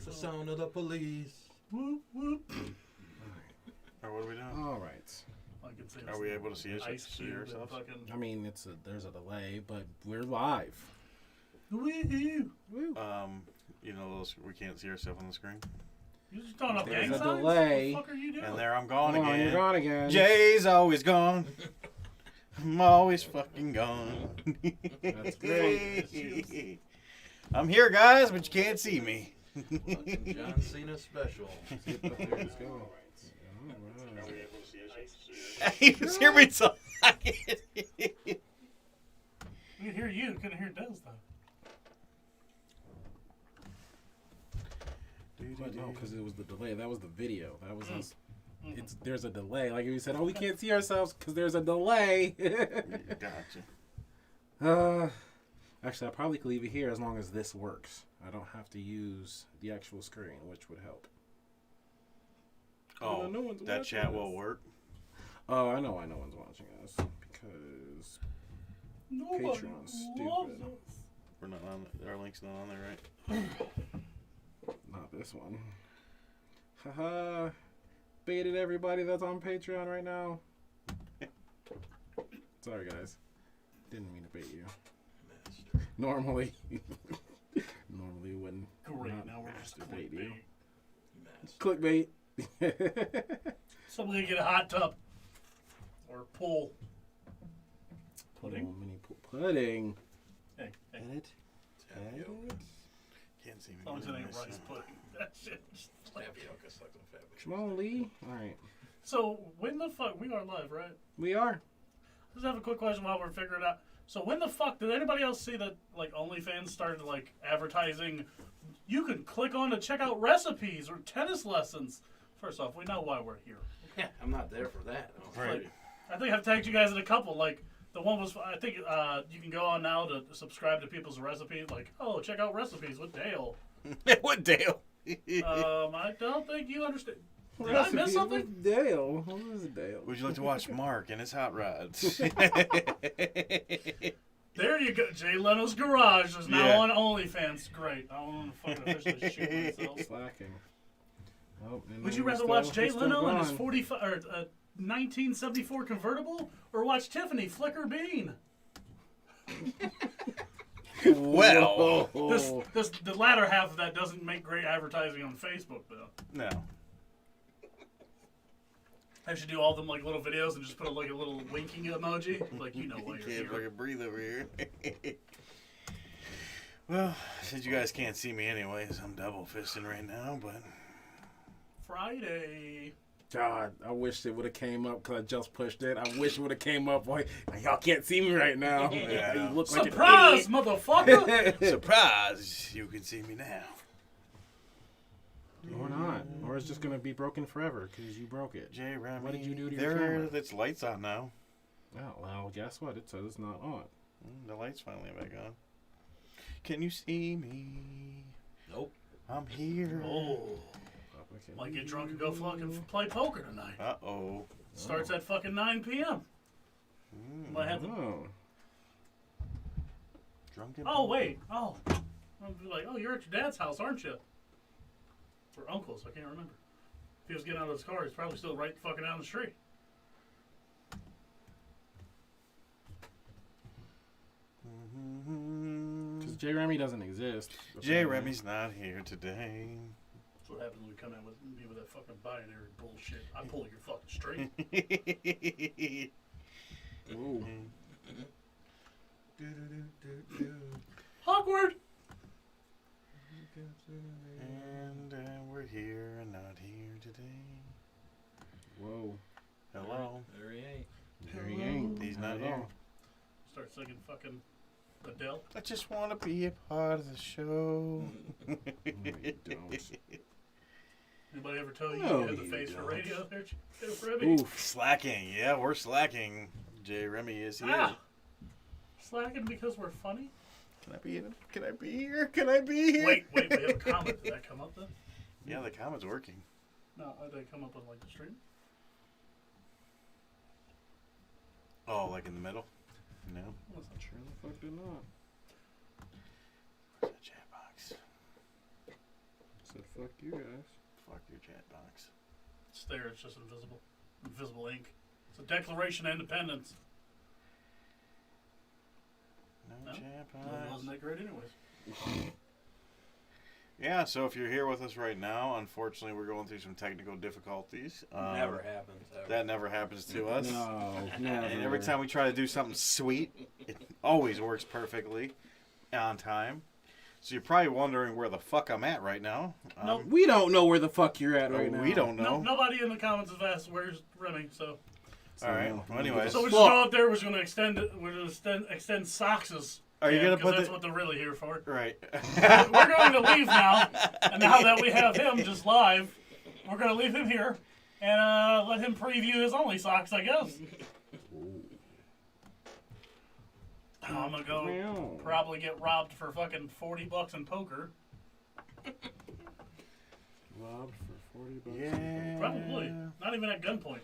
the sound of the police. Whoop, whoop. Or what are we doing? All right. Are we able to see Cube and ourselves? fucking... I mean, there's a delay, but we're live. Woo-hoo. Woo. You know, we can't see ourselves on the screen. You just throwing up There's gang a signs? delay. What the fuck are you doing? And there I'm gone Come on, again. you're gone again. Jay's always gone. I'm always fucking gone. That's great. I'm here, guys, but you can't see me. Fucking John Cena special. Let's go. You just hear me talking. We can hear you. Couldn't hear Dez, though. But no, because it was the delay. That was the video. That was us. There's a delay. Like you said, oh, we can't see ourselves because there's a delay. Gotcha. Actually, I probably could leave it here as long as this works. I don't have to use the actual screen, which would help. Oh, no one's that watching chat us. will work. Oh, I know why no one's watching us because Nobody Patreon's loves stupid. us. We're not on. Our link's not on there, right? Not this one. Haha. Baited everybody that's on Patreon right now. Sorry, guys. Didn't mean to bait you. Master. Normally wouldn't. Great, not now we're just masturbate you. clickbait. Clickbait. Somebody get a hot tub. Or pool. Pudding. Oh, mini pudding. Hey, hey. Edit. Can't see me. As long as it ain't Nice, rice pudding. That shit just like... Tapioca sucks on fabric. Come on, Lee. All right. So, when the fuck... We are live, right? We are. Just have a quick question while we're figuring it out. So when the fuck did anybody else see that like OnlyFans started like advertising? You can click on to check out recipes or tennis lessons. First off, we know why we're here. Yeah, I'm not there for that. Right. Like, I think I've tagged you guys in a couple. Like the one was, I think you can go on now to subscribe to people's recipes. Like, oh, check out recipes with Dale. What Dale? I don't think you understand. Did I miss something? Dale. What was it, Dale? Would you like to watch Mark and his hot rods? There you go. Jay Leno's Garage is now Yeah. on OnlyFans. Great. I want to fucking officially shoot myself. Slacking. Oh, and Would then you we're rather still- watch Jay we're still Leno in his gone. 1974 convertible, or watch Tiffany Flicker Bean? Well, The latter half of that doesn't make great advertising on Facebook, though. no. I should do all them like little videos and just put like a little winking emoji, like you know why you're Can't here. fucking breathe over here. Well, since you guys can't see me anyways, I'm double fisting right now, but Friday. God, I wish it would have came up because I just pushed it. I wish it would have came up. Like, y'all can't see me right now. Yeah. You look like Surprise, an motherfucker! idiot. surprise, you can see me now. Or not. Or it's just going to be broken forever because you broke it. Jay Remy, What did you do to your camera? It's lights on now. Oh, well, guess what? It says it's not on. The light's finally back on. Can you see me? Nope. I'm here. Oh, might get drunk and go fucking play poker tonight. Uh-oh. Starts at fucking 9 p.m. Might have to... Oh. Drunken. Oh, wait. Oh. I'll be like, oh, you're at your dad's house, aren't you? Or uncle's, I can't remember. If he was getting out of his car, he's probably still right fucking down the street. Because Jay Remy doesn't exist. Jay Remy's not here today. That's what happens when you come in with me with that fucking binary bullshit. I pull your fucking straight. Ooh. Awkward! And we're here and not here today. Whoa. Hello. There he ain't. There he ain't. He's not at here. all. Start singing fucking Adele. I just want to be a part of the show. No, you don't. Anybody ever tell you No, you had the you face for don't. radio there, Remy? Oof. Slacking. Yeah, we're slacking. Jay Remy is here. Ah! Slacking because we're funny? Can I be in? Can I be here? Can I be here? Wait, we have a comment. Did that come up then? Yeah, the comment's working. No, did they come up on like the stream? Oh, like in the middle? No. Wasn't Sure the fuck did not. The chat box. Said Fuck you guys. Fuck your chat box. It's there. It's just invisible. Invisible ink. It's a Declaration of Independence. No, No? chat Well, it box. wasn't that great anyways. Yeah, so if you're here with us right now, unfortunately, we're going through some technical difficulties. Never happens. Ever. That never happens to us. No, never. And every time we try to do something sweet, it always works perfectly on time. So you're probably wondering where the fuck I'm at right now. Nope. We don't know where the fuck you're at right now. We don't No, know. nobody in the comments has asked where's Remy, so. All right. Well, anyways, So we just go out there. We're just gonna extend it. We're gonna extend Sox's. Are you gonna because put that's the- what they're really here for. right? We're going to leave now, and now that we have him just live, we're going to leave him here and let him preview his only socks, I guess. I'm gonna go probably get robbed for fucking $40 in poker. Robbed for $40. Yeah. Probably. Not even at gunpoint.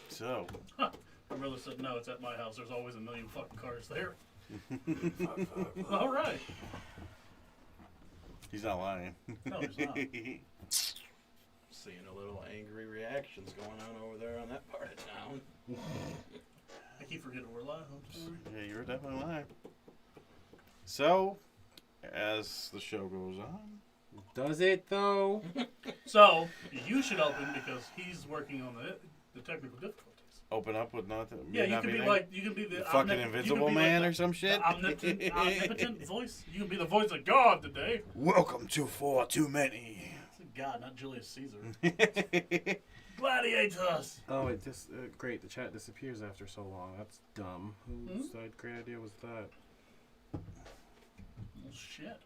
So, My brother said, no, it's at my house. There's always a million fucking cars there. All right. he's not lying. No, he's not. Seeing a little angry reactions going on over there on that part of town. I keep forgetting we're live. I'm sorry. Yeah, you're definitely lying. So, as the show goes on, Does it though? So, you should open because he's working on the technical difficulties. open up with nothing. Yeah, you not can be being like, you can be the fucking omnip- you Invisible can be Man like or some shit. the omnipotent voice. You can be the voice of God today. Welcome to For Too Many. It's God, not Julius Caesar. Gladiates us. Oh, it just great. The chat disappears after so long. That's dumb. Whose great idea was that? Well, shit.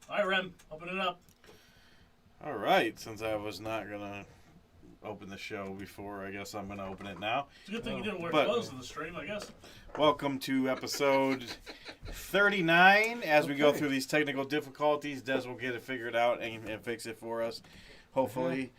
All right, Rem, open it up. All right, since I was not gonna open the show before, I guess I'm gonna open it now. It's a good thing you didn't wear But- clothes to the stream, I guess. Welcome to episode 39. As we go Okay. through these technical difficulties, Des will get it figured out and fix it for us. Hopefully,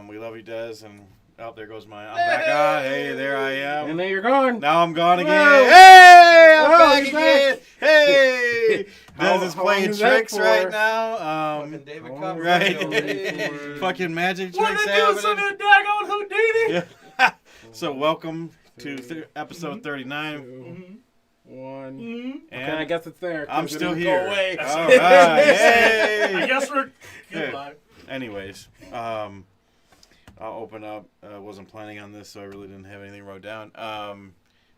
we love you, Des. And there goes my. I'm back on. Hey, there I And am. then you're gone. Now I'm gone again. Whoa. Hey, I'm Oh, back he's again. back. Hey, How- Des is how long playing is that tricks for? right now. Fucking David oh, Copperfield. Right. Hey. Fucking magic What tricks did you do some happening. daggone Houdini? Yeah. So welcome to episode 39. 2, 1. Mm-hmm. And Okay, I guess it's there. 'cause I'm it still didn't here. Go away. All right. Yay. I guess we're Yeah. goodbye. Anyways, I'll open up. Wasn't planning on this, so I really didn't have anything wrote down.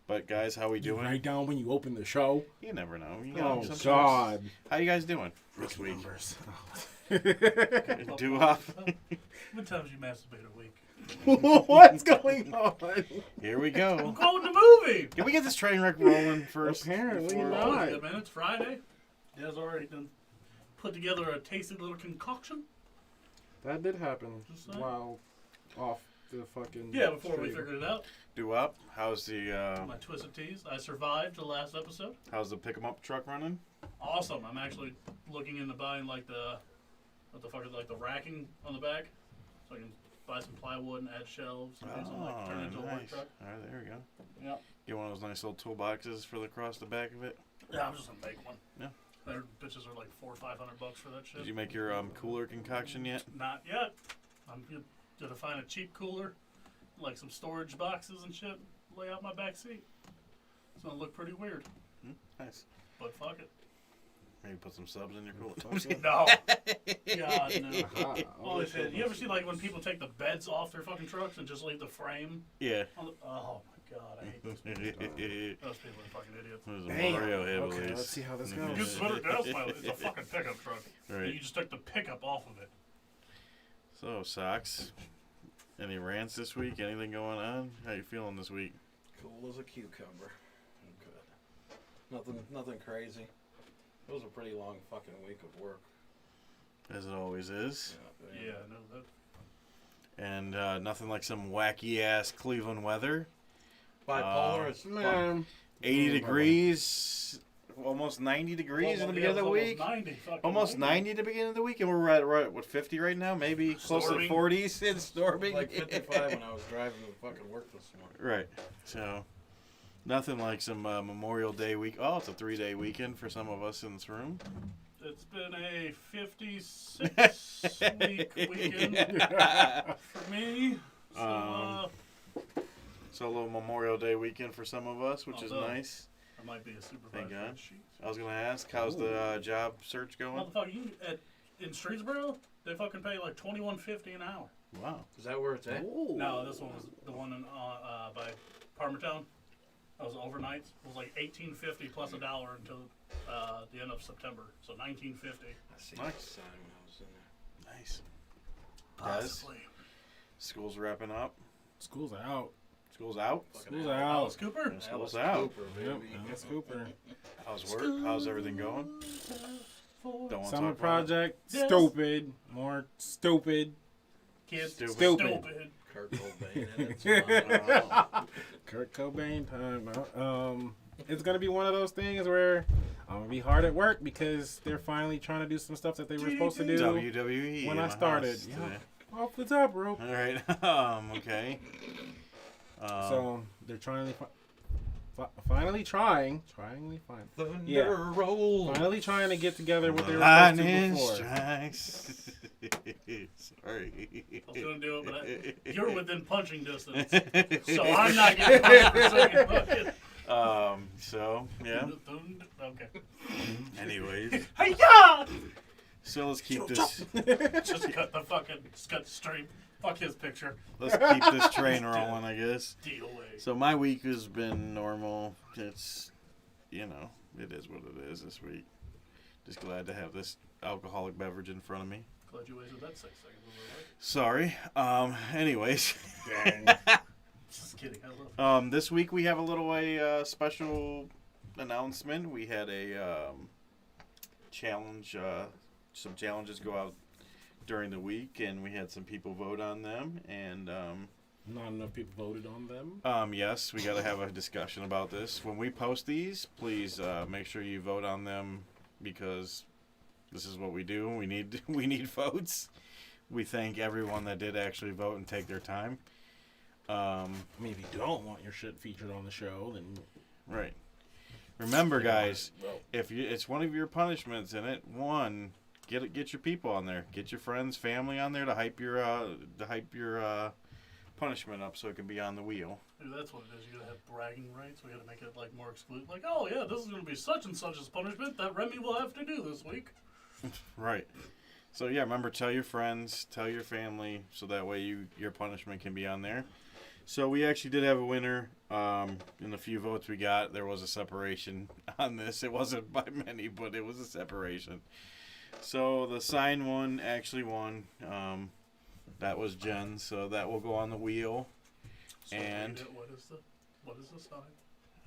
But guys, how we You doing? write down when you open the show. You never know. You Oh sometimes- God. How you guys doing this week? Numbers. Do up. How many times you masturbate a week? What's going on? Here we I'm go. quoting the movie. Can we get this train wreck rolling first? Apparently before- not. Oh, good, man. It's Friday. Dad's already done put together a tasty little concoction. That did happen Just saying. while off the fucking. Yeah, before we stream. figured it out. Do up. How's the My twisted teas. I survived the last episode. how's the pick 'em up truck running? Awesome. I'm actually looking into buying like the what the fuck is like the racking on the back, so I can buy some plywood and add shelves and do some like turn it into a work nice. truck. All right, there we go. Yep. Get one of those nice little toolboxes for the across the back of it. Yeah, I'm just gonna make one. Yeah. Their bitches are like $400 or $500 for that shit. Did you make your cooler concoction yet? Not yet. I'm gonna find a cheap cooler, like some storage boxes and shit. Lay out my back seat. It's gonna look pretty weird, Nice. but fuck it. Maybe put some subs in your cooler. No. God no. Ah, Always had. You ever see like when people take the beds off their fucking trucks and just leave the frame? Yeah. On the, oh my god, I hate those people. There's Those people are fucking idiots. a Damn. Mario head Okay, release. let's see how this You goes. better that's my it's a fucking pickup truck. Right. You just took the pickup off of it. So, Socks, any rants this week? Anything going on? How you feeling this week? Cool as a cucumber. I'm good. Nothing crazy. It was a pretty long fucking week of work. As it always is. Yeah, no, that. And nothing like some wacky-ass Cleveland weather. Bipolar as fuck. Man. 80 degrees, almost 90 degrees in the beginning of the week. Almost 90 at the beginning of the week, and we're at what, 50 right now? Maybe close to Storming. 40s. It's It was storming. like 55 when I was driving to fucking work this morning. Right. So, Nothing like some Memorial Day week. Oh, it's a 3-day weekend for some of us in this room. It's been a 56-week weekend for me. So, So a little Memorial Day weekend for some of us, which is Although- nice. I might be a supervisor. Thank God. at Sheetz. I was gonna ask, how's the job search going? Motherfucker, in Streetsboro, they fucking pay like $21.50 an hour. Wow. Is that where it's at? No, this one was the one in, by Parmatown. That was overnights. It was like $18.50 plus $1 until the end of September. So $19.50. I see Nice. the sign when I was in there. Nice. Possibly. School's wrapping up. School's out. School's out. School's Alice out. Cooper? School's Alice out. Cooper, Yep, baby. Alice Cooper. How's work? How's everything going? Don't want to Summer talk about it. project. Yes. Stupid. More stupid. Kids. Stupid. Stupid. Kurt Cobain. And it's fine. Kurt Cobain time. It's gonna be one of those things where I'm gonna be hard at work because they're finally trying to do some stuff that they were supposed to do WWE. when in I my started. house Yeah. today. Off the top rope. All right. Okay. So they're finally trying. Yeah. Thunder roll. Finally trying to get together what they were supposed to Lightning before. strikes. Sorry. I was going to do it, but you're within punching distance. So I'm not getting punched for second bucket. So yeah. Okay. Anyways, Hey, yeah! so let's keep this. Just cut the fucking straight. Fuck his picture. Let's keep this train rolling, I guess. Deal away. So my week has been normal. It's, it is what it is this week. Just glad to have this alcoholic beverage in front of me. Glad you wasted that 6 seconds. Sorry. Anyways. Just kidding. I love This week we have a little special announcement. We had a challenge. Some challenges go out during the week, and we had some people vote on them. And Not enough people voted on them. yes, we got to have a discussion about this. When we post these, please make sure you vote on them because this is what we do. We need votes. We thank everyone that did actually vote and take their time. I mean, if you don't want your shit featured on the show, then Right. Remember, guys, well, if it's one of your punishments in it, get your people on there, get your friends, family on there to hype your punishment up so it can be on the wheel. Maybe that's what it is. You gotta have bragging rights. We gotta make it like more exclusive. Like, oh yeah, this is gonna be such and such as punishment that Remy will have to do this week. Right. So yeah, remember, tell your friends, tell your family, so that way your punishment can be on there. So we actually did have a winner. In the few votes we got, there was a separation on this. It wasn't by many, but it was a separation. So the sign one actually won. That was Jen, so that will go on the wheel. So And- read it. What is the sign?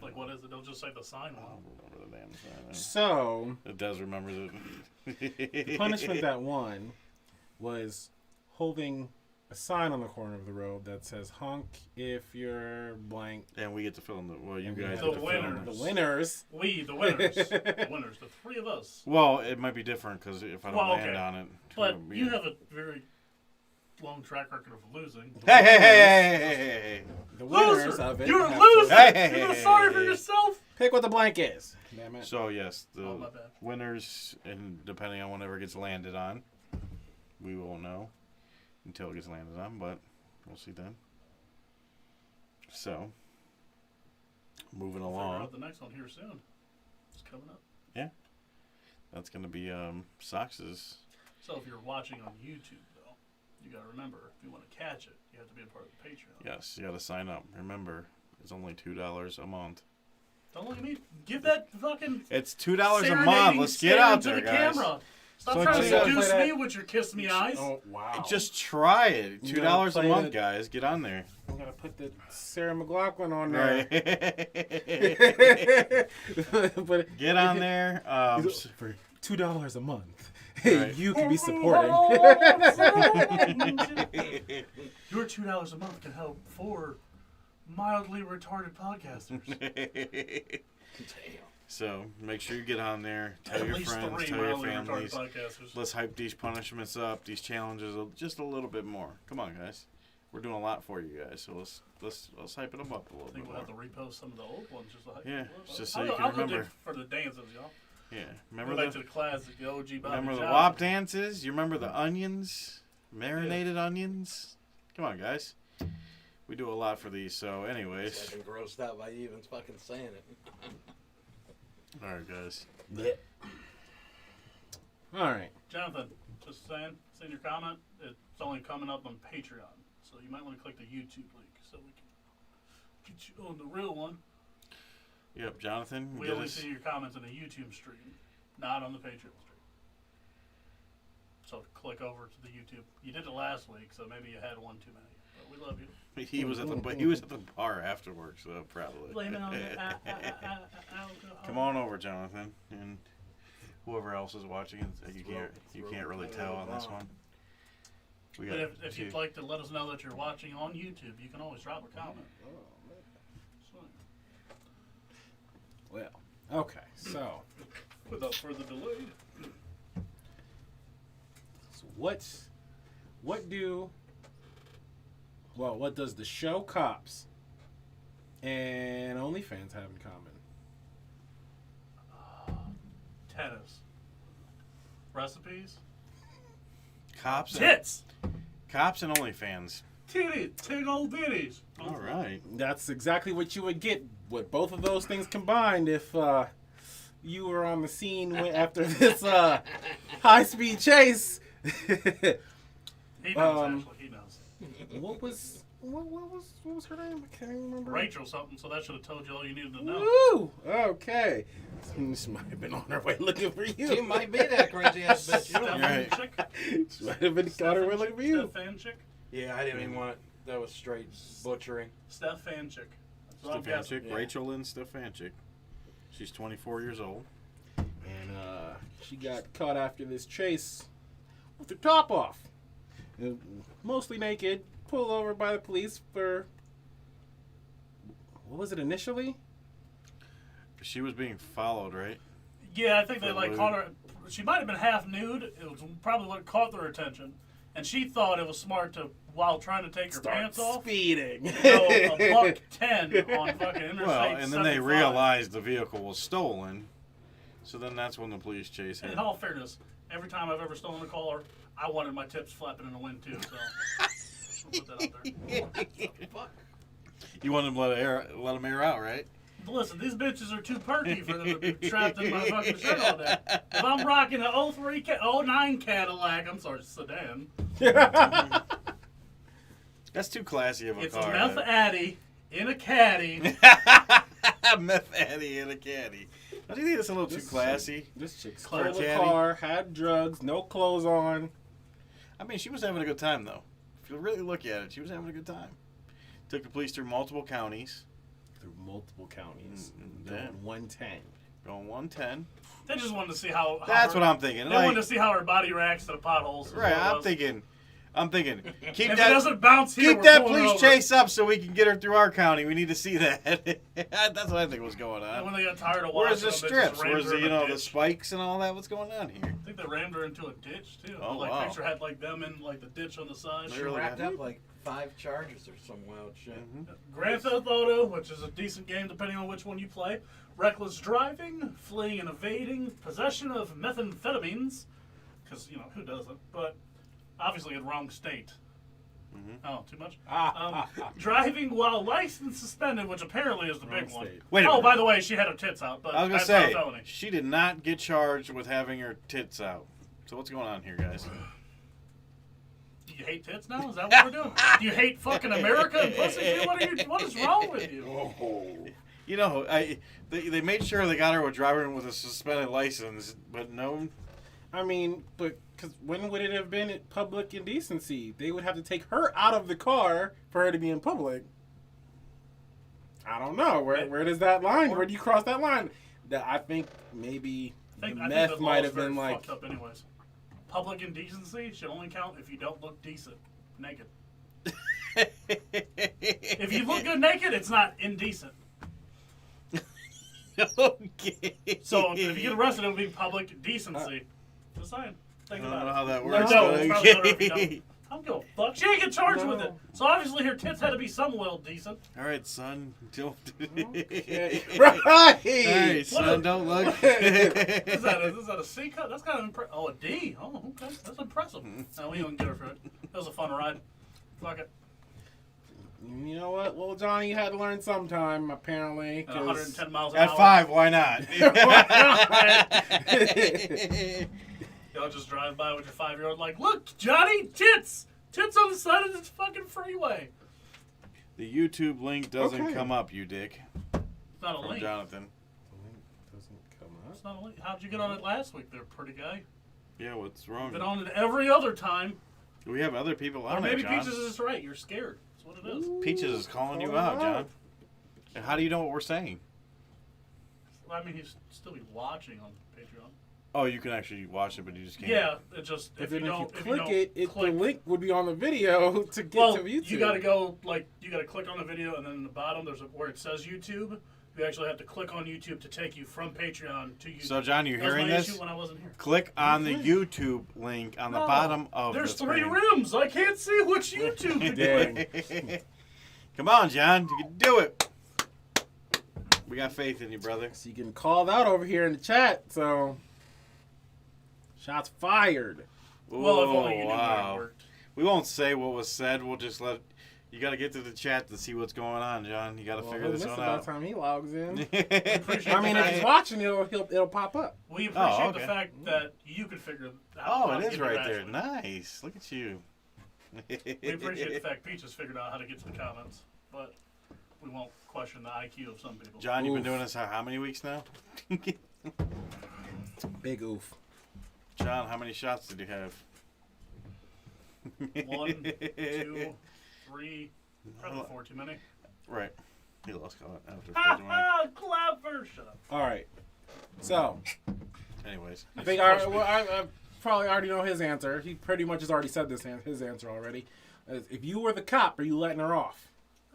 Like, what is it? Don't just say the sign I one. don't remember the damn sign. so It does remember the the punishment that won was holding a sign on the corner of the road that says "honk if you're blank." And we get to fill in the. Well, you And we guys have get The to winner. fill in The this. winners. We, the winners. The winners. The three of us. Well, it might be different because if I don't Well, land okay. on it. But it'll be- you have a very long track record of losing. Hey! The winners Loser! of it. You're a have loser! to Hey! You're sorry for yourself! Pick what the blank is. Damn it. So yes, the Oh, my bad. winners, and depending on whenever it gets landed on, we won't know until it gets landed on, but we'll see then. So, moving Figure along, out the next one here soon. It's coming up. that's gonna be Sox's. So if you're watching on YouTube, though, you gotta remember, if you want to catch it, you have to be a part of the Patreon. Yes, you gotta sign up. Remember, it's only $2 a month. Don't look at me. Give that fucking It's $2 a serenading month. Let's get stare out into there, the guys. camera. Stop So trying to you gotta seduce play me that- with your kiss me eyes. Oh wow. Just try it. You $2 a gotta month, play guys. Get on there. I'm gonna put the Sarah McLaughlin on there. Right. But Get on there. for $2 a month, hey, Right. you can be supported. Your $2 a month can help 4 mildly retarded podcasters. Damn. So make sure you get on there. Tell At your least friends. 3 Tell your mildly retarded families. podcasters. Let's hype these punishments up. These challenges just a little bit more. Come on, guys. we're doing a lot for you guys. So let's hype them up a little I bit think we'll more. have to repost some of the old ones just like. Yeah, just so you can I'll go remember. dig for the dances, y'all. Yeah, Go remember back to the classic, the OG Bobby remember the Johnson. WAP dances? You remember the onions, marinated onions? Come on, guys. We do a lot for these. So, anyways, I've been grossed out by you even fucking saying it. all right, guys. All right. Jonathan, just saying, send your comment. It's only coming up on Patreon, so you might want to click the YouTube link so we can get you on the real one. Yep, Jonathan. We get only us- see your comments on the YouTube stream, not on the Patreon stream. So click over to the YouTube. You did it last week, so maybe you had one too many. But we love you. He was at the bar afterwards, so probably. Blame it on the alcohol. Come on over, Jonathan, and whoever else is watching. You can't really tell on this one. We But got if you'd like to let us know that you're watching on YouTube, you can always drop a comment. So, Well, okay. So, without further delay. what does the show Cops and OnlyFans have in common? Tennis. Recipes. cops and Tits! OnlyFans. Titties! Tig old bitties! All right. That's exactly what you would get with both of those things combined if you were on the scene after this high-speed chase. He knows, Um, actually. He knows. what was her name? I can't remember. Rachel something, so that should have told you all you needed to know. Woo! Okay. She might have been on her way looking for you. You might be that crazy ass bitch. You don't Steph know. Right. Chick? She might have been on her way looking for you. Steph Fanchick? Yeah, I didn't even want it. That was straight butchering. Steph Fanchick. That's what I'm guessing. Stefanchik, Yeah. Rachel Lynn Stefanchik. She's 24 years old. And she got caught after this chase with her top off. Mostly naked, pulled over by the police for, what was it initially? She was being followed, right? Yeah, I think they For like lewd. caught her. She might have been half nude. It was probably what caught their attention, and she thought it was smart to, while trying to take her pants off, speeding. go $110 on fucking interstate. Well, and then they 75. realized the vehicle was stolen. So then that's when the police chase And him. in all fairness, every time I've ever stolen a car, I wanted my tips flapping in the wind too. So I'll put that out there. Fuck. You want them to let them air out, right? But listen, these bitches are too perky for them to be trapped in my fucking shirt all day. If I'm rocking an 09 Cadillac, I'm sorry, sedan. That's too classy of a It's a car. meth addy in a caddy. Meth Addy in a caddy. Don't you think that's a little too classy? This chick Clever stole a caddy. car, had drugs, no clothes on. I mean, she was having a good time, though. If you really look at it, she was having a good time. Took the police through multiple counties. Through multiple counties. Yeah. Going 110. Going 110. They just wanted to see how. That's her, what I'm thinking. They wanted to see how her body reacts to the potholes. Right, I'm thinking, keep If it that, doesn't bounce here, keep we're that pulling police over. chase up so we can get her through our county. We need to see that. That's what I think was going And when on. they got tired of Where's watching the them, they just strips? rammed Where's her the, in you a know, the ditch. spikes and all that? What's going on here? I think they rammed her into a ditch too. Oh, like wow. picture had like them in like the ditch on the side. They She really wrapped got- up like 5 charges or some wild shit. Grand Theft Auto, which is a decent game depending on which one you play. Reckless driving, fleeing and evading, possession of methamphetamines, because, you know, who doesn't? But obviously in wrong state. Oh, too much? Driving while license suspended, which apparently is the Wrong big one. state. Wait a Oh, minute. by the way, she had her tits out, but I was going to that's not a say, felony. she did not get charged with having her tits out. So what's going on here, guys? Do you hate tits now? Is that what we're doing? Do you hate fucking America and pussy too? What is wrong with you? You know, they made sure they got her with driving with a suspended license, but no. I mean, but because when would it have been at public indecency? They would have to take her out of the car for her to be in public. I don't know. Where does that line? Where do you cross that line? I think maybe I think the meth the might law's have been very like. fucked up anyways. Public indecency should only count if you don't look decent naked. If you look good naked, it's not indecent. Okay. So if you get arrested, it'll be public decency. Just saying. I Think don't about know it. how that Or works. no, but it's probably better if you okay. don't. I don't give a fuck. She didn't get charged with it. No. So obviously her tits had to be somewhat decent. All right, son. Don't. Okay. All right, Right. son. Don't look. Is that a C cut? That's kind of impressive. Oh, a D. Oh, okay. That's impressive. No, we don't get her for it. That was a fun ride. Fuck it. You know what? Little Johnny had to learn sometime, apparently. At 110 miles an At hour. 5, why not? Y'all just drive by with your 5-year-old like, look, Johnny, tits! Tits on the side of this fucking freeway. The YouTube link doesn't Okay. come up, you dick. It's not a From link. Jonathan. Doesn't come up. It's not a link. How'd you get on it last week there, pretty guy? Yeah, what's wrong? Been on it every other time. We have other people Or on maybe there, John. Peaches is right. You're scared. That's what it is. Peaches is calling you Call out, him John. out. And how do you know what we're saying? I mean, he's still be watching on Patreon. Oh, you can actually watch it, but you just can't. Yeah, it just If, if you don't click don't it, the click, link would be on the video to get well, to YouTube. you got to go you got to click on the video, and then in the bottom there's where it says YouTube. You actually have to click on YouTube to take you from Patreon to YouTube. So, John, you that was hearing my this? issue when I wasn't here. Click on the YouTube link on the No, bottom of There's the 3 screen. rims. I can't see which YouTube to click. Dang. Come on, John. You can do it. We got faith in you, brother. So you getting called out over here in the chat, so shots fired. Well, if only you knew where it wow. worked. We won't say what was said. We'll just let. You got to get to the chat to see what's going on, John. You got to Well, figure he'll this miss one it by out. the time he logs in. Appreciate I mean, the if he's fact- watching, it'll pop up. we appreciate okay. the fact that you could figure out. Oh, how it to is get right to there. Ashley. Nice. Look at you. We appreciate the fact Peach has figured out how to get to the comments, but we won't question the IQ of some people. John, you've been Oof. doing this how many weeks now? Big oof. John, how many shots did you have? 1, 2, 3, probably 4 too many. Right. He lost count after Ha 41. ha! Clever. Shut up. All right. So Anyways. I think I probably already know his answer. He pretty much has already said his answer already. If you were the cop, are you letting her off?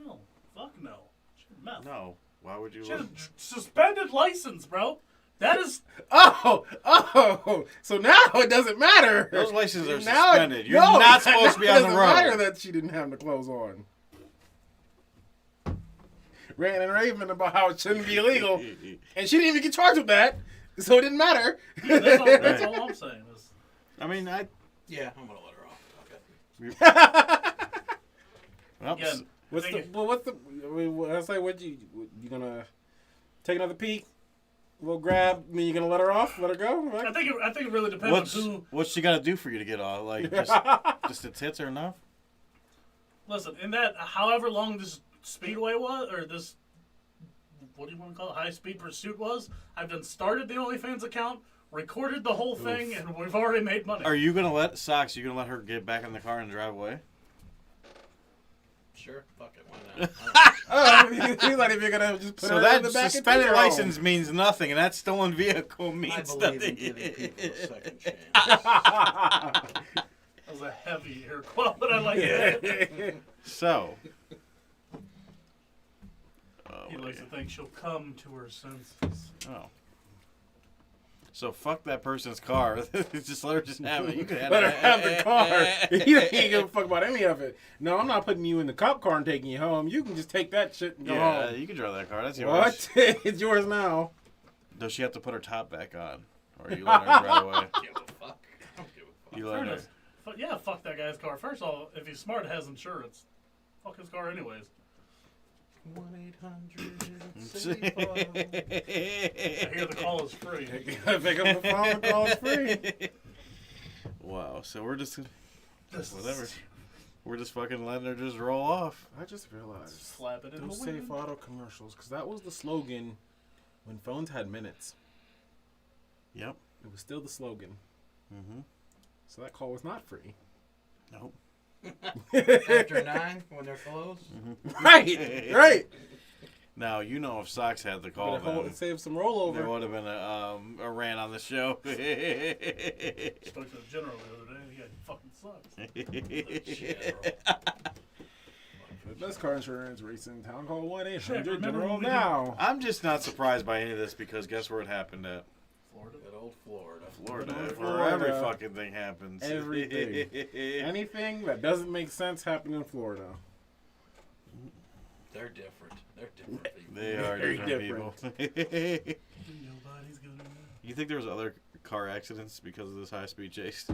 No, fuck no. She had meth. No. Why would you She had look? a suspended license, bro. That is. Oh, so now it doesn't matter. Those licenses are Now it- suspended. You're no, not supposed to be it on the doesn't matter road. that she didn't have the clothes on. Ranting and raving about how it shouldn't be illegal, and she didn't even get charged with that, so it didn't matter. Yeah, that's all I'm saying. Is, I mean, Yeah, I'm gonna let her off. Okay. well, again, What's the? Well, what's the? I say, what you gonna take another peek? Little grab. I mean, you gonna let her off? Let her go? I think it really depends on who. what's she got to do for you to get off? Like, just the tits are enough? Listen, in that, however long this speedway was, or this, what do you want to call it, high speed pursuit was, I've done started the OnlyFans account, recorded the whole thing, and we've already made money. Are you going to let, Socks, you going to let her get back in the car and drive away? Sure. Fuck it. Why not? He's like, if you're gonna just put So her in that the back suspended and take her license home. means nothing, and that stolen vehicle I means believe in nothing. giving people a second chance. That was a heavy air quote, but I like it. So. He likes to think she'll come to her senses. Oh. So fuck that person's car. Just let her just have it. You can have Let her it. have the car. He ain't give a fuck about any of it. No, I'm not putting you in the cop car and taking you home. You can just take that shit and go Yeah, home. you can drive that car. That's yours. What? It's yours now. Does she have to put her top back on? Or are you letting her drive away? Give a fuck. I don't give a fuck. You letting her... Fairness. Yeah, fuck that guy's car. First of all, if he's smart, has insurance. Fuck his car anyways. 1-800-SAFE. I hear the call is free. Pick up the phone, the call is free. Wow, so we're just... This is- Whatever. We're just fucking letting her just roll off. I just realized Slap it in the those wind. Safe Auto commercials, because that was the slogan when phones had minutes. Yep. It was still the slogan. Mm-hmm. So that call was not free. Nope. After 9, when they're closed. Right. Now, you know if Socks had the call, But then it saved some there rollover. would have been a rant on the show. Spoke to the general the other day. He fucking sucks. For the best car insurance race in town, call Shit, 1-800 remember General when we did- now. I'm just not surprised by any of this because guess where it happened at? Florida. Good old Florida. Florida, Florida. where every fucking thing happens. Everything. Anything that doesn't make sense happened in Florida. They're different. They're different people. They are Very different people. Nobody's gonna know. You think there was other car accidents because of this high-speed chase?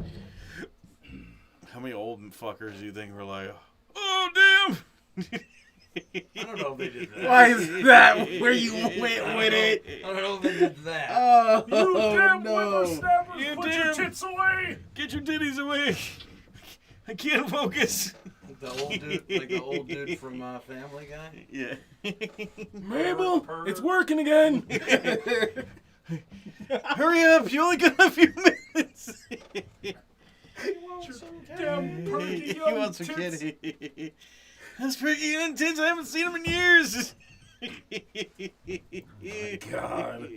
How many old fuckers do you think were like, oh, damn! I don't know if they did that. Why is that where you went with it? I don't know if they did that. Oh, You damn no. whippersnappers! You Put your damn- tits away! Get your titties away! I can't focus. Like the old dude from Family Guy. Yeah. Mabel, Purr. it's working again. Hurry up! You only got a few minutes. Damn perky He young wants a tits. kitty. That's freaky and intense. I haven't seen him in years. God.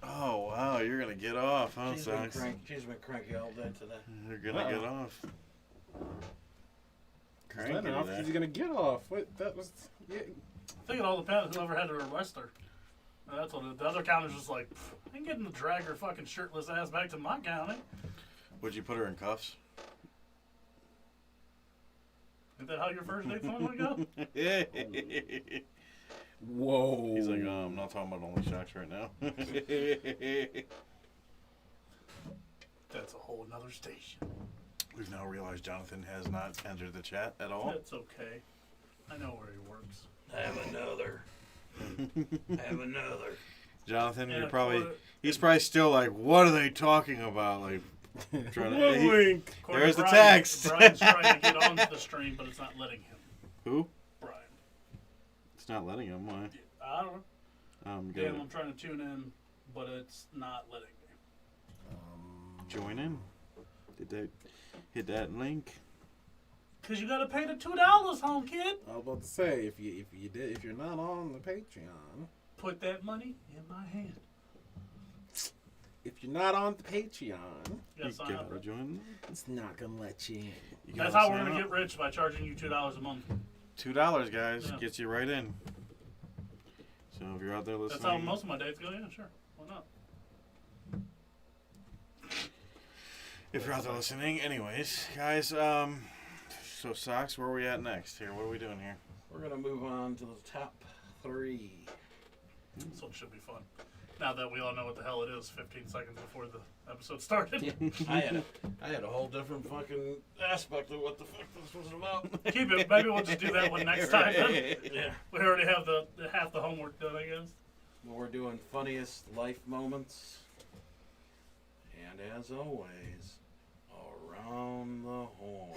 Oh wow, you're gonna get off, huh, She's been, Socks? she's been cranky all day today. You're gonna get off. I Cranky don't know if today. he's gonna get off. What? That was. Yeah. I think it all depends whoever had to arrest her. And that's what the other counter's just like, I ain't getting to drag her fucking shirtless ass back to my county. Would you put her in cuffs? Is that how your first date's normally go? Whoa. He's like, I'm not talking about only shocks right now. That's a whole nother station. We've now realized Jonathan has not entered the chat at all. That's okay. I know where he works. I have another. I have another. Jonathan, Yeah, you're probably Corey- he's probably still like, what are they talking about? Like trying to Wink. Corey, There's the Brian- text. Brian's trying to get onto the stream, but it's not letting him. Who? Brian. It's not letting him. Why? I don't know. Good. Damn, I'm trying to tune in, but it's not letting me. Join in. Did they hit that link? Cause you gotta pay the $2, home kid. I was about to say if you're not on the Patreon, Put that money in my hand. if you're not on the Patreon, You gotta sign up. gotta join. it's not gonna let you in. You That's gotta how we're sign gonna up. get rich, by charging you $2 a month. $2, guys, Yeah. gets you right in. So if you're out there listening, That's how most of my dates go. Yeah, sure. Why not? if you're out there listening, anyways, guys. So Socks, where are we at next? Here, what are we doing here? We're gonna move on to the top 3. This one should be fun. Now that we all know what the hell it is, 15 seconds before the episode started. I had a whole different fucking aspect of what the fuck this was about. Keep it. Maybe we'll just do that one next time. Then. Yeah. We already have the half the homework done, I guess. Well, we're doing funniest life moments. And as always, around the horn.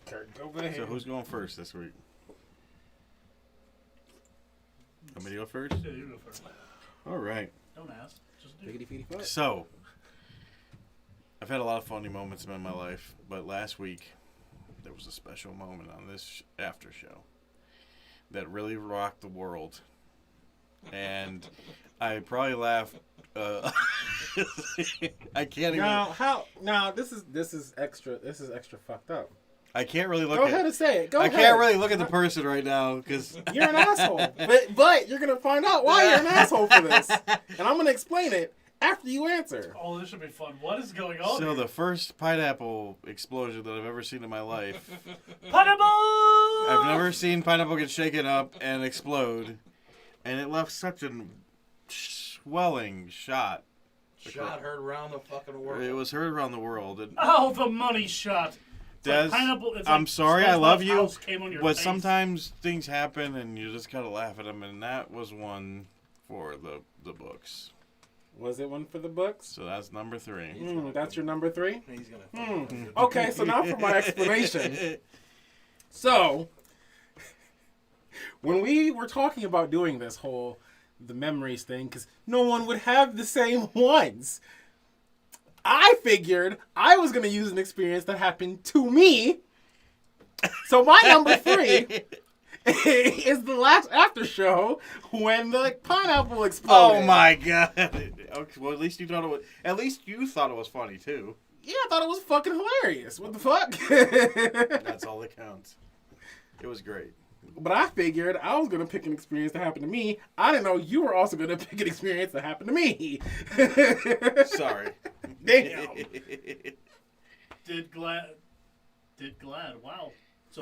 Kurt, go back. So who's going first this week? Want me to go first? Yeah, you go first. All right. Don't ask. Just do. Biggity feety foot. So, I've had a lot of funny moments in my life, but last week there was a special moment on this after show that really rocked the world, and I probably laughed. I can't even. Now this is extra fucked up. I can't really look Go at. ahead and say it. Go I ahead. can't really look at the person right now because You're an asshole. But you're gonna find out why you're an asshole for this, and I'm gonna explain it after you answer. Oh, this should be fun. What is going on? so here? the first pineapple explosion that I've ever seen in my life. Pineapple! I've never seen pineapple get shaken up and explode, and it left such a swelling shot. Shot heard around the fucking world. It was heard around the world. And Oh, the money shot. It's Des, like pineapple. It's I'm like sorry, I love SpongeBob's you, house came on your but face. sometimes things happen, and you just gotta laugh at them, and that was one for the books. Was it one for the books? So that's number 3. That's your number 3. He's gonna. Okay, so now for my explanation. So, when we were talking about doing this whole the memories thing, because no one would have the same ones, I figured I was going to use an experience that happened to me. So my number 3 is the last after show when the pineapple exploded. Oh my god! Okay, well, at least you thought it was. At least you thought it was funny too. Yeah, I thought it was fucking hilarious. What the fuck? That's all that counts. It was great. But I figured I was gonna pick an experience that happened to me. I didn't know you were also gonna pick an experience that happened to me. Sorry. Damn. Did glad. Wow. So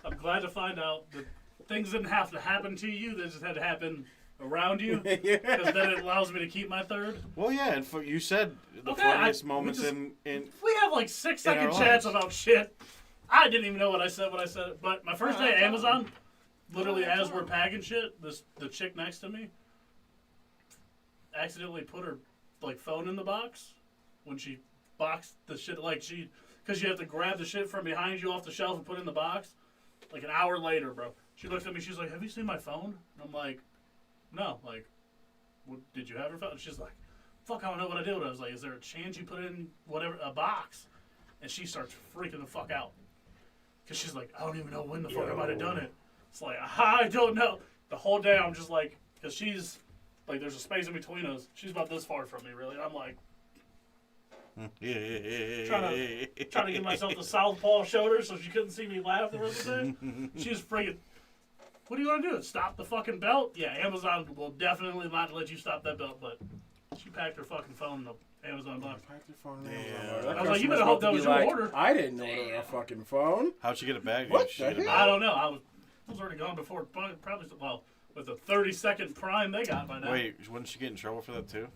I'm glad to find out that things didn't have to happen to you. They just had to happen around you. Because then it allows me to keep my third. Well, yeah, and you said the Okay, funniest we moments just- in We have like 6-second our chats lives. about shit. I didn't even know what I said when I said it. But my first day at Amazon, literally as we're packing shit, the chick next to me accidentally put her like phone in the box when she boxed the shit. Because you have to grab the shit from behind you off the shelf and put it in the box. Like an hour later, bro. She looks at me. She's like, "Have you seen my phone?" And I'm like, "No." Like, did you have her phone? And she's like, "Fuck, I don't know what I did." I was like, "Is there a chance you put it in a box?" And she starts freaking the fuck out. Because she's like, "I don't even know when the fuck I might have done it." It's like, I don't know. The whole day I'm just like, because she's, like, there's a space in between us. She's about this far from me, really. And I'm like, trying to give myself the southpaw shoulder so she couldn't see me laugh the rest of the day. She was freaking, "What do you want to do? Stop the fucking belt?" Yeah, Amazon will definitely not let you stop that belt, but she packed her fucking phone in the Amazon box. Damn. I was like, you better hope that was your order. I didn't order a fucking phone. How'd she get it back? What She the get it hell? I back? don't know. I was already gone before, probably, well, with the 30-second prime they got by now. Wait, wouldn't she get in trouble for that too?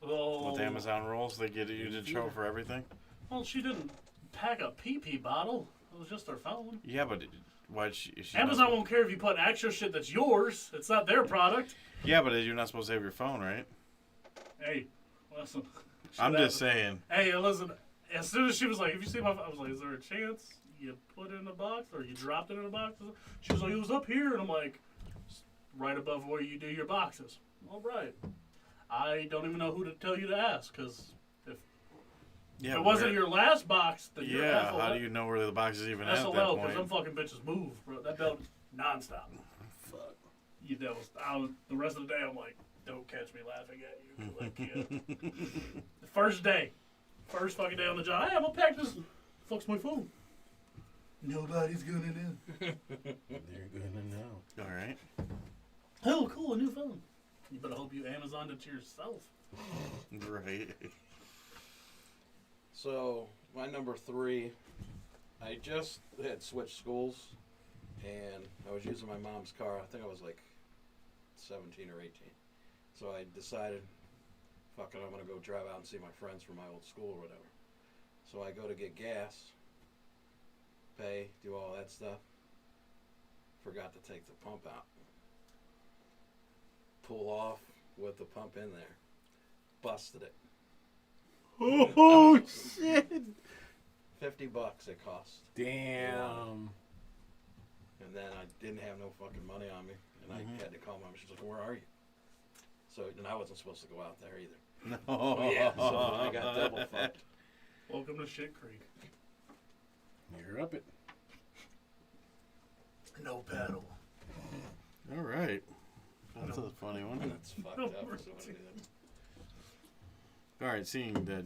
Oh, With Amazon rules, they get you in trouble for everything. well, she didn't pack a pee-pee bottle. It was just her phone. Yeah, but why'd she? Is she Amazon not, won't care if you put extra shit that's yours. It's not their product. Yeah, but you're not supposed to have your phone, right? Hey, listen. I'm just saying. Hey, listen. As soon as she was like, "Have you seen my phone?" I was like, "Is there a chance you put it in a box or you dropped it in a box?" She was like, "It was up here," and I'm like, "Right above where you do your boxes." All right. I don't even know who to tell you to ask, because Yeah, if it wasn't where- your last box, then you're Yeah, SOL. how do you know where the box is even at that SOL, because them point? fucking bitches move, bro. That belt is nonstop. Fuck. You devils. The rest of the day, I'm like, don't catch me laughing at you, 'cause I can't. The first fucking day on the job, "Hey, I'm gonna pack this." Fuck's my phone. Nobody's gonna know. They're gonna know. All right. Oh, cool, a new phone. You better hope you Amazoned it to yourself. Right. So my number 3, I just had switched schools, and I was using my mom's car. I think I was like 17 or 18. So I decided, fuck it, I'm gonna go drive out and see my friends from my old school or whatever. So I go to get gas, pay, do all that stuff. Forgot to take the pump out. Pull off with the pump in there. Busted it. Oh shit! $50 it cost. Damn. And then I didn't have no fucking money on me, and I had to call mom. She's like, "Where are you?" So, and I wasn't supposed to go out there either. No. So I got double fucked. Welcome to Shit Creek. You're up it. No paddle. All right. That's a funny one. That's fucked up. So I did. All right, seeing that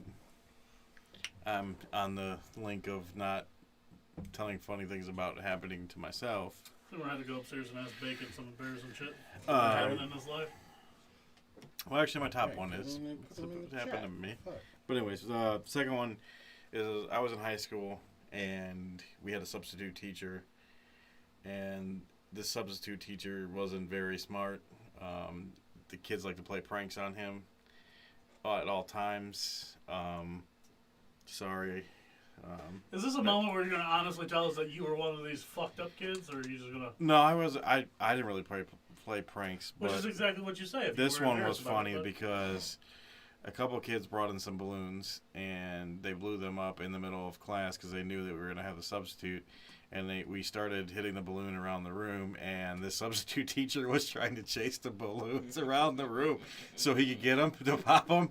I'm on the link of not telling funny things about happening to myself. I'm gonna have to go upstairs and ask Bacon some embarrassing shit Um, happened in his life. Well, actually, my top Right, one put is them in- put them in it the happened chat. to me. Fuck. But anyways, the second one is I was in high school and we had a substitute teacher, and this substitute teacher wasn't very smart. The kids like to play pranks on him at all times. Sorry. Is this a moment where you're gonna honestly tell us that you were one of these fucked up kids, or are you just gonna? No, I didn't really play pranks, Which but is exactly what you say. If this you were one was embarrassed about funny it, but- because a couple kids brought in some balloons and they blew them up in the middle of class because they knew that we were going to have the substitute, and we started hitting the balloon around the room, and the substitute teacher was trying to chase the balloons around the room so he could get them to pop them,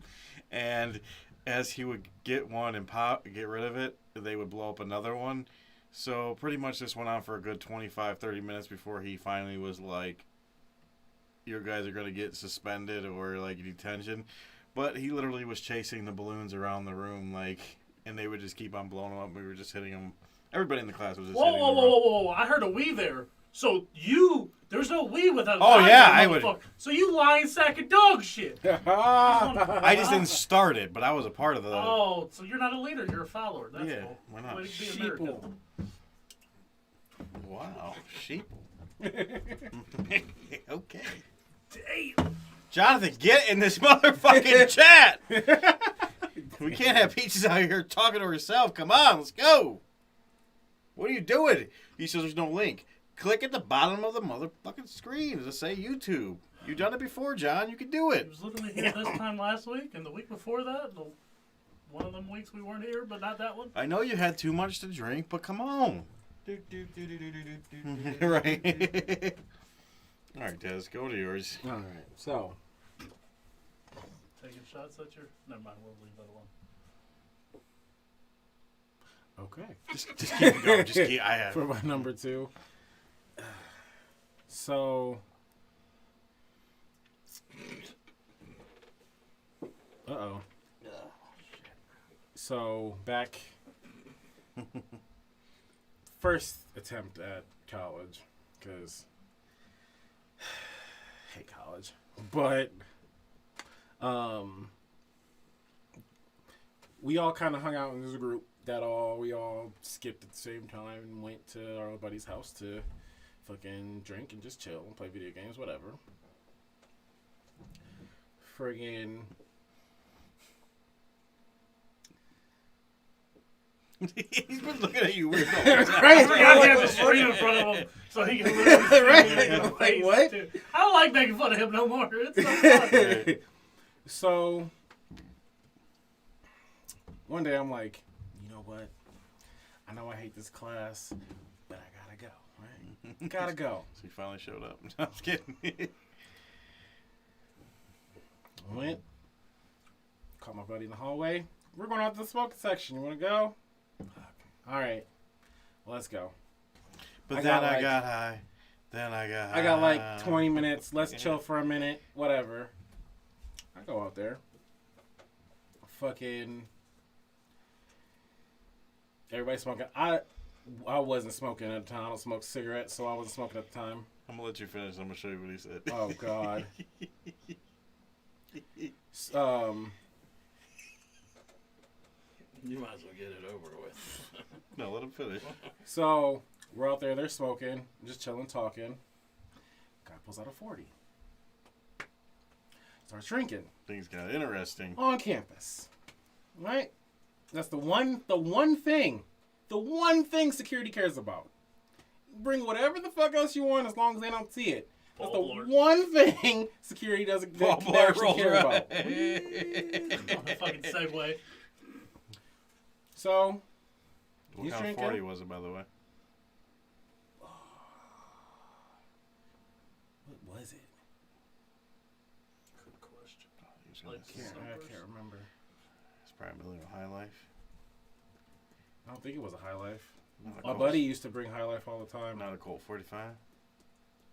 and as he would get one and get rid of it, they would blow up another one. So pretty much this went on for a good 25-30 minutes before he finally was like, "You guys are going to get suspended or like detention." But he literally was chasing the balloons around the room, like, and they would just keep on blowing them up. We were just hitting them Everybody in the class was just Whoa, hitting whoa, the whoa, rope. whoa, whoa! I heard a we there. So there's no we without. Oh, God, yeah, you I would- motherfucker. So you lying sack of dog shit. I just didn't start it, but I was a part of the. Oh, so you're not a leader. You're a follower. That's Yeah, cool. why not? Way to be American. Sheeple. Wow, sheep. Okay. Damn. Jonathan, get in this motherfucking chat. We can't have Peaches out here talking to herself. Come on, let's go. What are you doing? He says there's no link. Click at the bottom of the motherfucking screen to say YouTube. You've done it before, John. You can do He it. was literally here this time last week and the week before that. One of them weeks we weren't here, but not that one. I know you had too much to drink, but come on. Right. All right, Des, go to yours. All right, so Taking shots at your. Never mind. We'll leave that alone. okay. Just keep it going. Just keep. I have. For my number 2. So. Uh-oh. So, back. First attempt at college. Because. Hate college. But. We all kind of hung out in this group we all skipped at the same time and went to our buddy's house to fucking drink and just chill and play video games, whatever. Friggin' He's been looking at you weird. I forgot he had the screen in front of him so he can literally see Right. me in the Like, face, what? too. I don't like making fun of him no more. It's so fun. So one day I'm like, you know what? I know I hate this class, but I gotta go. Right? Gotta go. So he finally showed up. I'm just kidding. Went, caught my buddy in the hallway. We're going out to the smoking section. You wanna go? All right, let's go. But I then got, I like- got high. Then I got high. I got like 20 minutes. Let's chill for a minute. Whatever. I go out there. Fucking. Everybody smoking. I wasn't smoking at the time. I don't smoke cigarettes, so I wasn't smoking at the time. I'm gonna let you finish. I'm gonna show you what he said. Oh God. You might as well get it over with. No, let him finish. So we're out there. They're smoking, just chilling, talking. Guy pulls out a 40. Starts drinking. Things got interesting. On campus, right? That's the one thing security cares about. Bring whatever the fuck else you want as long as they don't see it. That's the Paul Blart. one thing security doesn't Paul can Blart actually rolls care around. about. Fucking segue. So What he's kind of drinking. 40 was it, by the way? What was it? Good question. He was gonna Like- say- I can't remember. It's probably a little High Life. I don't think it was a High Life. Not a My Colt- buddy used to bring High Life all the time. Not a Colt 45.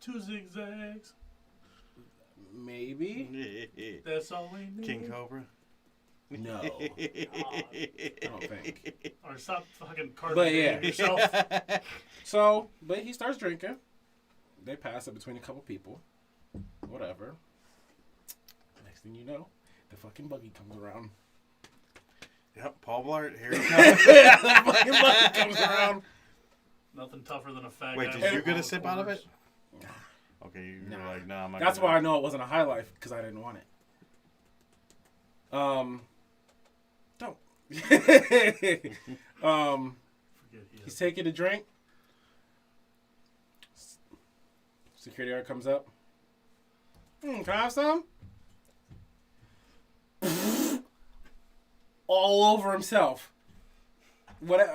2 zigzags. Maybe. That's all we need. King Cobra. No. I don't think. Or stop fucking But yeah. carbonating yourself. So, but he starts drinking. They pass it between a couple people. Whatever. Next thing you know, the fucking buggy comes around. Yep, Paul Blart. Here he The comes. fucking buggy comes around. Nothing tougher than a fag. Wait, guy did with you all get a the sip out of quarters. it? Okay, you're Nah. like, no, I'm not That's gonna- why I know it wasn't a High Life, because I didn't want it. Don't. Forget he He's has. taking a drink. Security guard comes up. Can I have some? All over himself.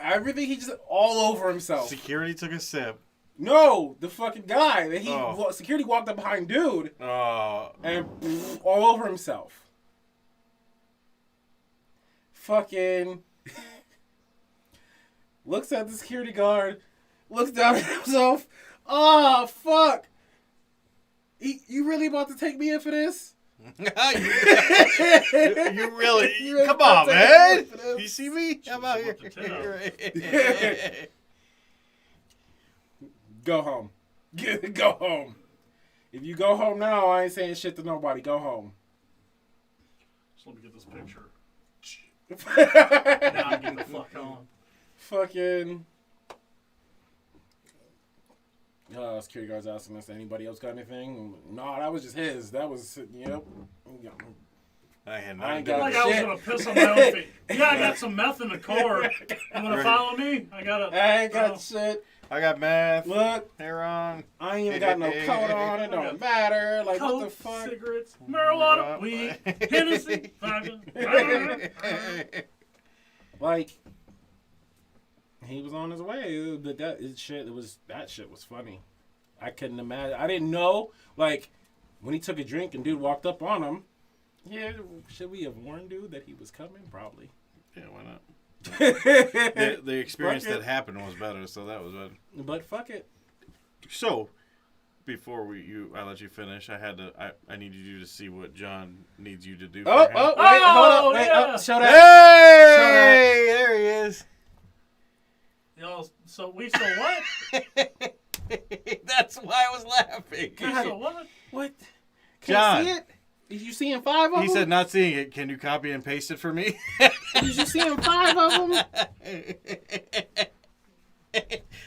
Everything he just all over himself. Security took a sip. No, the fucking guy that Oh. security walked up behind dude Oh, and all over himself. Fucking looks at the security guard, looks down at himself. Oh fuck! You really about to take me in for this? you really? You really Come about on, to take me man. in for this? You see me? I'm out here. Whip the tit out. Go home. Go home. If you go home now, I ain't saying shit to nobody. Go home. So let me get this picture. Now I'm getting the fuck on. Fucking. Security guards asking us, anybody else got anything? No, that was just his. That was, yep. I had I ain't nothing. got Like I was shit. gonna piss on my own feet. Yeah, I got some meth in the car. You wanna follow me? I ain't got shit. I got meth. Look, Heron. I ain't even got no coat on. It don't matter. Like, Coke, what the fuck? cigarettes, marijuana, weed, Hennessy, vodka. Like, he was on his way, but that shit was funny. I couldn't imagine. I didn't know. Like, when he took a drink and dude walked up on him. Yeah, should we have warned dude that he was coming? Probably. Yeah, why not? The experience Fuck it. that happened was better, so that was better. But fuck it. So, before I let you finish, I needed you to see what John needs you to do. For him. Wait, hold up, wait, yeah. show that. Hey, there he is. Yo, so what? That's why I was laughing. So what? What? John. See it? Did you see him 5 of them? He said, "Not seeing it. Can you copy and paste it for me?" Did you see him 5 of them?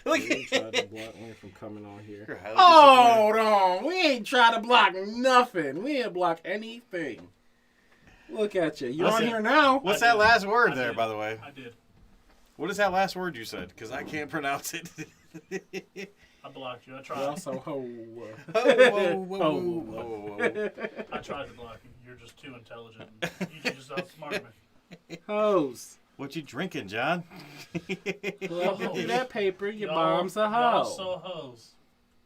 Look. We tried to block me from coming on here. You're highly Hold on. We ain't trying to block nothing. We ain't block anything. Look at you. You're Listen, on here now. What's I that did. last word I there, did. by the way? I did. What is that last word you said? Because I can't pronounce it. I blocked you. I We tried. also ho. I tried to block you. You're just too intelligent. You just outsmarted me. Hose. What you drinking, John? Well, through that paper, your Y'all- mom's a y'all hoe. so hoes.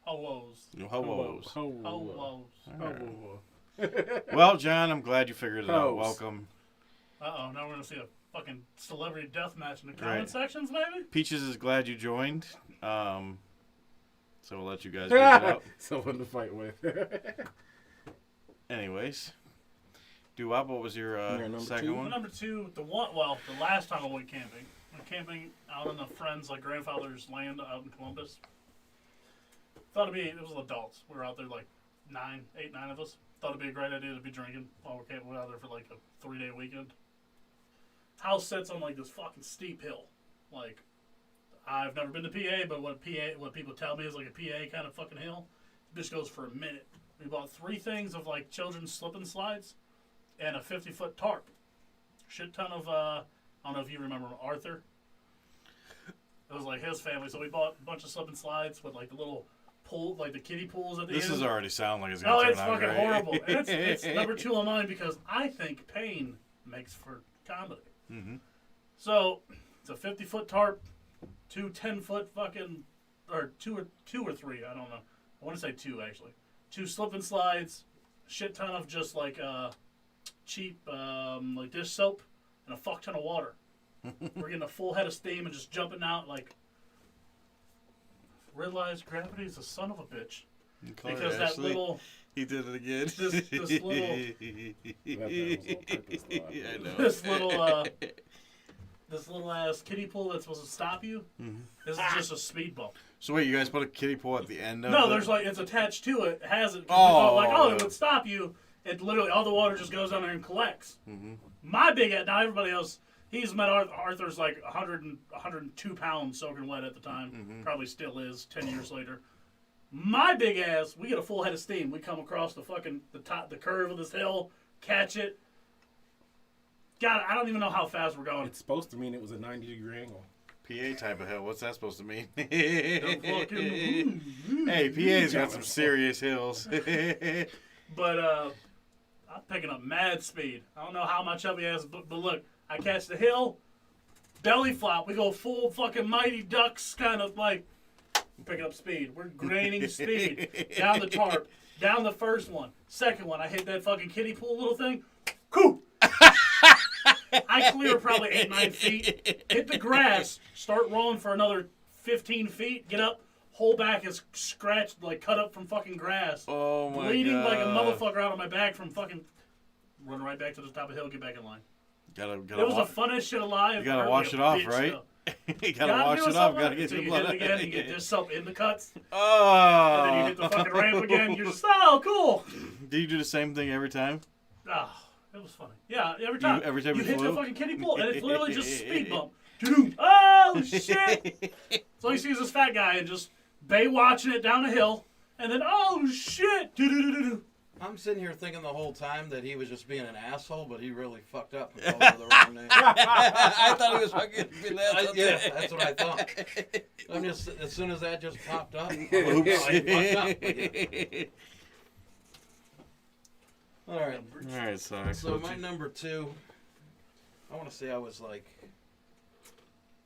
Ho-woes. Ho-woes. Ho-woes. Well, John, I'm glad you figured it out. Hoes. Welcome. Uh-oh, now we're gonna see a fucking celebrity death match in the comment Right. sections, maybe? Peaches is glad you joined. So we'll let you guys figure it out. Someone to fight with. Anyways. Doo-Wop, what was your Your number second two? Well, one? number two, the last time I went camping. Went camping out on a friend's, like, grandfather's land out in Columbus. It was adults. We were out there, like, 8, 9 of us. Thought it'd be a great idea to be drinking while we're camping. We were out there for, like, a 3-day weekend. House sits on, like, this fucking steep hill. Like, I've never been to PA, but what people tell me is, like, a PA kind of fucking hill. This goes for a minute. We bought 3 things of, like, children's slip and slides and a 50-foot tarp. Shit ton of, I don't know if you remember Arthur. It was like his family, so we bought a bunch of slip and slides with like the little pool, like the kiddie pools at the This end. is already sound like it's Oh, going to it's turn out fucking great. horrible. And it's number 2 on mine because I think pain makes for comedy. Mm-hmm. So it's a 50-foot tarp, 2 10-foot fucking, or two or three, I don't know. I want to say 2 actually. 2 slip and slides, shit ton of just like cheap like dish soap, and a fuck ton of water. We're getting a full head of steam and just jumping out like. Realize gravity is a son of a bitch because that Ashley, little. he did it again. This little- I know. This little ass kiddie pool that's supposed to stop you. Mhm. This is just a speed bump. So wait, you guys put a kiddie pool at the end of No, it? there's like it's attached to it. It has it. Oh. It would stop you. It literally all the water just goes down there and collects. Mhm. My big ass. Now everybody else. He's met Arthur's like 102 pounds soaking wet at the time. Mhm. Probably still is 10 years later. My big ass. We get a full head of steam. We come across the curve of this hill, catch it. God, I don't even know how fast we're going. It's supposed to mean it was a 90-degree angle. PA type of hill. What's that supposed to mean? Fucking- Hey, PA's got some serious hills. But I'm picking up mad speed. I don't know how my chubby ass, but look, I catch the hill, belly flop. We go full fucking Mighty Ducks kind of like picking up speed. We're gaining speed down the tarp, down the first one, second one. I hit that fucking kiddie pool little thing. Coo! I clear probably 8, 9 feet. Hit the grass. Start rolling for another 15 feet. Get up. Whole back is scratched, like cut up from fucking grass. Oh my Bleeding god. like a motherfucker out of my back from fucking running right back to the top of the hill, get back in line. Gotta It was the funnest shit alive. You gotta Hurt wash like it a off, bitch, right? though. You gotta wash it off. Gotta get so the you blood hit out. it again, you get dish soap in the cuts, Oh. and then you hit the fucking ramp again. You're just, oh, cool. Do you do the same thing every time? Oh, it was funny. Yeah, every time. every time you you hit flew? the fucking kiddie pool, and it's literally just speed bump. Doom. Oh, shit. So he sees this fat guy and just watching it down a hill, and then, oh, shit. Do-do-do-do-do. I'm sitting here thinking the whole time that he was just being an asshole, but he really fucked up and called her the wrong name. I thought he was fucking being Yeah, that's what I thought. I'm just, as soon as that just popped up, I'm like, oh, I fucked up. Yeah. All right. All right, sorry. So my number 2, I want to say I was like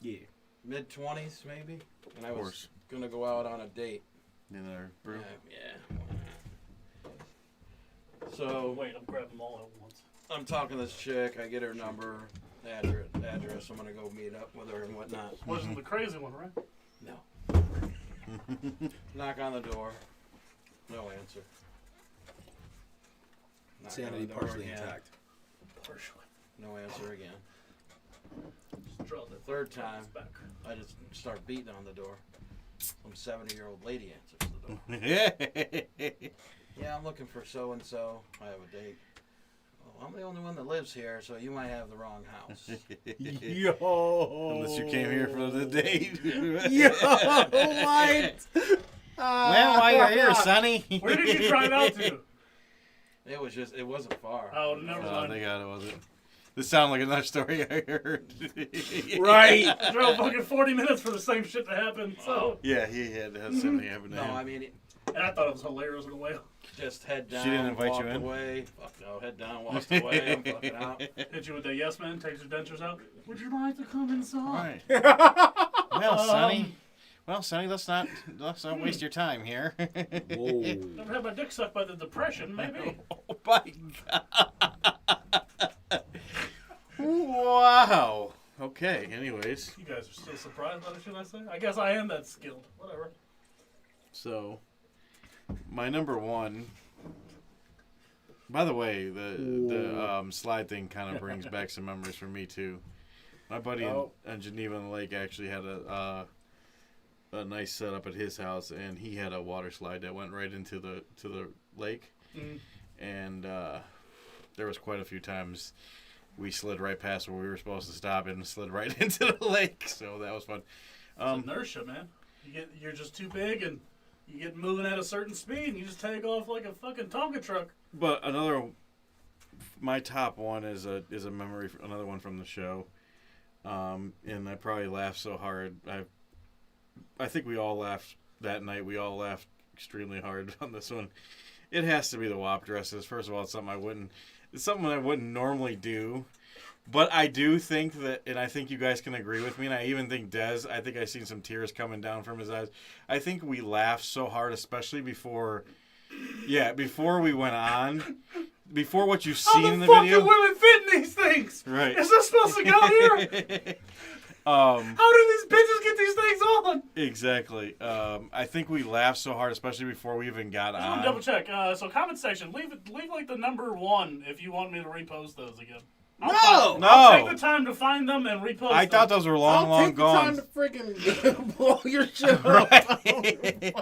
Yeah. mid-20s maybe, and I Of was course. gonna go out on a date. Brew. Yeah. So Wait, I'm grabbing them all at once. I'm talking to this chick. I get her number, address. I'm gonna go meet up with her and whatnot. Wasn't the crazy one, right? No. Knock on the door. No answer. Knock on Sanity the door partially again. intact. Partially. No answer again. Just draw the Third time, back. I just start beating on the door. Some 70-year-old lady answers the door. Yeah. Yeah, I'm looking for so and so. I have a date. Oh, I'm the only one that lives here, so you might have the wrong house. Yo. Unless you came here for the date. Yo, what? Well, while you're here, Sonny. Where did you drive out to? It wasn't far. Oh, never Oh, mind. they got it, was it? This sounded like another story I heard. Right. I drove fucking 40 minutes for the same shit to happen. So, Yeah, he had to have something happen to No, him. I mean, and I thought it was hilarious in a way. just head down. She didn't invite walked you in? away. Fuck no, head down, walked away. I'm fucking out. Hit you with the yes man, takes your dentures out. Would you like to come inside? Right. Well, Sonny, let's not waste your time here. Whoa. Never had my dick sucked by the depression, maybe. Oh my god! Wow. Okay. Anyways, You guys are still surprised by the shit I say? I guess I am that skilled. Whatever. so my number 1. By the way, the slide thing kind of brings back some memories for me too. My buddy in Geneva on the Lake actually had a nice setup at his house, and he had a water slide that went right into the lake, and there was quite a few times we slid right past where we were supposed to stop and slid right into the lake. So that was fun. It's inertia, man. You're just too big, and you get moving at a certain speed, and you just take off like a fucking Tonka truck. But my top one is a memory, another one from the show, and I probably laughed so hard. I think we all laughed that night. We all laughed extremely hard on this one. It has to be the WAP dresses. First of all, it's something I wouldn't normally do, but I do think that, and I think you guys can agree with me, and I even think Des, I think I seen some tears coming down from his eyes. I think we laughed so hard, especially before we went on, before what you've seen in the How the fuck video. do women fit in these things? Right. Is this supposed to go here? How do these bitches get these things on? Exactly. I think we laughed so hard, especially before we even got I just want on. to double check. So comment section, leave like the number 1 if you want me to repost those again. I'll take the time to find them and repost I them. thought those were long I'll take gone. the time to freaking blow your shit up. Right.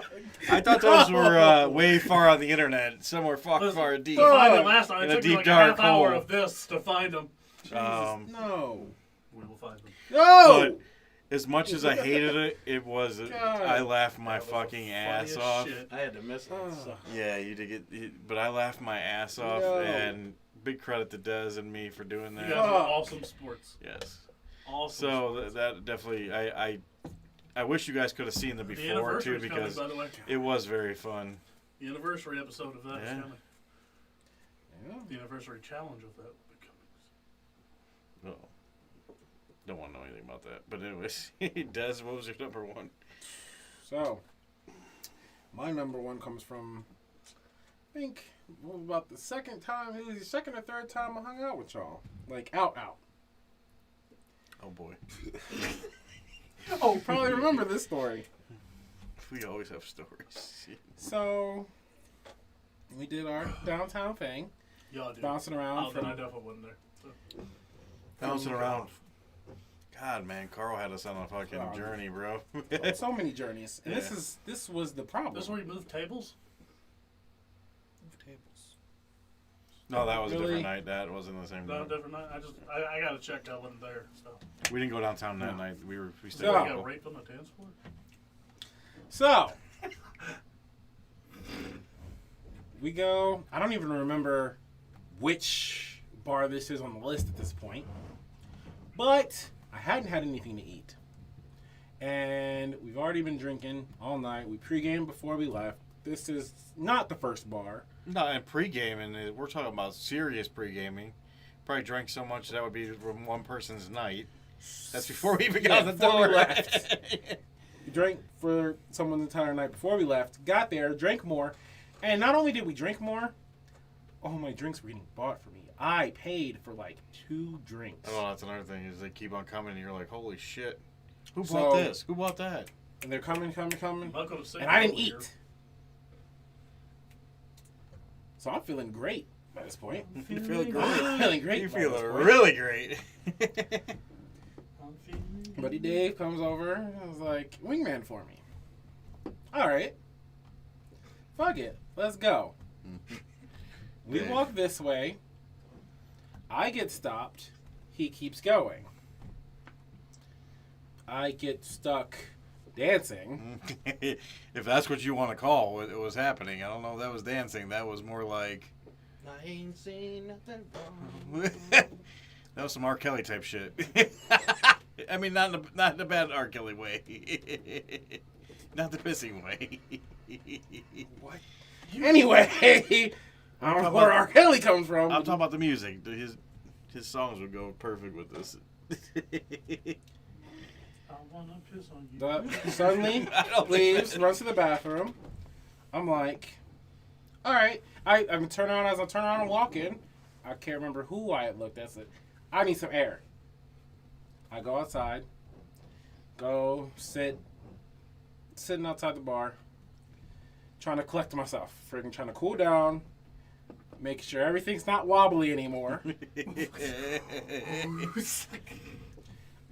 I thought those were way far on the internet, somewhere far deep. To find them last time, In it a took me deep, like a half dark hour hole. of this to find them. No. We will find them. No. But as much as I hated it, I laughed my That was the fucking ass funniest off. shit. I had to miss it. So. Yeah, you did but I laughed my ass off, No. and big credit to Des and me for doing You that. guys are awesome sports. Yes. Awesome. So that definitely, I wish you guys could have seen the the before anniversary too, is coming, because by the way. it was very fun. The anniversary episode of that is Yeah. coming. The anniversary challenge of that will be coming. Oh, don't want to know anything about that. But anyways, Des, what was your number 1? So, my number 1 comes from, I think, about the second or third time I hung out with y'all. Like, out. Oh boy, Oh, probably remember this story. we always have stories. So, we did our downtown thing, Y'all do. bouncing around Oh, then I from definitely wasn't there. So. Bouncing around. God, man, Carl had us on a fucking Oh, journey, bro. So many journeys, and Yeah. this was the problem. This is where you move tables? Move tables. No, that was a Really? different night. That wasn't the same No, night. different night. I gotta check. I wasn't there. So We didn't go downtown that No. night. We stayed So- you local. got raped on the dance floor. So we go. I don't even remember which bar this is on the list at this point, but I hadn't had anything to eat, and we've already been drinking all night. We pre-gamed before we left. This is not the first bar. No, and pre-gaming, we're talking about serious pre-gaming. Probably drank so much that would be from one person's night. That's before we even got Yeah, the before door. we left. We drank for someone's entire night before we left. Got there, drank more, and not only did we drink more, all my drinks were getting bought for me. I paid for like 2 drinks, Oh, that's another thing is they keep on coming, and you're like, holy shit, who So- bought this? Who bought that? and they're coming, Welcome to St. and I didn't Paul here. eat. So I'm feeling great by this point. You feel great. I'm feeling great. You by feel this point. really great. I'm feeling Buddy Dave comes over and was like, wingman for me. All right. Fuck it. Let's go. We Dave. walk this way. I get stopped. He keeps going. I get stuck dancing. If that's what you want to call what it was happening, I don't know if that was dancing. That was more like I ain't seen nothing wrong. that was some R. Kelly type shit. I mean, not in the bad R. Kelly way, not the pissing way. What? Anyway, I don't know where R. Kelly comes from. I'm talking about the music. His songs would go perfect with this. I wanna piss on you. But suddenly I don't think leaves, that- runs to the bathroom. I'm like, all right. I'm turn around as I turn around and walk in. I can't remember who I had looked at. Said, I need some air. I go outside. Go sitting outside the bar, trying to collect myself, freaking trying to cool down, making sure everything's not wobbly anymore.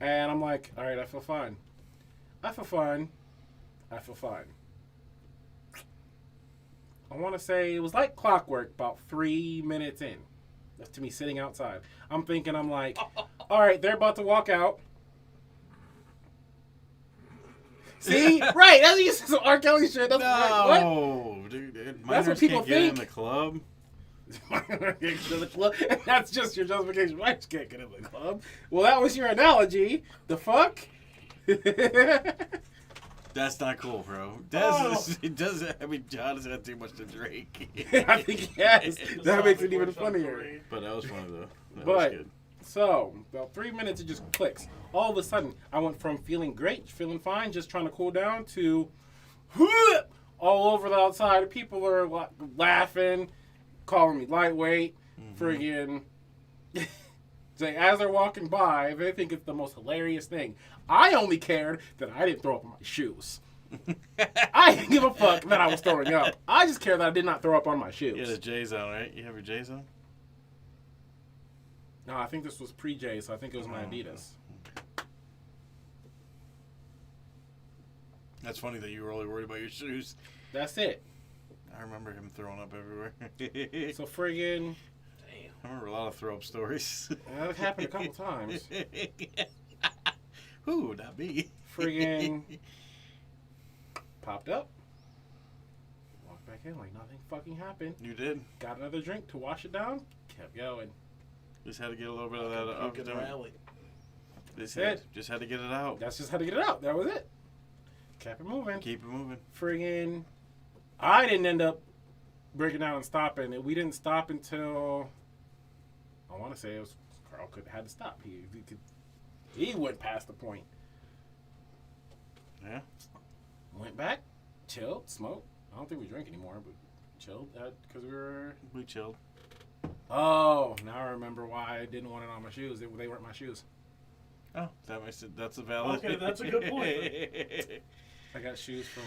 And I'm like, all right, I feel fine. I feel fine. I want to say it was like clockwork about 3 minutes in to me sitting outside. I'm thinking, I'm like, all right, they're about to walk out. See? Right, that's you said some R. Kelly shit. That's like, No, dude. That's Minors what people can't get in think. the club. what? To the club. And that's just your justification. I just can't get in the club. Well, that was your analogy. The fuck? That's not cool, bro. I mean, John has had too much to drink. I think yes. The That song makes it before even it's on funnier. parade. But that was funny though. That But- was good. So, about 3 minutes, it just clicks. All of a sudden, I went from feeling great, feeling fine, just trying to cool down, to all over the outside. People are laughing, calling me lightweight, friggin'. Say, as they're walking by, they think it's the most hilarious thing. I only cared that I didn't throw up on my shoes. I didn't give a fuck that I was throwing up. I just care that I did not throw up on my shoes. You had a J's on, right? You have your J's on? No, I think this was pre-J, so I think it was my Adidas. That's funny that you were only worried about your shoes. That's it. I remember him throwing up everywhere. So friggin', I remember a lot of throw up stories. that happened a couple times. Who, not me. Friggin' popped up. Walked back in like nothing fucking happened. You did. Got another drink to wash it down. Kept going. Just had to get a little bit of that Puke in the out. alley. Just had to get it out. That's just how to get it out. That was it. Kept it moving. Keep it moving. Friggin', I didn't end up breaking down and stopping. We didn't stop until I want to say it was Carl had to stop. He went past the point. Yeah. Went back, chilled, smoked. I don't think we drank anymore, but chilled because we were. We chilled. Oh, now I remember why I didn't want it on my shoes. They weren't my shoes. Oh, that makes it. That's a valid. Okay, that's a good point. I got shoes from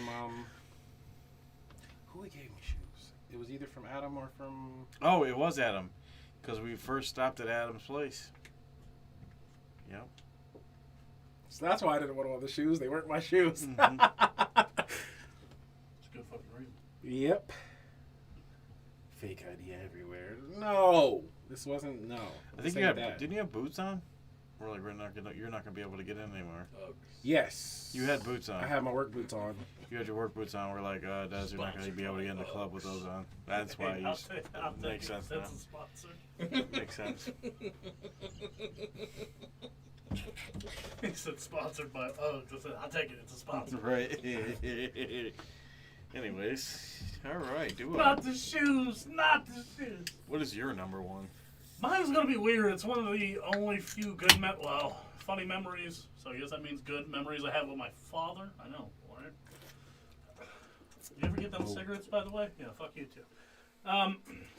who gave me shoes? It was either from Adam or from. Oh, it was Adam, because we first stopped at Adam's place. Yep. So that's why I didn't want all the shoes. They weren't my shoes. It's a good fucking reason. Yep. Fake ID everywhere. No, this wasn't. No, I this think you ain't had. that. Didn't you have boots on? Or like you're not gonna be able to get in anymore. Yes. You had boots on. I had my work boots on. You had your work boots on. We're like, Des, you're not gonna be able to get in the club with those on. That's why you. I'll Makes take it. sense now. That's a sponsor. Makes sense. He said sponsored by Uggs. I said, I'll take it. It's a sponsor. Right. Anyways, all right. Do Not the shoes. Not the shoes. What is your number one? Mine's gonna be weird. It's one of the only few good, funny memories. So I guess that means good memories I have with my father. I know, right? You ever get them cigarettes, by the way? Yeah, fuck you too.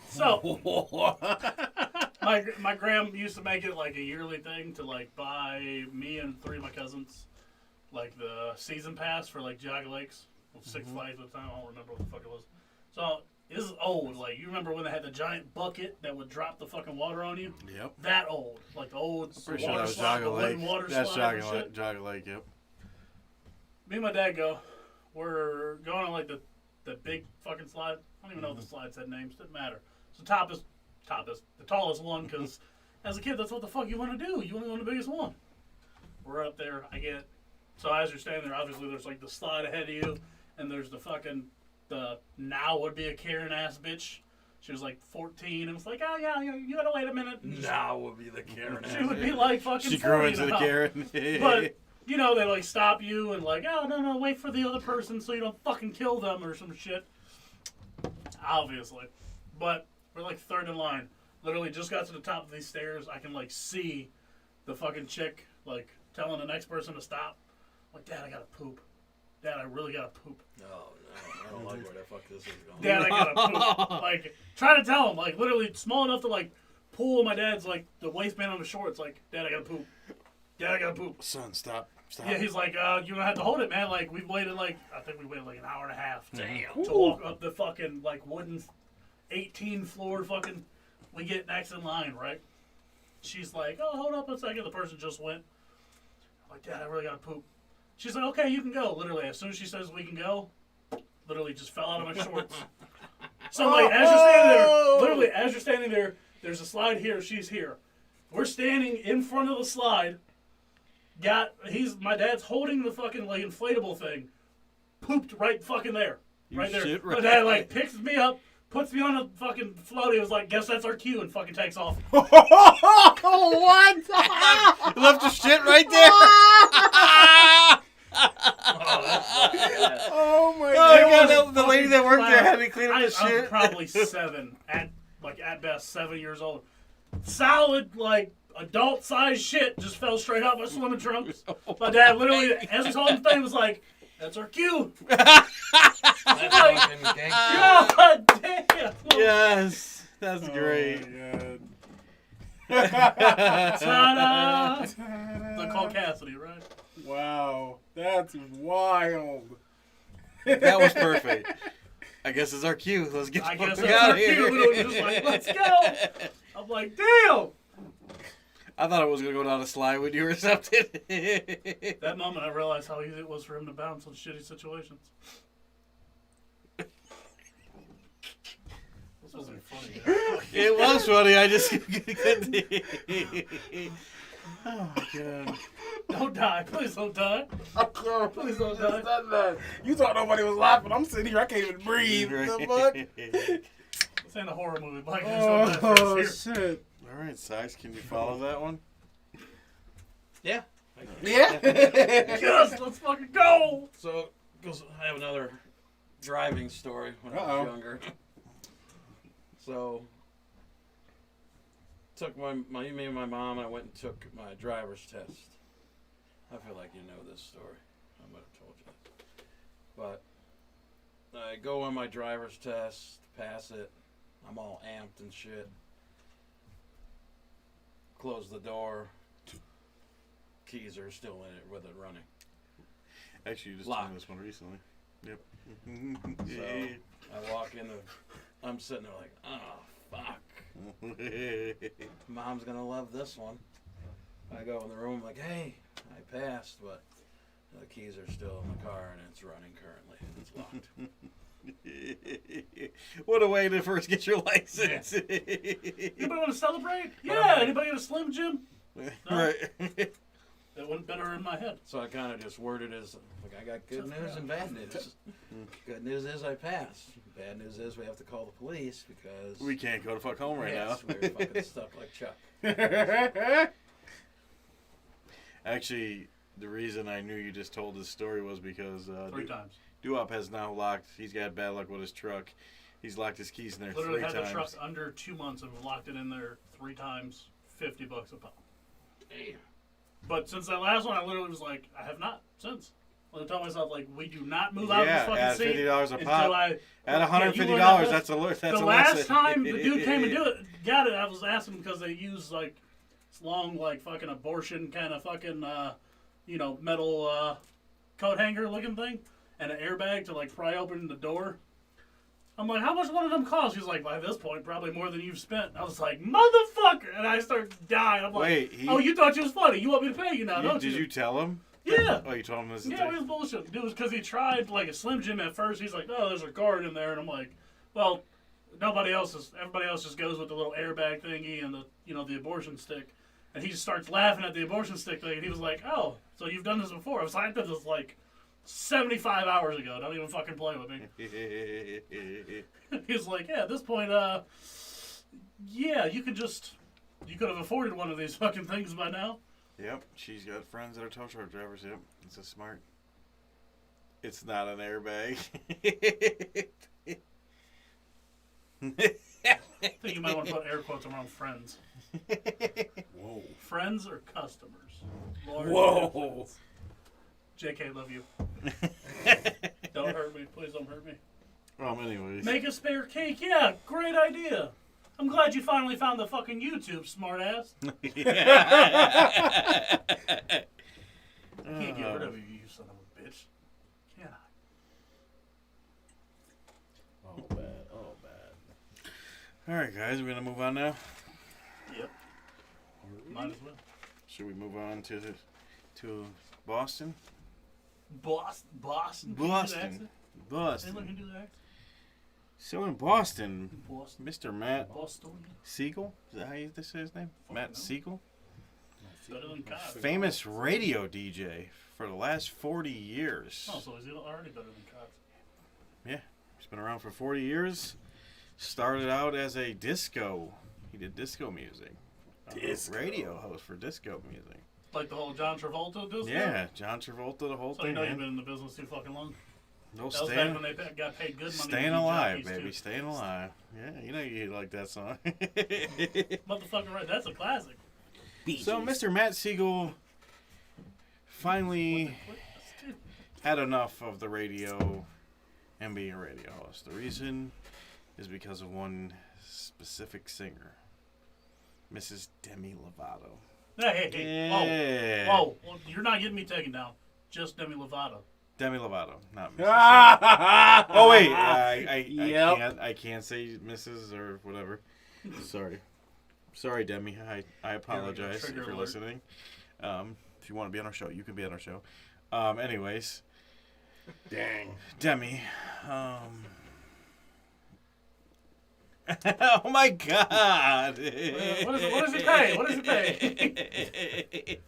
So my gram used to make it like a yearly thing to like buy me and 3 of my cousins like the season pass for like Jaga Lakes, Six Flags at the time. I don't remember what the fuck it was. So this is old. Like, you remember when they had the giant bucket that would drop the fucking water on you? Yep. That old. Like the old Pretty sure water that was slide, the Jaga wooden Lake. water That's slide and Jaga shit. Lake. Jaga Lake. Yep. Me and my dad go. We're going on like the big fucking slide. I don't even know if the slides had names. Didn't matter. So the tallest one, because as a kid, that's what the fuck you want to do. You want to go on the biggest one. We're up there. So as you're standing there, obviously there's like the slide ahead of you, and there's the now would be a Karen ass bitch. She was like 14 and was like, oh yeah, you gotta wait a minute. Now would be the Karen. She would be like fucking She grew 40 into the now. Karen. But, you know, they like stop you and like, oh, no, wait for the other person so you don't fucking kill them or some shit. Obviously. But we're like third in line. Literally just got to the top of these stairs. I can like see the fucking chick like telling the next person to stop. I'm like, Dad, I gotta poop. Dad, I really gotta poop. No, I don't like where the fuck this is going. Dad, I gotta poop. Like, try to tell him, like, literally small enough to like pull my dad's like the waistband on the shorts. Like, Dad, I gotta poop. Dad, I gotta poop. Son, stop. Yeah, he's like, you don't have to hold it, man. Like, we've waited I think we waited like an hour and a half to walk up the fucking, like, wooden 18 floor fucking, we get next in line, right? She's like, oh, hold up a second. The person just went. I'm like, Dad, I really gotta poop. She's like, okay, you can go. Literally, as soon as she says we can go, literally just fell out of my shorts. So, like, as you're standing there, literally, as you're standing there, there's a slide here, she's here. We're standing in front of the slide. My dad's holding the fucking like inflatable thing. Pooped right fucking there. Right there. shit My right. dad like picks me up, puts me on a fucking floaty, was like, guess that's our cue, and fucking takes off. What? You left your shit right there. Oh my Oh, god. God, the lady that worked there had to clean up the I'm shit. probably 7, at best 7 years old. Solid, like, adult-sized shit just fell straight out my swimming trunks. My dad literally, as he told him the thing, was like, that's our cue. That's fucking gangster. God damn. Yes, that's Oh great. my god. Ta-da. The Cole Cassidy, right? Wow, that's wild. That was perfect. I guess it's our cue. Let's get I the guess fuck that's out our of here. cue. Literally just like, let's go. I'm like, damn. I thought it was gonna go down a slide when you were something. That moment, I realized how easy it was for him to bounce on shitty situations. This wasn't funny. It was funny. I just couldn't. Oh my god. Don't die. Please don't die. Please don't die. That. You thought nobody was laughing. I'm sitting here. I can't even breathe. The fuck? This ain't a horror movie. Black guys don't die Oh first here. shit. All right, Sykes, can you follow that one? Yeah. Yeah. Yes, let's fucking go. So, I have another driving story when I Uh-oh. was younger. So, took me and my mom, and I went and took my driver's test. I feel like you know this story. I might have told you. But I go on my driver's test, pass it. I'm all amped and shit. Close the door. Keys are still in it with it running. Actually, you just Locked. told me this one recently. Yep. So I walk in I'm sitting there like, oh fuck. Mom's gonna love this one. I go in the room like, hey, I passed, but the keys are still in the car and it's running currently. It's locked. What a way to first get your license. Anybody want to celebrate? Yeah. Anybody get a Slim Jim? Right. That went better in my head. So I kind of just worded it as, like, I got good news and bad news. Good news is I passed. Bad news is we have to call the police because... We can't go to fuck home right yes, now. we're fucking stuck like Chuck. Actually, the reason I knew you just told this story was because 3 times. Doo-Wop has now locked. He's got bad luck with his truck. He's locked his keys in there Literally 3 had times. the truck under 2 months and locked it in there 3 times, $50 a pop. Damn. But since that last one, I literally was like, I have not since. I told myself, like, we do not move out of Yeah, this fucking at seat $50 a until pop. I... At Yeah, $150, you learned that that's a the lesson. last time the dude came and got it, I was asking because they use, like, this long, like, fucking abortion kind of fucking, metal coat hanger looking thing and an airbag to, like, pry open the door. I'm like, how much one of them cost? He's like, by this point, probably more than you've spent. I was like, motherfucker! And I start dying. I'm like, Wait, oh, you thought you was funny. You want me to pay you now, don't you? Did you tell him? Yeah. Oh, you told him this? Yeah, it was bullshit. It was because he tried like a Slim Jim at first. He's like, oh, there's a guard in there. And I'm like, well, everybody else just goes with the little airbag thingy and the abortion stick. And he just starts laughing at the abortion stick thing. And he was like, oh, so you've done this before. I was like, I did this like 75 hours ago. Don't even fucking play with me. He's like, yeah, at this point, yeah, you could have afforded one of these fucking things by now. Yep, she's got friends that are tow truck drivers. Yep, it's a smart. It's not an airbag. I think you might want to put air quotes around friends. Whoa. Friends or customers? Lord Whoa. JK, love you. Don't hurt me. Please don't hurt me. Anyways. Make a spare cake. Yeah, great idea. I'm glad you finally found the fucking YouTube, smartass. I can't get rid of you, you son of a bitch. Can I? Oh, bad. Oh, bad. All right, guys, we're gonna move on now. Yep. Might as well. Should we move on to Boston? Boston. Boston. Anyone Boston. can do that? So in Boston, Boston. Mr. Matt Boston. Siegel, is that how you say his name? Matt no. Siegel, Better than Cobb. famous radio DJ for the last 40 years. Oh, so is he already better than Cobb? Yeah, he's been around for 40 years. Started out as a disco. He did disco music. Disco. Radio host for disco music. Like the whole John Travolta disco? Yeah, John Travolta, the whole So thing. you know man. you've been in the business too fucking long. No That was back when they got paid good money. to Staying be alive, jockeys, baby. too. Staying alive. Yeah, you know you like that song. Motherfucking right. That's a classic. So Mr. Matt Siegel finally had enough of the radio and being a radio host. The reason is because of one specific singer, Mrs. Demi Lovato. Hey. Yeah. Whoa. Well, you're not getting me taken down. Just Demi Lovato. Demi Lovato, not Mrs. Oh wait, Yep. I can't say Mrs. or whatever. Sorry, Demi. I apologize if trigger you're alert. listening. If you want to be on our show, you can be on our show. Anyways, Dang. Demi. Oh my God! What does it pay? What does it pay?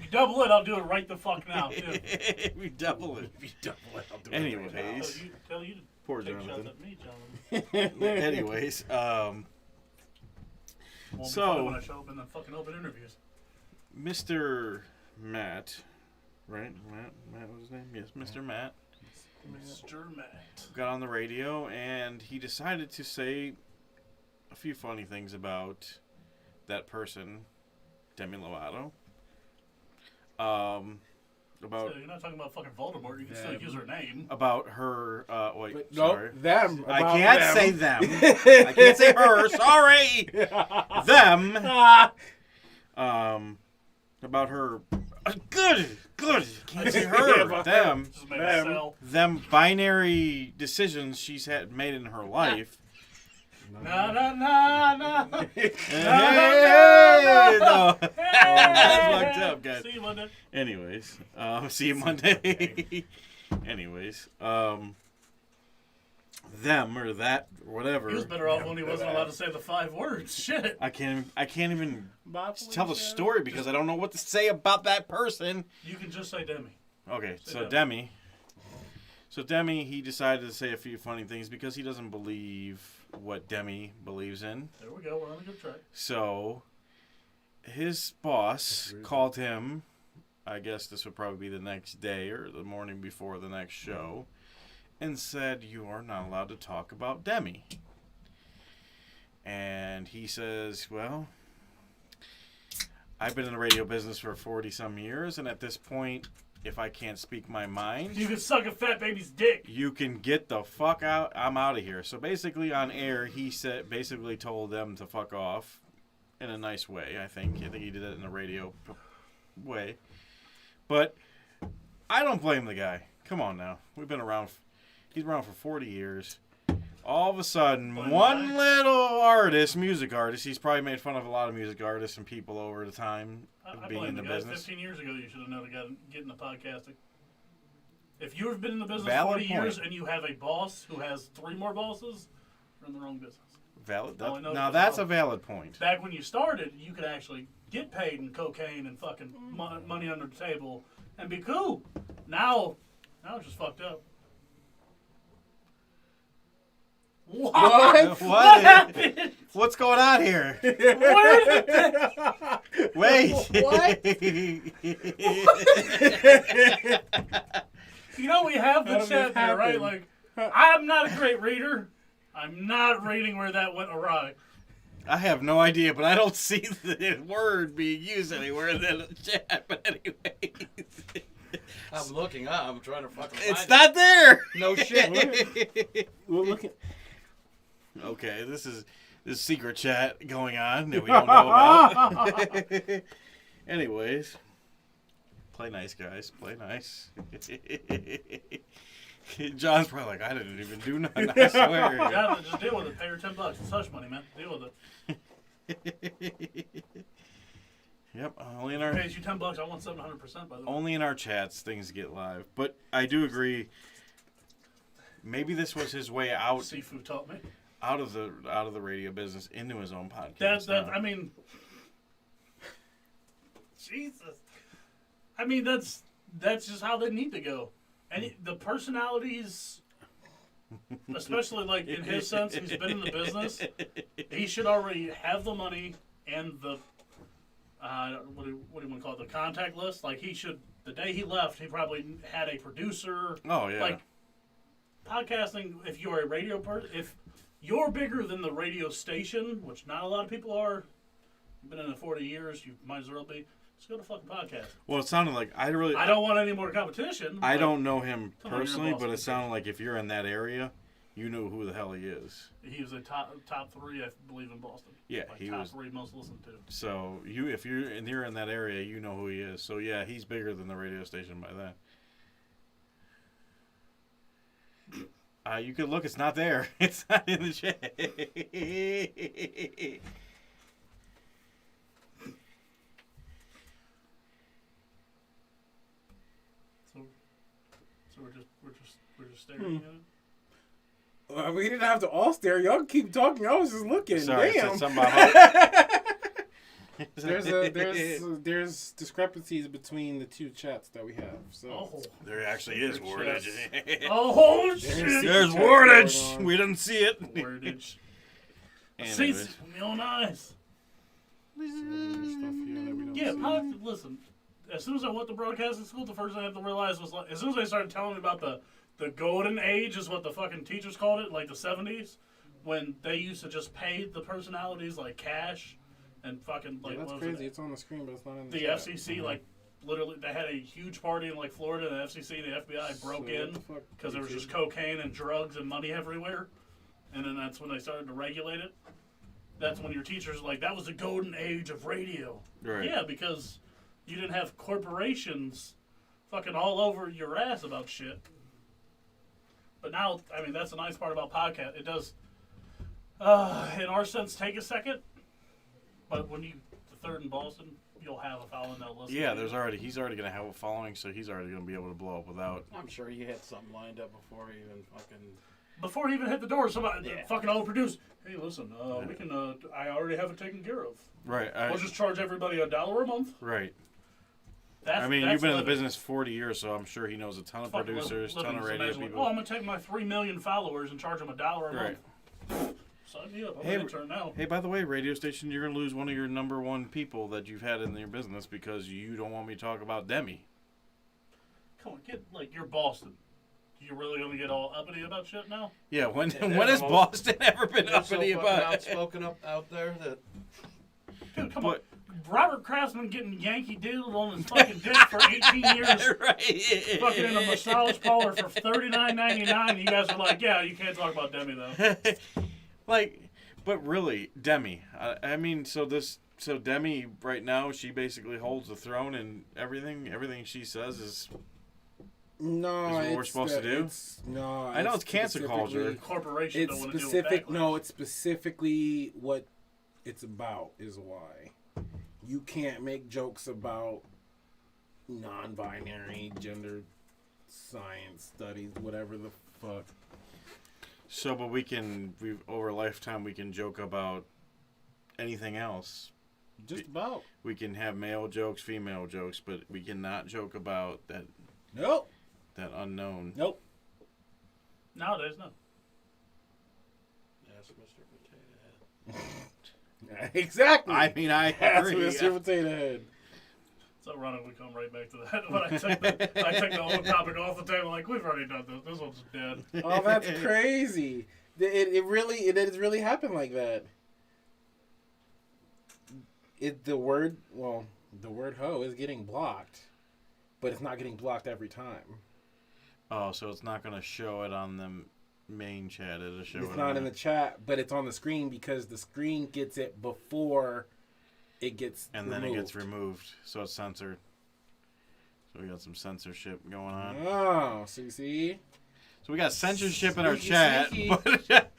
You double it, I'll do it right the fuck now, too. We double it. Anyways, Tell you to poor take shots Jonathan. at me, Jonathan. Anyways, Won't be So- funny when I show up in the fucking open interviews. Mr. Matt, right? Matt was his name? Yes, Mr. Matt Mr. Matt. got on the radio and he decided to say a few funny things about that person, Demi Lovato. About So you're not talking about fucking Voldemort. You can still use her name. about her. Wait, But, sorry. no, them. I about can't them. say them. I can't say her. Sorry. Them. About her. Good. Can't say her. Them. Just made a Them. sell. Them binary decisions she's had made in her life Na na na na. Hey, no. That's fucked up, guys. See you Monday. Anyways, see you Monday. Anyways, them or that, whatever. He was better off when he wasn't allowed to say the 5 words. Shit. I can't even Bye, tell the Felicia. story because I don't know what to say about that person. You can just say Demi. Okay, Say so Demi. So Demi, he decided to say a few funny things because he doesn't believe what Demi believes in. There we go. We're on a good track. So his boss called him. I guess this would probably be the next day or the morning before the next show, and said, "You are not allowed to talk about Demi." And he says, "Well, I've been in the radio business for 40-some years, and at this point, if I can't speak my mind, You can suck a fat baby's dick. you can get the fuck out. I'm out of here." So basically, on air, he basically told them to fuck off in a nice way. I think he did it in a radio way, but I don't blame the guy. Come on now, we've been around. He's around for 40 years. All of a sudden, Blame one the guy? little artist, music artist, he's probably made fun of a lot of music artists and people over the time I of being blame in the the guy. business. 15 years ago, you should have known to get into podcasting. If you've been in the business Valid 40 years point. and you have a boss who has 3 more bosses, you're in the wrong business. Valid. All I know Now is that's how- a valid point. Back when you started, you could actually get paid in cocaine and fucking money under the table and be cool. Now it's just fucked up. What? What? What happened? What's going on here? Where did Wait. What? You know we have the How did chat this there, right? happen? Like, I'm not a great reader. I'm not reading where that went awry. I have no idea, but I don't see the word being used anywhere in the chat. But anyways, I'm looking up. I'm trying to fucking it's find not there. it. No shit. Well, look at. Okay, this is secret chat going on that we don't know about. Anyways, play nice, guys. Play nice. John's probably like, I didn't even do nothing. I swear. Yeah, just deal with it. Pay her $10. It's hush money, man. Deal with it. Yep, only in our Pays you $10. I want 700%. By the way. only in our chats things get live. But I do agree. Maybe this was his way out Seafood taught me. out of the radio business into his own podcast. That now. I mean, Jesus. I mean that's just how they need to go. And the personalities, especially like in his sense, he's been in the business. He should already have the money and the what do you want to call it? The contact list. Like he should. The day he left, he probably had a producer. Oh yeah. Like podcasting, if you're a radio person, if you're bigger than the radio station, which not a lot of people are, you've been in it 40 years, you might as well be. Just go to fucking podcast. Well, it sounded like I don't want any more competition. I but don't know him Come on, you're a personally, boss but it person. sounded like if you're in that area, you know who the hell he is. He was a top 3, I believe, in Boston. Yeah, Like he top was. 3 most listened to. So if you're in that area, you know who he is. So yeah, he's bigger than the radio station by that. You could look. It's not there. It's not in the chat. So we're just staring at it. We didn't have to all stare. Y'all keep talking. I was just looking. Sorry, I Damn. said something about There's discrepancies between the two chats that we have. So Oh, There actually is wordage. oh There's shit! There's Check wordage. going on. We didn't see it. Wordage. See, Anyways. it's with my own eyes. yeah, Yeah, listen. As soon as I went to broadcasting school, the first thing I had to realize was, like, as soon as they started telling me about the golden age, is what the fucking teachers called it, like the 70s, when they used to just pay the personalities like cash and fucking like that's what was crazy. it? It's on the screen, but it's not in the The chat. FCC like literally they had a huge party in like Florida, and the FCC and the FBI broke So in what the fuck, because there was YouTube? just cocaine and drugs and money everywhere, and then that's when they started to regulate it. That's when your teachers like that was the golden age of radio. Right. Yeah, because you didn't have corporations fucking all over your ass about shit. But now, I mean, that's the nice part about podcast. It does. In our sense, take a second. But when you the third in Boston, you'll have a foul in that list. Yeah, he's already gonna have a following, so he's already gonna be able to blow up without. I'm sure he had something lined up before he even fucking. Before he even hit the door, somebody Yeah. fucking all produced. Hey, listen, we can. I already have it taken care of. Right. We'll just charge everybody $1 a month. Right. That's, I mean, that's you've been in the living. business 40 years, so I'm sure he knows a ton of Fucking producers, living. ton of So radio imagine, people. oh, I'm gonna take my 3 million followers and charge them $1 a Right. month. Sign me up. I'm Hey, an intern now. Hey, by the way, radio station, you're gonna lose one of your number one people that you've had in your business because you don't want me to talk about Demi. Come on, get like you're Boston. You really gonna get all uppity about shit now? Yeah, when Yeah, when has they're Boston ever been They're so uppity fucking about? outspoken out there that Dude, come But- on. Robert Craftsman getting Yankee Doodled on his fucking dick for 18 years. Right. Fucking in a massage parlor for $39.99. You guys are like, yeah, you can't talk about Demi though. Like, but really, Demi. I mean, so Demi right now, she basically holds the throne, and everything she says is. No, Is what we're it's supposed to do? No, I know it's cancel culture. Corporation It's don't want to specific. do it. No, it's specifically what it's about. Is why you can't make jokes about non-binary, gender, science studies, whatever the fuck. So, but over a lifetime, we can joke about anything else. Just about. We can have male jokes, female jokes, but we cannot joke about that Nope. unknown. Nope. Nowadays, no. Ask Mr. Potato Head. Exactly. I mean, I That's agree. Mr. Potato Head. So running, we come right back to that. But I took the whole topic off the table. Like we've already done this. This one's dead. Oh, that's crazy. It has really happened like that. The word hoe is getting blocked, but it's not getting blocked every time. Oh, so it's not going to show it on the main chat. It'll show It's it not on in the chat, but it's on the screen because the screen gets it before it gets and removed. then it gets removed, so it's censored. So we got some censorship going on. Oh, so you see? So we got censorship in our Sneaky, chat, sneaky. but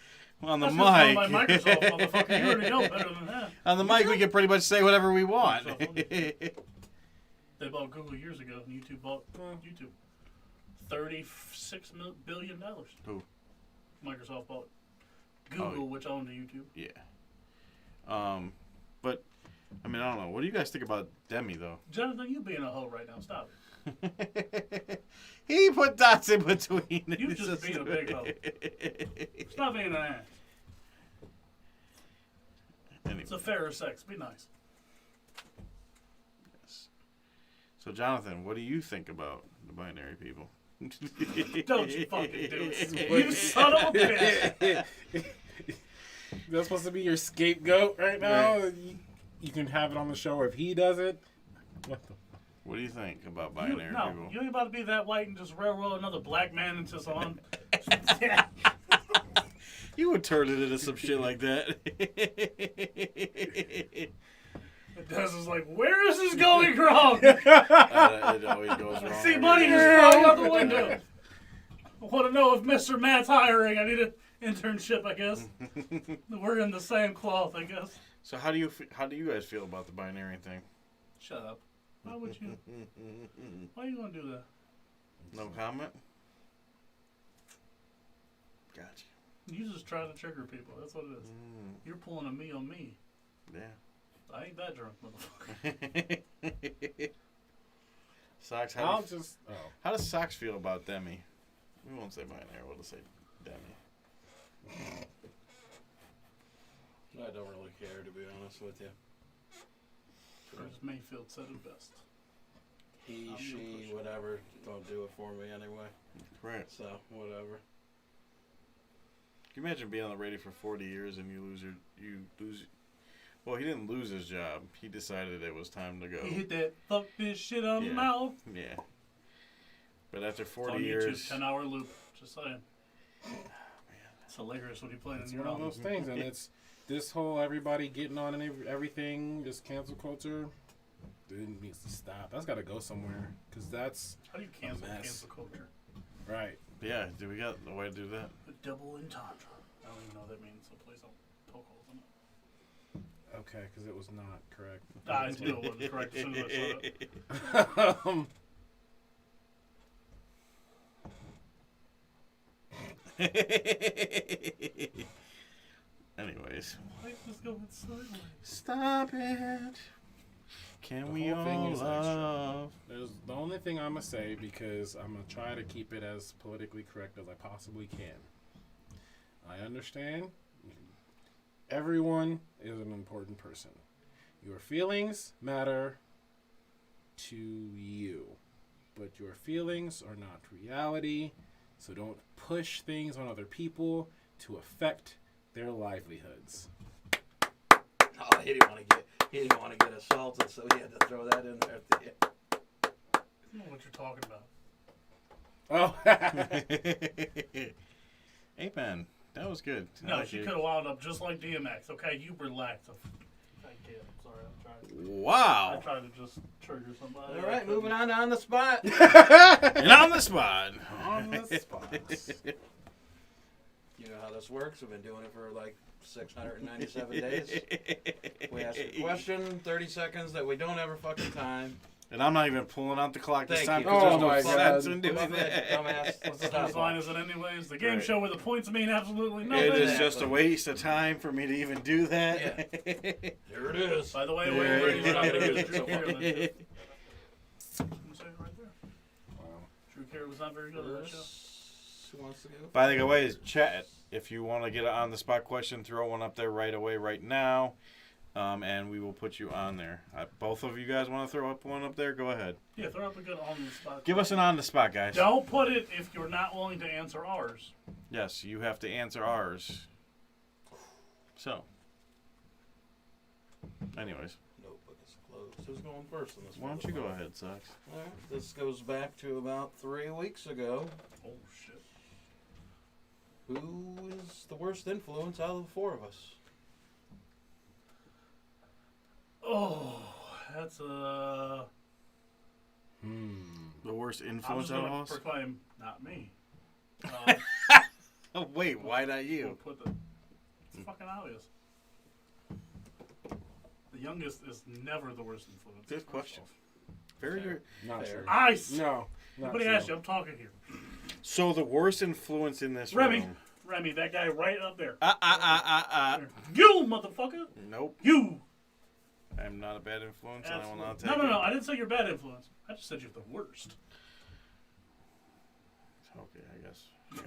on the That's just on mic, my Microsoft, motherfucker. You already know better than that. on the mic, we can pretty much say whatever we want. They bought Google years ago, and YouTube bought YouTube. $36 billion. Who? Microsoft bought Google, which owned YouTube. Yeah. But I mean, I don't know. What do you guys think about Demi though? Jonathan, you being a hoe right now. Stop it. He put dots in between. You just being a big hoe. Stop being an ass. Anyway, It's a fairer sex. Be nice. so Jonathan, what do you think about the binary people? Don't you fucking do it. You son of a bitch. That's supposed to be your scapegoat right now. Right. You can have it on the show if he does it. What the? What do you think about You, binary no, people? you ain't about to be that white and just railroad another black man into some. You would turn it into some shit like that. Des is like, where is this going wrong? It always goes wrong. See money just flying out the window. I want to know if Mr. Matt's hiring. I need an internship, I guess. We're in the same cloth, I guess. So how do you guys feel about the binary thing? Shut up. Why would you? Why you gonna do that? No comment. Gotcha. You just try to trigger people. That's what it is. You're pulling a me on me. Yeah. I ain't that drunk, motherfucker. Socks. I'll just. Oh. How does Socks feel about Demi? We won't say binary. We'll just say Demi. I don't really care, to be honest with you. Chris Mayfield said it best. He, I'm she, gonna push. whatever, don't do it for me anyway. Right. So, whatever. Can you imagine being on the radio for 40 years and you lose? Well, he didn't lose his job. He decided it was time to go. He hit that fuck this shit on the Yeah. mouth. Yeah. But after It's 40 on years, YouTube, 10-hour loop. Just saying. It's hilarious when you play it It's in your one of own. those things, and it's this whole everybody getting on and everything, this cancel culture. It needs to stop. That's got to go somewhere, because that's How do you cancel mess. cancel culture? right. yeah, do we got a way to do that? A double entendre. I don't even know what that means, so please don't. poke holes in it. Okay, because it was not correct. I knew it wasn't correct as soon as I saw it. Anyways, Why is this going sideways? stop it. Can The we whole thing all is extra. love? There's the only thing I'm gonna say, because I'm gonna try to keep it as politically correct as I possibly can. I understand everyone is an important person. Your feelings matter to you, but your feelings are not reality. So don't push things on other people to affect their livelihoods. Oh, he didn't want to get assaulted, so he had to throw that in there at the end. I don't know what you're talking about. Oh, Amen. That was good. I No, like she it. could have wound up just like DMX. Okay, you relax. I can't. I'm sorry. I Wow. tried to just trigger somebody. All right, moving on the spot. And on the spot. on the spot. You know how this works. We've been doing it for like 697 days. We ask a question, 30 seconds that we don't ever fucking time. And I'm not even pulling out the clock this Thank time you. because Oh there's no my sense God. in doing Love it, that. dumbass. What's the Stop line it. is it anyways? The game Right. show where the points mean absolutely nothing. It is Exactly. just a waste of time for me to even do that. There it is. By the way, Yeah. we're ready to stop Yeah. there. Drew Carey was- I'm gonna say it right there. Wow. Drew Carey was not very good at that show. Who wants to go? By the way, chat. If you want to get an on the spot question, throw one up there right away, right now, and we will put you on there. Both of you guys want to throw up one up there? Go ahead. Yeah, throw up a good on the spot. Give us an on the spot, guys. Don't put it if you're not willing to answer ours. Yes, you have to answer ours. So, anyways, Notebook is closed. Who's going first in this why don't you go ahead, Sox? All right. This goes back to about 3 weeks ago. Oh shit. Who is the worst influence out of the 4 of us? Oh, that's a. The worst I'm influence just out of gonna us? proclaim not me. Oh, wait, why not We'll you? put the. It's fucking obvious. The youngest is never the worst influence. Good first question. off. Very Fair. good. Not Fair. true. Ice. No. Not Nobody true. asked you. I'm talking here. So, the worst influence in this Remy. room. Remy, that guy right up there. Nope. You motherfucker. Nope. You. I'm not a bad influence, and I will not Absolutely. take No. it. I didn't say you're bad influence. I just said you're the worst. Okay, I guess.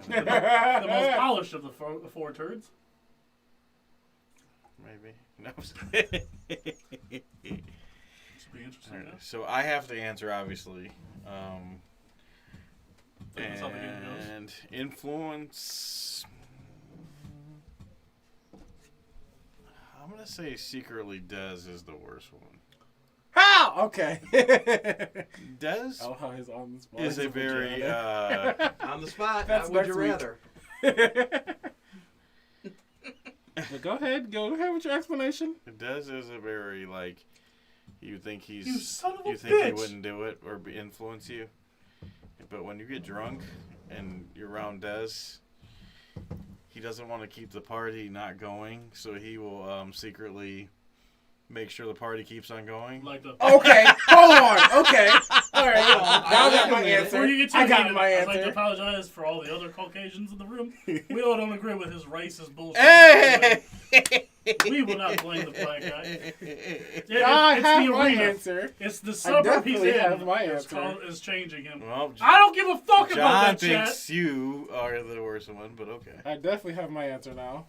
The most polished of the four turds. Maybe. No. This would be interesting. Alright, Yeah? so I have to answer, obviously. That's how the game goes. And influence. I'm gonna say secretly Dez is the worst one. How? Okay. Dez Oh, how he's on the spot. is a very On the spot. That's How would next you week. rather? But go ahead with your explanation. Dez is a very like you think he's You son of a you think he bitch. wouldn't do it or influence you, but when you get drunk and you're around Dez, he doesn't want to keep the party not going, so he will secretly make sure the party keeps on going. Like the. Okay, hold on. Okay, all right. Now I got my wait a minute. answer. Before you get too I got heated, my I'd like to answer. apologize for all the other Caucasians in the room. We all don't agree with his racist bullshit. Hey! We will not blame the black guy. I It's have the my arena. answer. It's the suburb he's definitely in. have my Is answer. is changing him. Well, I don't give a fuck about John that chat. thinks you are the worst one, but okay. I definitely have my answer now.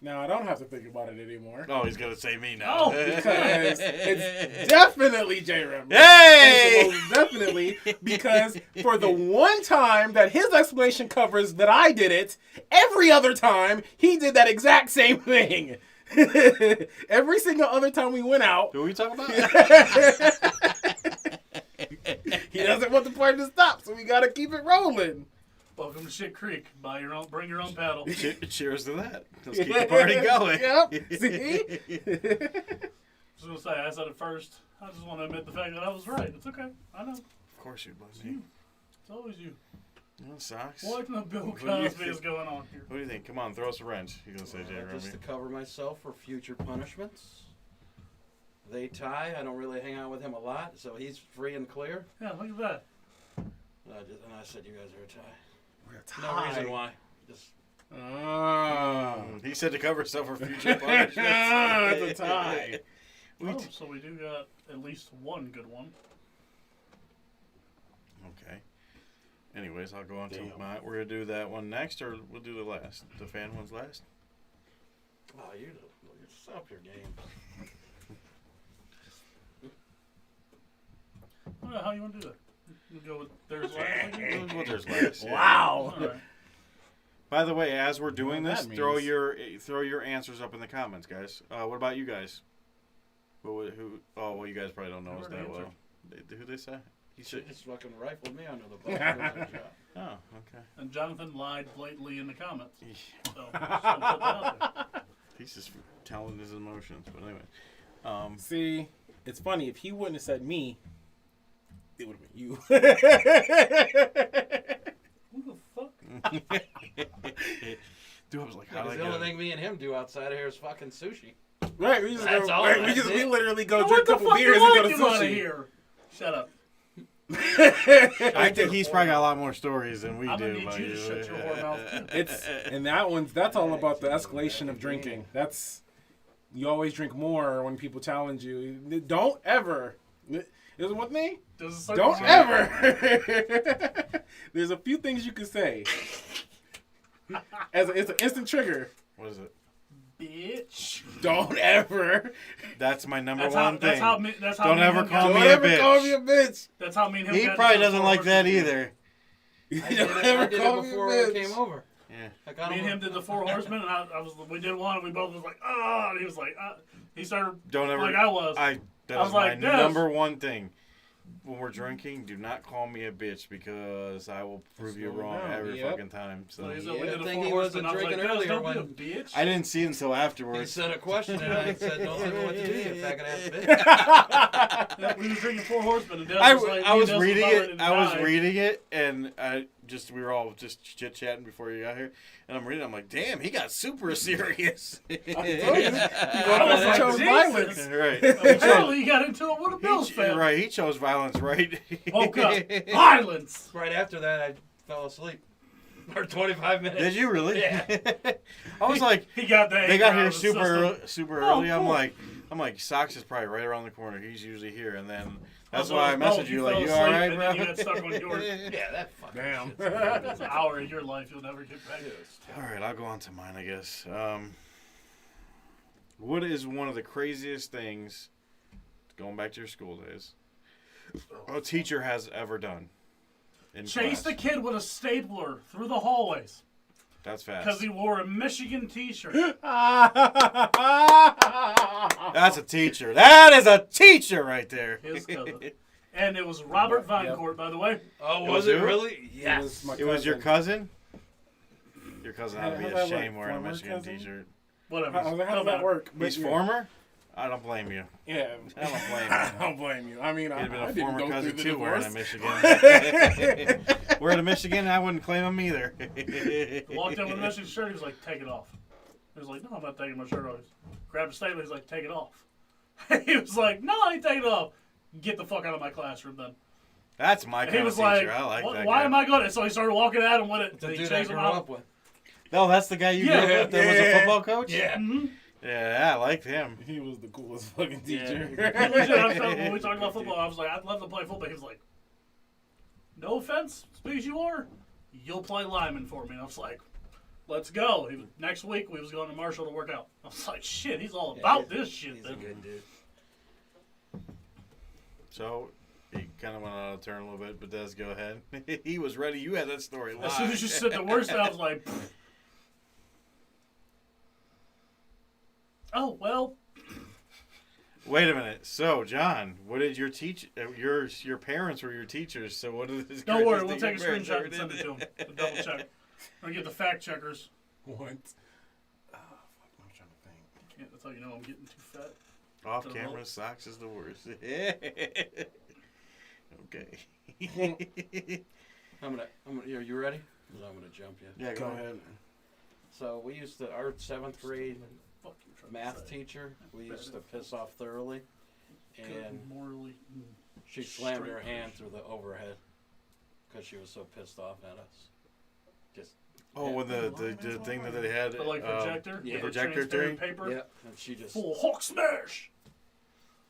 Now I don't have to think about it anymore. Oh, he's gonna say me now. Oh, Because it's definitely J. Remy. Hey! It's most definitely because for the one time that his explanation covers that I did it, every other time he did that exact same thing. Every single other time we went out, Who are we talking about? he doesn't want the party to stop, so we gotta keep it rolling. Welcome to Shit Creek. Bring your own paddle. Cheers to that. Let's keep the party going. Yep. See? Just gonna say, I said it first. I just want to admit the fact that I was right. It's okay. I know. Of course you'd blame me. It's always you. No socks. What in the Bill What do you Cosby is think? going on here? What do you think? Come on, throw us a wrench. You're gonna say Jay Just to Rummy. cover myself for future punishments. They tie. I don't really hang out with him a lot, so he's free and clear. Yeah, look at that. And I said, you guys are a tie. We're No reason why. Just Ah. He said to cover himself for future punishments. It's a tie. So we do got at least one good one. Okay. Anyways, I'll go on to Damn. my. We're gonna do that one next, or we'll do the last. The fan ones last. oh, you stop your game. How you want to do that? You go with theirs last. Like Well, there's last. yeah. Wow. All right. By the way, as we're doing What this, that throw means. your answers up in the comments, guys. What about you guys? Who? Oh, well, you guys probably don't know us Never that answered. well. Who they say? He She said. just fucking rifled me under the bus. Oh, okay. And Jonathan lied blatantly in the comments. Yeah. So just gonna put that out there. He's just telling his emotions. But anyway, See, it's funny. If he wouldn't have said me, it would have been you. Who the fuck? dude, I was like, how Because did the I only get thing me and him do outside of here is fucking sushi. Right, we just That's go. all Right, that's we it. literally go Now, drink what a the couple fuck beers do and I go to do out of sushi. here? Shut up. I think he's probably got a lot more stories than we I'm gonna do. need but you to shut your whore mouth, too. It's and that's all about the escalation of drinking. That's you always drink more when people challenge you. Don't ever. Isn't with me? Does it start Don't to- ever. There's a few things you can say. It's an instant trigger. What is it? Bitch. Don't ever. That's my number That's one how. thing. That's how. Don't me and ever him call got- me Don't a ever bitch. call me a bitch. That's how me and him. He got probably into doesn't the like that horse either. I did it before I came over. Yeah. I got Me and him did the Four Horsemen, and we did one, and we both was like, ah, and he was like, ah. He started Don't ever. like I was. That I is was my like, Des. number one thing. When we're drinking, do not call me a bitch because I will prove you wrong wrong. every Yep. fucking time. So So he's Yeah, we I did the think Four he wasn't Horsemen. I was like, drinking "Guys, earlier don't be a bitch. I didn't see it until He afterwards. said a question, and I said, don't tell me what to do, you faggot ass bitch. Yeah, we were drinking Four Horsemen, and Des I was like, I was Des reading about it. ready to I was die. reading it, and we were all just chit chatting before you got here. And I'm reading. I'm like, damn, he got super serious. He I was like, chose Jesus. violence. Right. Apparently, you got into it with a Bills fan. Right. He chose violence. Right. Woke up. Violence. Right after that, I fell asleep for 25 minutes. Did you really? Yeah. I was like, He got that. they anger got out here of his super system. super Oh, early. cool. I'm like, Socks is probably right around the corner. He's usually here, and then that's Also, why I oh, messaged you like, fell you asleep, all right, and bro? then you got stuck on your. Yeah, that fucking Damn. shit's It's an hour of your life you'll never get back. All right, I'll go on to mine, I guess. What is one of the craziest things, going back to your school days, a teacher has ever done? In Chase the class? kid with a stapler through the hallways That's because fast. he wore a Michigan T-shirt. That's a teacher. That is a teacher right there. His cousin. And it was Robert Yep. Vinecourt, by the way. Oh, It was was it who? really? Yes. was my It was your cousin? Your cousin had to be How that ashamed work? wearing a Former Michigan cousin? t-shirt. Whatever. How does Don't that matter. work? He's But yeah. former? I don't blame you. Yeah, I don't blame you. I don't blame you. I mean, He'd I have been a didn't former go through cousin the too wearing a divorce. Michigan. Wearing a Michigan, I wouldn't claim him either. Walked in with a Michigan shirt. He was like, "Take it off." He was like, "No, I'm not taking my shirt off." Grabbed a stapler. He's like, "Take it off." He was like, "No, I ain't taking it off." Get the fuck out of my classroom, then. That's my And kind he of was teacher. like, I like "Why that why guy. am I going?" And so he started walking at him with it. The and he dude I chased grew him out. up with. No, that's the guy you Yeah, grew up with that was a yeah. football coach? Yeah. Mhm. Yeah, I liked him. He was the coolest fucking Yeah. teacher. Legit, I felt, when we talked about football, I was like, "I'd love to play football." He was like, "No offense, as big as you are, you'll play lineman for me." And I was like, "Let's go." He was, next week we was going to Marshall to work out. I was like, "Shit, he's all about this shit." He's a Then. good dude. So, he kind of went out of turn a little bit, but Des, go ahead. He was ready. You had that story live. As soon as you said the worst, I was like, "Pfft." "Oh well." Wait a minute. So, John, what did your your parents were your teachers, so what is this? Don't worry, craziest we'll thing take a your parents screenshot ever and send it did? to him to double check. We're gonna get the fact checkers. What? Fuck, I'm trying to think. Yeah, that's how you know I'm getting too fat. Off Don't camera, know. Socks is the worst. Okay. Are you ready? I'm gonna jump you. Yeah, go ahead. So we used to, our 7th grade Fuck you, trying to math say. teacher, we used to piss off thoroughly, Good and morally. she slammed her straight hand through the overhead because she was so pissed off at us. Just Oh, when the thing that they had. The like projector. yeah. the projector transparent thing? paper. yeah, and she just Full Hulk smash.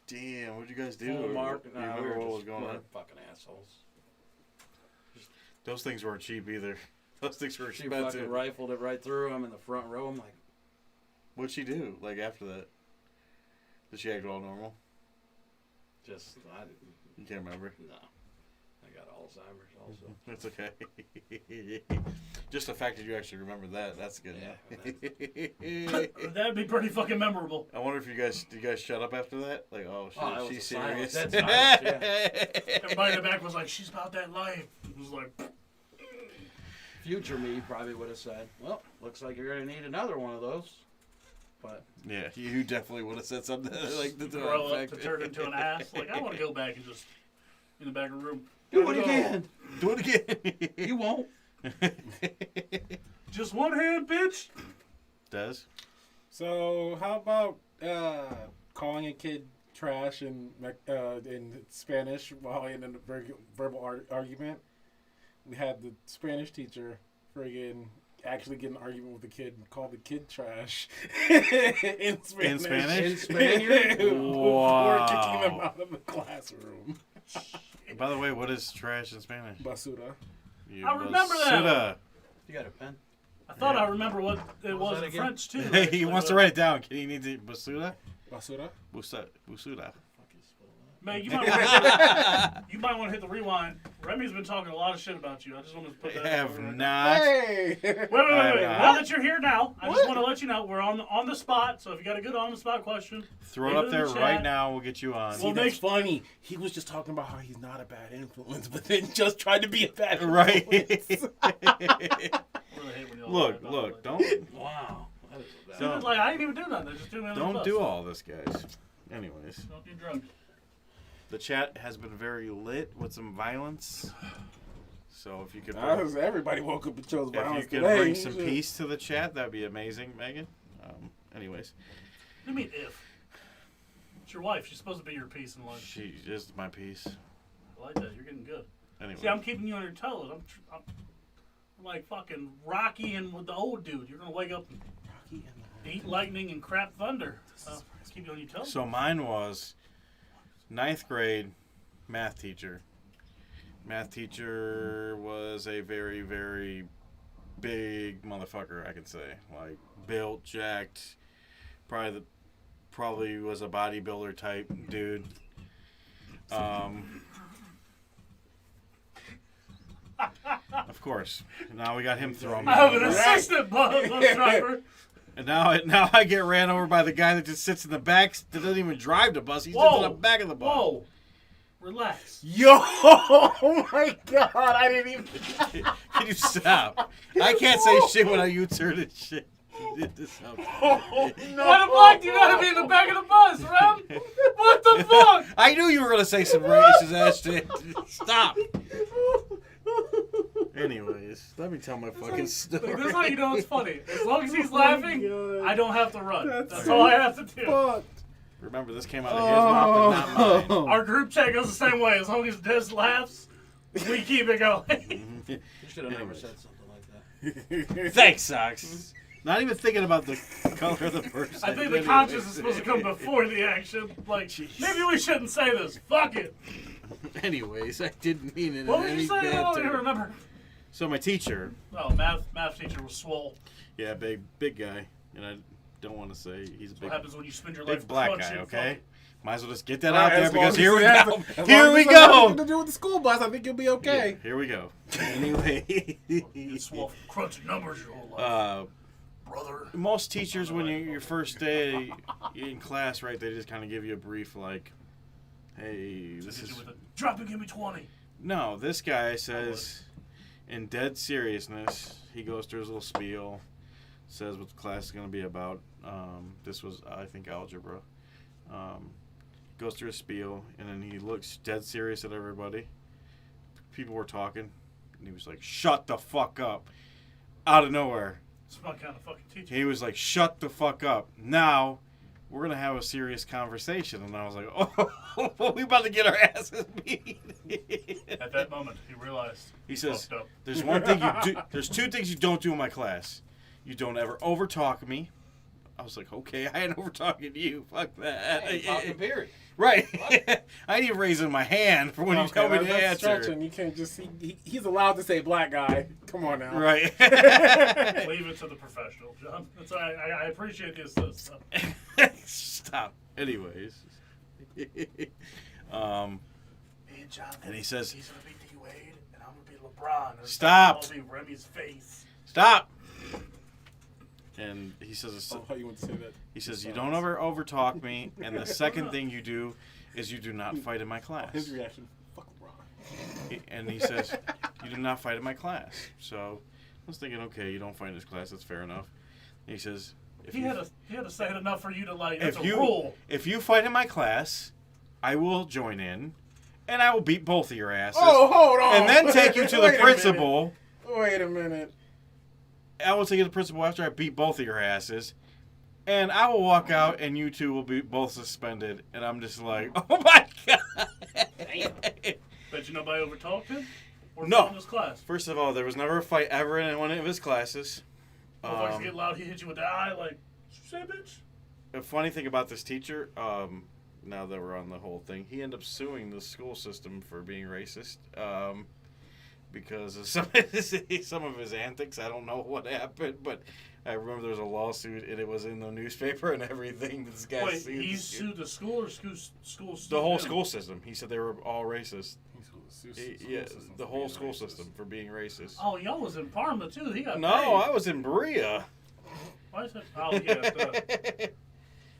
Damn, what'd you guys do? full mark. You Nah, we remember were what was just going on? fucking assholes. Those things weren't cheap either. Those things were She expensive. fucking rifled it right through. I'm in the front row. I'm like, What'd she do? Like after that? Did she act all normal? just I You can't remember. no. I got Alzheimer's also. That's okay. Just the fact that you actually remember that—that's good. Yeah, That'd be pretty fucking memorable. I wonder if did you guys shut up after that? Like, oh shit, Oh, it was she's a silence. serious. Dead silence, Everybody in the back was like, "She's about that life." It was like, Future me probably would have said, "Well, looks like you're gonna need another one of those." But Yeah, you definitely would have said something like the grow up to turn into an ass. Like, I want to go back and just in the back of the room. do it again. Do it again. You won't. Just one hand, bitch. Des? So how about calling a kid trash in Spanish while in a verbal argument? We had the Spanish teacher friggin' actually get an argument with the kid and call the kid trash in Spanish. In Spanish? In Spanish? Before Wow. kicking them out of the classroom. By the way, what is trash in Spanish? Basura. You I remember that basura. You got a pen? I thought Yeah. I remember what it What was was that in again? French too. He actually, wants to but- write it down. Can you need the basura? Basura? Basura. Fuck you, spell that. Man, you might want to hit the rewind. Remy's been talking a lot of shit about you. I just want to put I that. have over the record. not. Hey! Wait. I- Now that you're here now, I just What? want to let you know we're on the spot. So if you got a good on the spot question, Throw it leave up in there the right chat. now. We'll get you on. See, Well, that's make- funny. He was just talking about how he's not a bad influence, but then just tried to be a bad Right. influence. I really hate when y'all lie Look, about look. it. Don't Wow. That is a bad Don't- It's like I didn't even do nothing. They just threw me under the don't bus. do all this, guys. Anyways, Don't do drugs. the chat has been very lit with some violence. So if you could, Everybody woke up and chose if you violence could today. bring some peace to the chat, that'd be amazing, Megan. Anyways, What do you mean if? It's your wife. She's supposed to be your peace in life. she is my peace. I like that. You're getting good. Anyway, See, I'm keeping you on your toes. I'm like fucking Rocky and with the old dude. You're gonna wake up and eat lightning and crap thunder. Keep you on your toes. so mine was 9th grade math teacher. Math teacher was a very, very big motherfucker, I can say. Like, built, jacked, probably was a bodybuilder type dude. Of course. Now we got him thrown. I have an assistant bus driver. And now I get ran over by the guy that just sits in the back, that doesn't even drive the bus. He sits in the back of the bus. Whoa. Relax. Yo! Oh my god, I didn't even. Can you stop? I can't say shit without you turning shit. This sounds- Why the fuck do you gotta be in the back of the bus, Rem? What the fuck? I knew you were gonna say some racist ass shit. Stop. Anyways, let me tell my fucking Like, this is story. how you know it's funny. As long as he's laughing, God. I don't have to run. That's That's so all I have to do. Fuck. Remember, this came out of his mouth and not mine. Our group chat goes the same way. As long as Des laughs, we keep it going. You should have never Anyways. said something like that. Thanks, Socks. Not even thinking about the color of the person. I think the conscious is supposed to come before the action. Like, maybe we shouldn't say this. Fuck it. Anyways, I didn't mean it What in was any you saying? I bad don't even term. remember. So my teacher, Oh, math teacher was swole. yeah, big guy, and I don't want to say he's a What big happens when you spend your life big black crunching guy, okay? fucking- Might as well just get that out there As long because as here we it has- go. as long Here as we it has nothing go. to do with the school bus, I think you'll be okay. Here we go. Anyway, You swole from crunching numbers your whole life, brother. most teachers, when you're your first day in class, right, they just kind of give you a brief, like, hey, this Hit is... you with a, drop and give me 20. No, this guy says, in dead seriousness, he goes through his little spiel, says what the class is going to be about. This was, I think, algebra. Goes through a spiel, and then he looks dead serious at everybody. People were talking, And he was like, shut the fuck up. Out of nowhere. It's my kind of fucking teacher. He was like, shut the fuck up. Now, we're going to have a serious conversation. And I was like, oh, we about to get our asses beat. At that moment, he realized. He says, fucked up. there's one thing you do. There's two things you don't do in my class. You don't ever overtalk me. I was like, okay, I ain't overtalking you. Fuck that. Hey, talking period. Right. I ain't even raising my hand for when you tell me to that's answer. stretching. You can't just see. He's allowed to say black guy. Come on now. Right. Leave it to the professional, John. That's I appreciate the assist. So. Stop. Anyways. Me and John. And he says, he's gonna be D Wade, and I'm gonna be LeBron. And Stop. I'll be Remy's face. Stop. And he says, Oh, how you want to say that? he says, you don't ever overtalk me. And the second thing you do is you do not fight in my class. His reaction. Fuck LeBron. And he says, you do not fight in my class. So I was thinking, okay, you don't fight in his class. That's fair enough. And he says, if He you, had to say it enough for you to like. It's if a you rule. if you fight in my class, I will join in, and I will beat both of your asses. Oh, hold on. And then take you to the Wait a principal. minute. Wait a minute. I will take you to the principal after I beat both of your asses. And I will walk out, and you two will be both suspended. And I'm just like, oh my God. Bet you nobody overtalked him? Or No. in his class? First of all, there was never a fight ever in one of his classes. Motherfuckers get loud, he hit you with the eye, like, say bitch. The funny thing about this teacher, now that we're on the whole thing, he ended up suing the school system for being racist. Because of some of his antics. I don't know what happened, but I remember there was a lawsuit and it was in the newspaper and everything. This guy Wait, sued he the sued the school or school the whole him? school system. He said they were all racist. Yeah, the whole school system for being racist. Oh, y'all was in Parma too. He got No, paid. I was in Berea. Why is it? Oh yeah.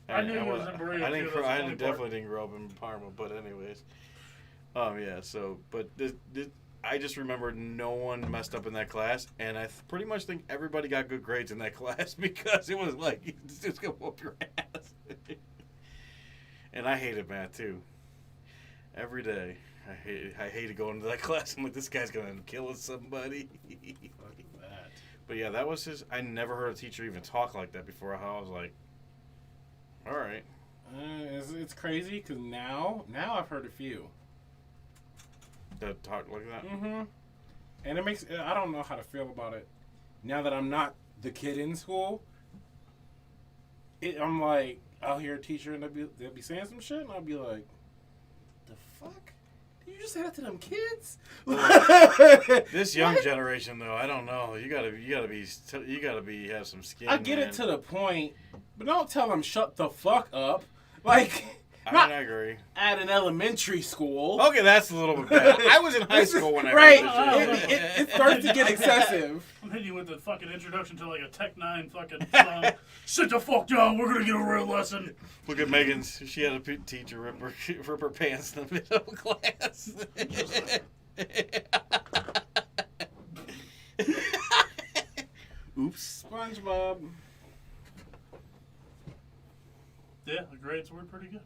I knew he was in Berea, I too, didn't. that's the I funny definitely part. didn't grow up in Parma, but anyways. Yeah. So, but I just remember no one messed up in that class, and I pretty much think everybody got good grades in that class because it was like it's just gonna whoop your ass. And I hated math too. Every day, I hated going to that class. I'm like, this guy's gonna end up killing somebody. But yeah, that was his. I never heard a teacher even talk like that before. I was like, all right. It's crazy because now I've heard a few. That talk like that. Mm-hmm. And it makes I don't know how to feel about it now that I'm not the kid in school. I'm like, I'll hear a teacher and they'll be saying some shit, and I'll be like, the fuck? Did you just say that to them kids? This young generation, though, I don't know. You gotta be have some skin. I get man. it to the point, but don't tell them shut the fuck up. Like, I not mean, I agree. at an elementary school. Okay, that's a little bit bad. I was in high school when I Right. heard this shit. It starts to get excessive. I'm hitting you with the fucking introduction to like a Tech 9 fucking song. Sit the fuck down. We're gonna get a real lesson. Look at Megan's. She had a teacher rip her pants in the middle of class. Oops. SpongeBob. Yeah, the grades were pretty good.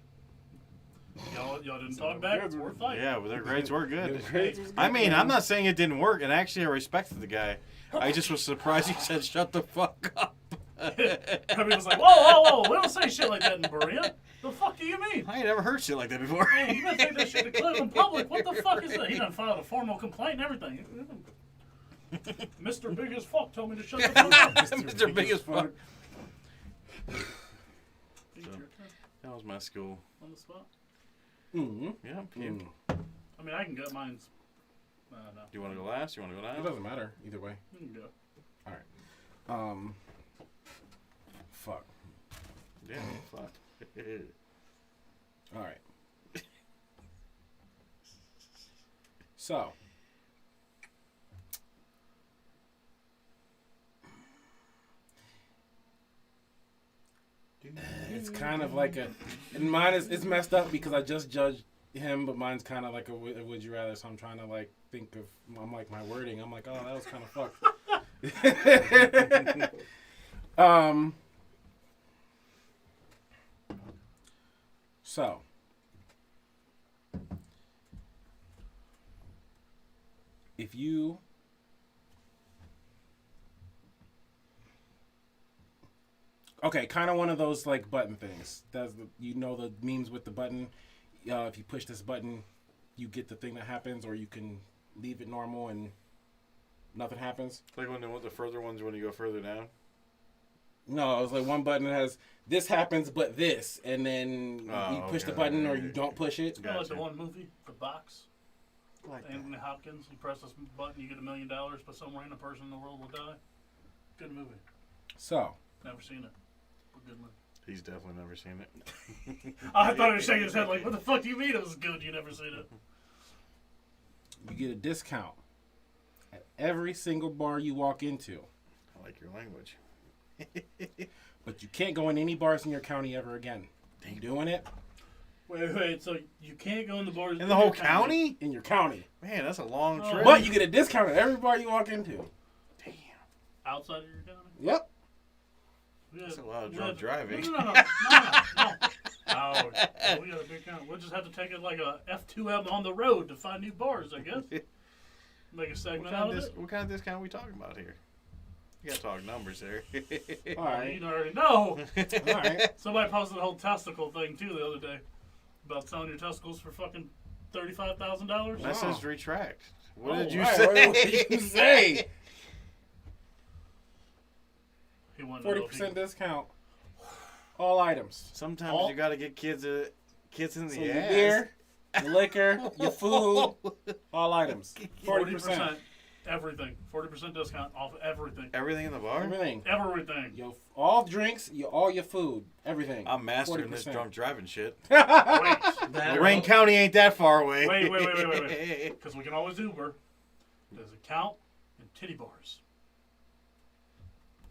Y'all didn't talk back. We're fighting. Yeah, well, their grades were good. Grades was I good, mean, man. I'm not saying it didn't work, and actually, I respected the guy. I just was surprised he said, "Shut the fuck up." Everybody was like, whoa, we don't say shit like that in Berea. The fuck do you mean? I ain't never heard shit like that before. Hey, you better take that shit to Cleveland Public. What the fuck is that? He done filed a formal complaint and everything. Mr. Big as fuck told me to shut the fuck up. Mr. Big as fuck. Your turn That was my school. on the spot. Mm-hmm. Yeah. You. I mean, I can get mine's. No. Do you want to go last? You want to go It now? doesn't matter either way. You can go. Fuck. Yeah. Fuck. All right. So. It's kind of like and mine it's messed up because I just judged him, but mine's kind of like a would you rather. So I'm trying to like think of my wording. I'm like, oh, that was kind of fucked. So. If you Okay, kind of one of those like button things. That's the the memes with the button. If you push this button, you get the thing that happens, or you can leave it normal and nothing happens. Like when the further ones when you go further down. No, it's like one button that has this happens, but this, and then Oh, you push the okay. button or you don't push it. It's kind of like the Gotcha. one movie, The Box. Like Anthony Hopkins. You press this button, you get $1 million, but some random person in the world will die. Good movie. So, Never seen it. But good movie. He's definitely never seen it. I thought he was shaking his head like, what the fuck do you mean it was good? You never seen it. you get a discount at every single bar you walk into, I like your language. but you can't go in any bars in your county ever again. You doing it Wait. So you can't go in the bars In the whole county? in your county, Man, that's a long Oh. trip. but you get a discount at every bar you walk into. Damn. outside of your county. Yep. That's a lot of drunk driving. No. Oh, we got a big count. We'll just have to take it like a F2M on the road to find new bars, I guess. Make a What segment kind, out of of it. what kind of discount are we talking about here? You gotta talk numbers there. All You right. already know. All right. Somebody posted the whole testicle thing too the other day about selling your testicles for fucking $35,000. That says retract. What Oh, did you right. say? What did you say? He wanted to know if he- 40% discount. All items. Sometimes All- you gotta get kids in So the your ass. beer, your liquor, your food, all items. 40%. 40%. Everything. 40% discount off everything. Everything in the bar? Everything. Everything. All drinks, all your food, everything. I'm mastering this 40%. drunk driving shit. Wait. Lorraine County ain't that far away. Wait. Because we can always Uber. Does it count in titty bars?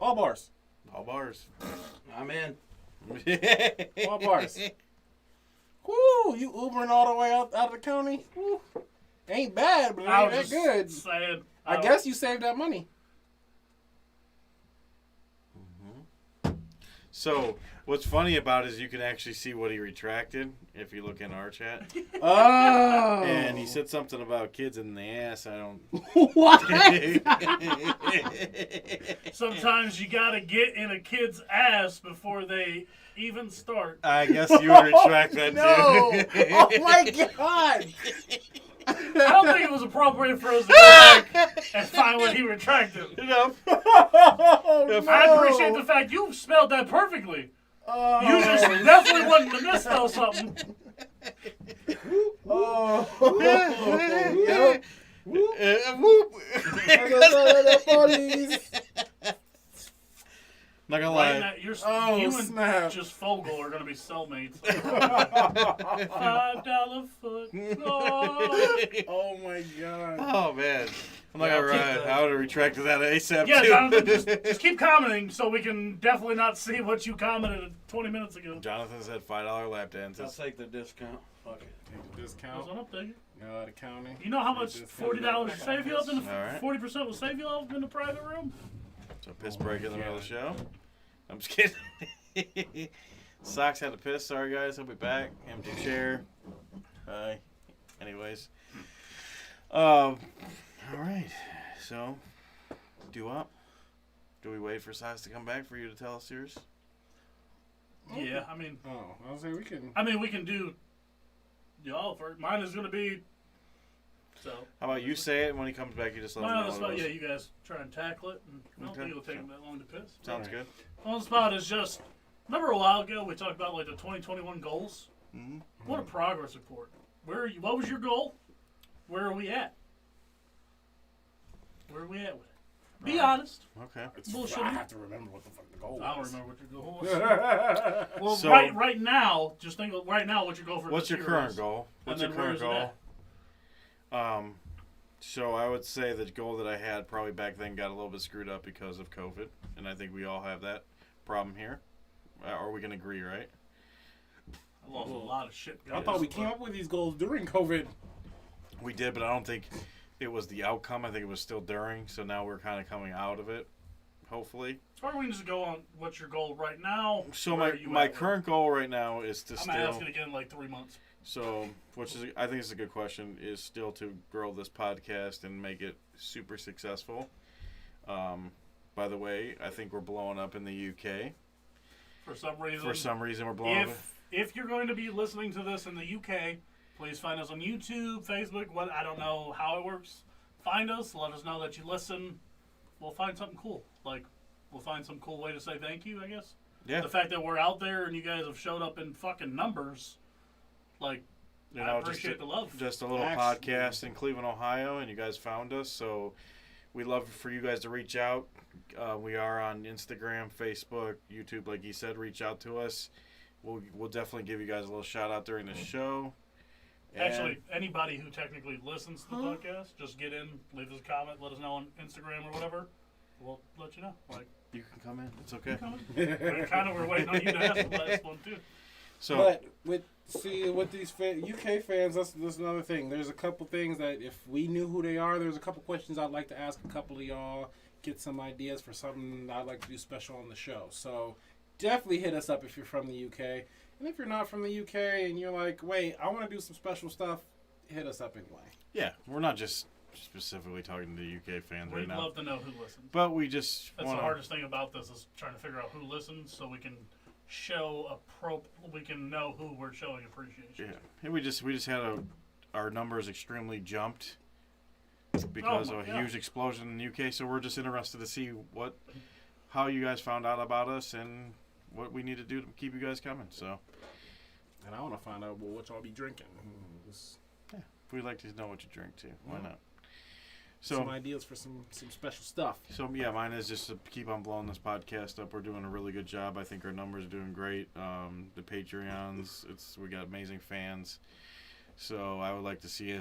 All bars. All bars. I'm in. All bars. Woo, you Ubering all the way out of the county? Woo. Ain't bad, but it I ain't was that just good. saying. I guess you saved that money. So, what's funny about it is you can actually see what he retracted if you look in our chat. Oh. And he said something about kids in the ass. I don't. What? Sometimes you gotta get in a kid's ass before they even start. I guess you would retract that No. too. Oh my god. I don't think it was appropriate for us to go back and find what he retracted. Oh, I no. appreciate the fact you spelled that perfectly. Oh. You just definitely wanted to misspell something. Oh. Yep. Whoop. Not gonna Right lie. now, Oh, you snap. and just Fogel are gonna be cellmates. $5 foot. Oh. Oh my god. Oh man. I'm not Yeah, gonna I'll take ride. that. I would have retracted that ASAP Yeah, too. Jonathan, just keep commenting so we can definitely not see what you commented 20 minutes ago. Jonathan said $5 lap I'll dances. take the discount. Fuck it. Take the That's discount. what I'm thinking. Go out of county. You know how much $40 will save you up in the All right. 40% will save you up in the private room? So piss break in the middle of the show. I'm just kidding. Socks had to piss. Sorry guys, he'll be back. Empty chair. Hi. Anyways. All right. So, do up. Do we wait for Socks to come back for you to tell us yours? Yeah, Oh, I was saying we can. we can do y'all first. Mine is gonna be so. How about you say it, and when he comes back, you just let Mine him on know the what spot. it Yeah, was. you guys try and tackle it. And I don't Okay. think it'll take them that long to piss. Sounds Alright. good. On the spot is just. Remember a while ago we talked about like the 2021 goals. Mm-hmm. What a progress report. Where are you? What was your goal? Where are we at? Where are we at with it? Be honest. Okay. Bullshit. I have to remember what the fuck the goal was. I don't remember what your goal was. Well, So- right now, just think of right now what your goal for What's this your year current is. goal? What's And your then where current is it goal? at? So I would say the goal that I had probably back then got a little bit screwed up because of COVID, and I think we all have that problem here. Or we can agree, right? I lost a lot of shit. I thought we came up with these goals during COVID. We did, but I don't think it was the outcome. I think it was still during. So now we're kind of coming out of it, hopefully. Or we can just go on what's your goal right now. So where are you my at with it? current goal right now is to I'm gonna ask still. it again in like 3 months. So, which is I think is a good question, is still to grow this podcast and make it super successful. By the way, I think we're blowing up in the UK. For some reason. For some reason, we're blowing up. If you're going to be listening to this in the UK, please find us on YouTube, Facebook. What I don't know how it works. Find us. Let us know that you listen. We'll find something cool. Like, we'll find some cool way to say thank you, I guess. Yeah. The fact that we're out there and you guys have showed up in fucking numbers, like, You I know, appreciate the love. Just a little podcast in Cleveland, Ohio, and you guys found us. So we'd love for you guys to reach out. We are on Instagram, Facebook, YouTube. Like he said, reach out to us. We'll definitely give you guys a little shout out during the show. And Actually, anybody who technically listens to the podcast, just get in, leave us a comment, let us know on Instagram or whatever. We'll let you know. Like, you can come in. It's okay. we're waiting on you to ask the last one too. So, but with these UK fans, that's another thing. There's a couple things that if we knew who they are, there's a couple questions I'd like to ask a couple of y'all, get some ideas for something I'd like to do special on the show. So definitely hit us up if you're from the UK. And if you're not from the UK and you're like, wait, I want to do some special stuff, hit us up anyway. yeah, we're not just specifically talking to the UK fans right We'd now. love to know who listens. But we just That's want the hardest thing about this is trying to figure out who listens so we can we can know who we're showing appreciation. Yeah, and we just had our numbers extremely jumped because Oh of my a God. huge explosion in the UK. So we're just interested to see how you guys found out about us and what we need to do to keep you guys coming. So And I want to find out what y'all be drinking. we'd like to know what you drink too. Why not? Some So ideas for some special stuff. yeah, mine is just to keep on blowing this podcast up. We're doing a really good job. I think our numbers are doing great. The Patreons, we got amazing fans. So I would like to see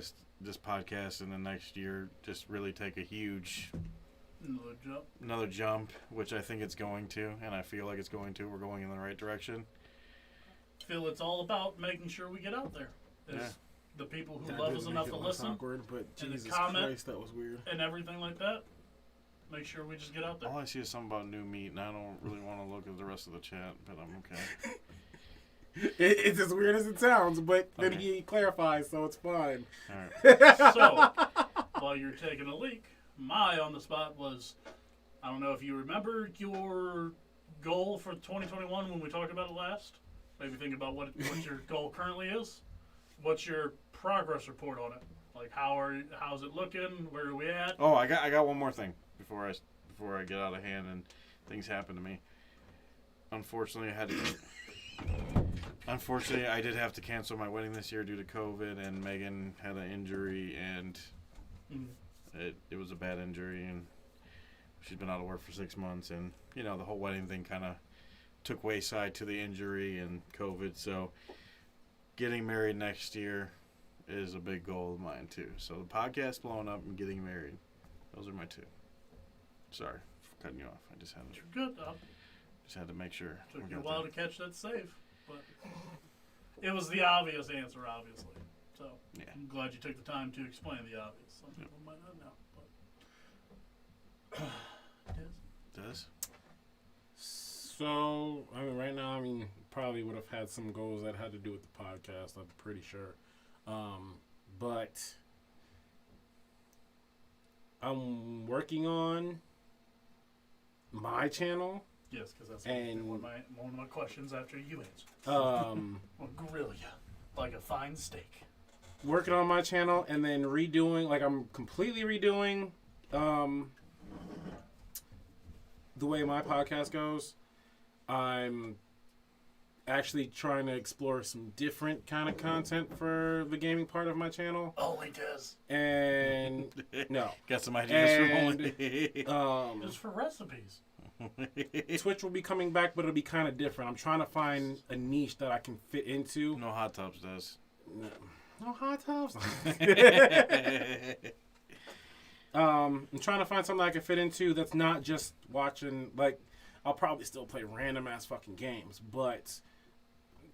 this podcast in the next year just really take a huge another jump, which I think it's going to, and I feel like it's going to. We're going in the right direction. I feel it's all about making sure we get out there. It's Yeah. the people who That love did us make enough it to less listen awkward, but and the Jesus comment. Christ, that was weird. and everything like that. Make sure we just get out there. All I see is something about new meat, and I don't really want to look at the rest of the chat, but I'm okay. It's as weird as it sounds, but then Okay. he clarifies, so it's fine. All right. So, while you're taking a leak, my on the spot was, I don't know if you remember your goal for 2021 when we talked about it last. Maybe think about what your goal currently is. What's your progress report on it? Like how's it looking? Where are we at? Oh, I got one more thing before I get out of hand and things happen to me. Unfortunately, I did have to cancel my wedding this year due to COVID, and Megan had an injury, and it was a bad injury, and she's been out of work for 6 months, and the whole wedding thing kind of took wayside to the injury and COVID. So getting married next year is a big goal of mine too. So the podcast blowing up and getting married, those are my two. Sorry for cutting you off. I just had to make sure. Took we you a got while that. to catch that save, but it was the obvious answer, obviously. So Yeah. I'm glad you took the time to explain the obvious. Some people might not know, but Does? So, right now, probably would have had some goals that had to do with the podcast, I'm pretty sure. But I'm working on my channel. yes, because that's And- one of my questions after you answer. I'll grill you like a fine steak. working on my channel and then I'm completely redoing the way my podcast goes. I'm actually trying to explore some different kind of content for the gaming part of my channel. Only does. And no. Got some ideas for And, only. Just for recipes. Twitch will be coming back, but it'll be kind of different. I'm trying to find a niche that I can fit into. No hot tubs does. No hot tubs. I'm trying to find something I can fit into that's not just watching. Like, I'll probably still play random ass fucking games, but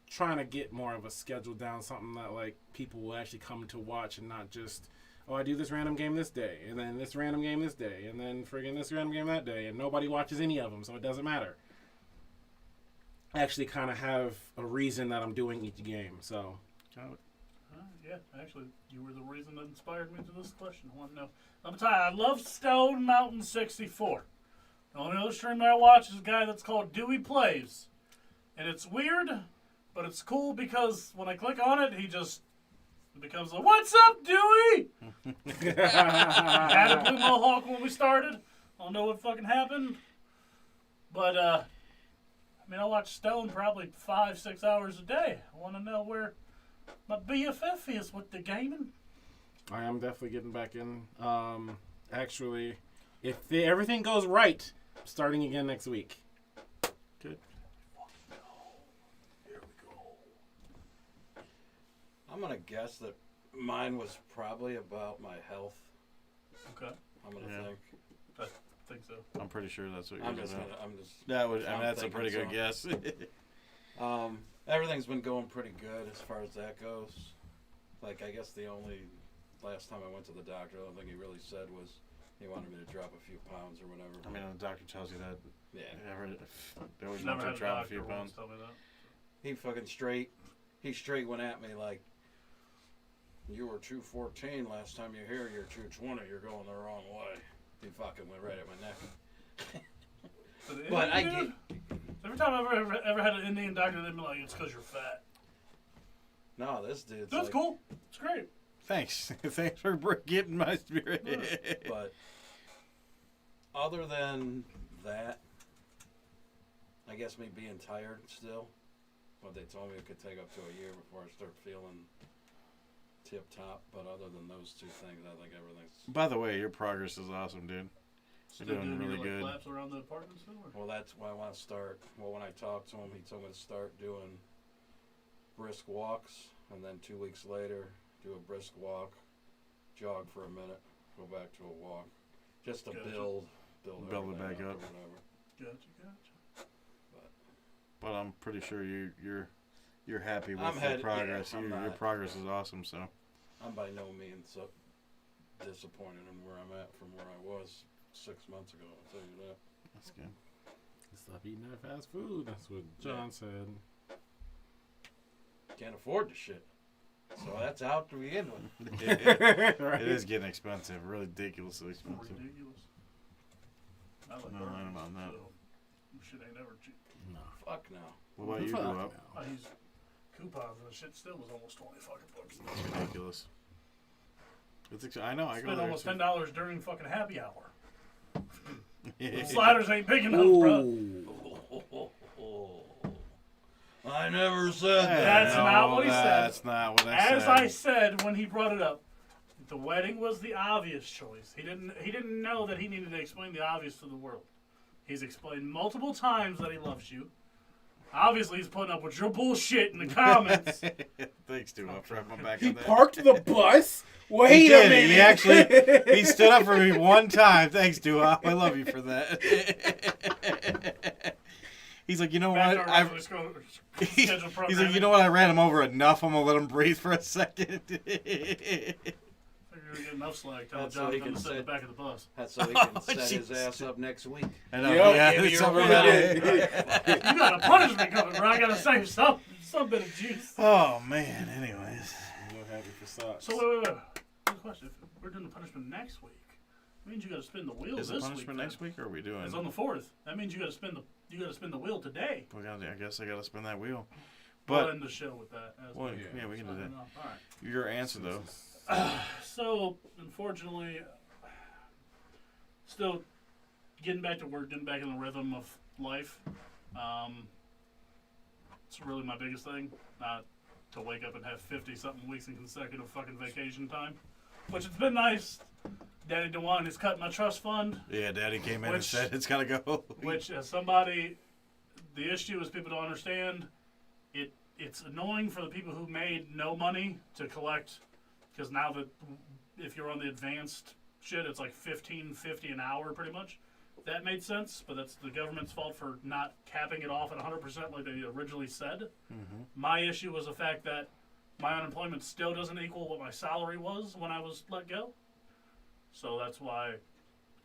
trying to get more of a schedule down, something that like people will actually come to watch and not just, oh, I do this random game this day, and then this random game this day, and then friggin' this random game that day, and nobody watches any of them, so it doesn't matter. I actually kind of have a reason that I'm doing each game, so. Yeah, actually, you were the reason that inspired me to this question. I want to know. Let me tell you, I love Stone Mountain 64. The only other stream that I watch is a guy that's called Dewey Plays. And it's weird, but it's cool because when I click on it, he just becomes like, "What's up, Dewey?" Had a blue mohawk when we started. I don't know what fucking happened. But, I mean, I watch Stone probably 5-6 hours a day. I want to know where my BFF is with the gaming. I am definitely getting back in. Actually, if everything goes right, starting again next week. Good. Here we go. I'm gonna guess that mine was probably about my health. Okay, I'm gonna Yeah. think. I think so. I'm pretty sure that's what you're I'm just doing. gonna. I'm just. That would. I mean, I'm that's a thinking pretty good so. guess. Everything's been going pretty good as far as that goes. Like, I guess the only last time I went to the doctor, the only thing he really said was he wanted me to drop a few pounds or whatever. I mean, the doctor tells you that. Yeah. They always Never want had to a drop a doctor few once pounds. tell me that. He fucking he straight went at me like, you were 214 last time you were here, you're 220, you're going the wrong way. He fucking went right at my neck. But I Indian- Every time I've ever had an Indian doctor, they'd be like, "It's because you're fat." No, this dude's That's like, cool. It's great. Thanks. Thanks for getting my spirit. But other than that, I guess me being tired still, but they told me it could take up to a year before I start feeling tip top. But other than those two things, I think everything's. By the way, your progress is awesome, dude. Still You're doing doing really your, good. laps around the apartment still? Or? Well, that's why I want to start. Well, when I talked to him, he told me to start doing brisk walks, and then 2 weeks later, do a brisk walk, jog for a minute, go back to a walk, just to Gotcha. build Build it everything back up. or whatever. Gotcha. But I'm pretty sure you're happy with I'm the head- yeah, progress. I'm Your not. progress is awesome. So I'm by no means so disappointed in where I'm at from where I was 6 months ago. I'll tell you that. that's good. Stop eating that fast food. That's what John said. Can't afford the shit, so that's out to begin with. It is getting expensive, ridiculously expensive. Ridiculous. I like No, burgers, I'm on that. so shit ain't ever cheap. No. Fuck no. What about you, Fuck Go Up? no. I use coupons and the shit still was almost 20 fucking bucks. It's ridiculous. I know. I go Spent there. almost too. $10 during fucking happy hour. Yeah. The sliders ain't big enough, bro. I never said that. That's not what he said. That's not what I said. As I said when he brought it up, the wedding was the obvious choice. He didn't know that he needed to explain the obvious to the world. He's explained multiple times that he loves you. Obviously, he's putting up with your bullshit in the comments. Thanks, dude. I'll wrap my back He on that. parked the bus? Wait He a did. minute. He actually he stood up for me one time. Thanks, Dua. I love you for that. He's like, you know Back what? to our regular scheduled He's like, programming. you know what? I ran him over enough. I'm gonna let him breathe for a second. Figure we get enough slack. Tell That's so John he to come can sit in the say- back of the bus. That's so he can Oh, set his Jesus. ass up next week. I know. Yep, Yeah, give me it's your something word. about it. You got a punishment coming, bro. I gotta save some bit of juice. Oh man. Anyways. No happy for socks. So wait. Here's a question: if we're doing the punishment next week, it means you got to spin the wheel Is this it punishment week. next week, or are we doing? It's on the 4th. That means you got to spin the wheel today. I guess I gotta spin that wheel. We'll But end the show with that. As well, well. yeah, we can do that. All right. Your answer though. So, unfortunately, still getting back to work, getting back in the rhythm of life. It's really my biggest thing. Not to wake up and have 50-something weeks in consecutive fucking vacation time. Which it's been nice. Daddy DeWine has cut my trust fund. Yeah, Daddy came in and Which- said it's gotta go. Which, as somebody, the issue is people don't understand. It's annoying for the people who made no money to collect, because now that if you're on the advanced shit, it's like $15.50 an hour, pretty much. That made sense, but that's the government's fault for not capping it off at 100% like they originally said. Mm-hmm. My issue was the fact that my unemployment still doesn't equal what my salary was when I was let go. So that's why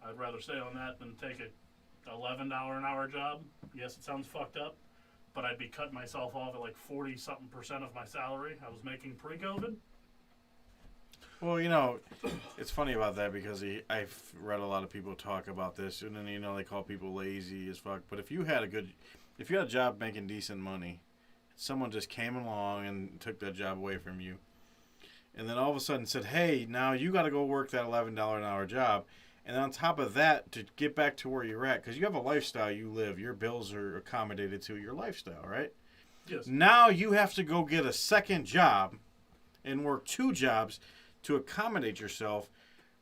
I'd rather stay on that than take a $11 an hour job. Yes, it sounds fucked up, but I'd be cutting myself off at like 40-something% of my salary I was making pre-COVID. Well, you know, it's funny about that because I've read a lot of people talk about this, and then they call people lazy as fuck. But if you had a good, if you had a job making decent money, someone just came along and took that job away from you, and then all of a sudden said, hey, now you got to go work that $11 an hour job. And on top of that, to get back to where you're at, because you have a lifestyle you live, your bills are accommodated to your lifestyle, right? Yes. Now you have to go get a second job and work 2 jobs to accommodate yourself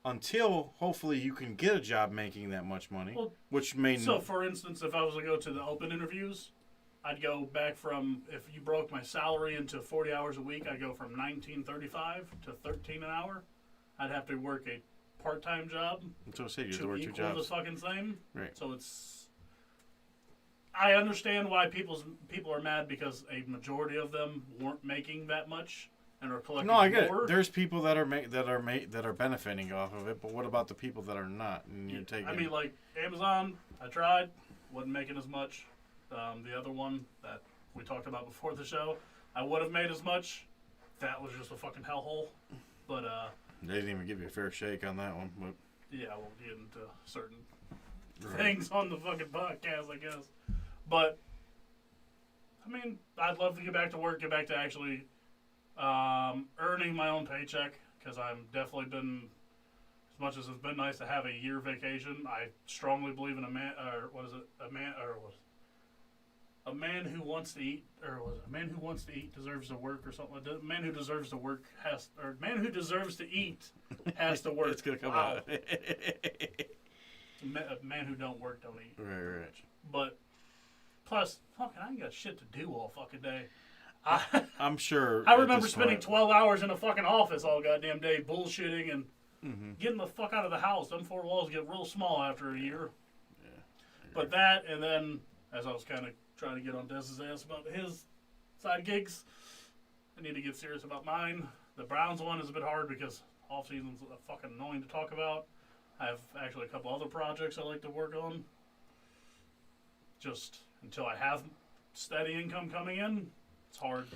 until hopefully you can get a job making that much money, Well, which may So, for instance, if I was to go to the open interviews, I'd go back from, if you broke my salary into 40 hours a week, I'd go from $19.35 to $13 an hour. I'd have to work a part-time job so say you have to to work 2 equal the jobs. fucking same. Right. So it's. I understand why people are mad because a majority of them weren't making that much and are collecting No, I get more. it. There's people that are benefiting off of it, but what about the people that are not? And you're taking. I mean, like Amazon, I tried, wasn't making as much. The other one that we talked about before the show, I would have made as much. That was just a fucking hellhole. But they didn't even give you a fair shake on that one. But yeah, I won't get into certain right. things on the fucking podcast, I guess. But I mean, I'd love to get back to work, get back to actually earning my own paycheck, because I'm definitely been, as much as it's been nice to have a year vacation, I strongly believe in a man who wants to eat, or was it a man who wants to eat deserves to work, or something like that. A man who deserves to work man who deserves to eat has to work. It's gonna come Wow. out. A man who don't work don't eat. Right. But plus, fucking, I ain't got shit to do all fucking day. I'm sure. I at remember this spending point- 12 hours in a fucking office all goddamn day, bullshitting and Mhm. getting the fuck out of the house. Them 4 walls get real small after a year. Yeah. But that, and then, as I was kind of trying to get on Dez's ass about his side gigs, I need to get serious about mine. The Browns one is a bit hard because off season's fucking annoying to talk about. I have actually a couple other projects I like to work on. Just until I have steady income coming in, it's hard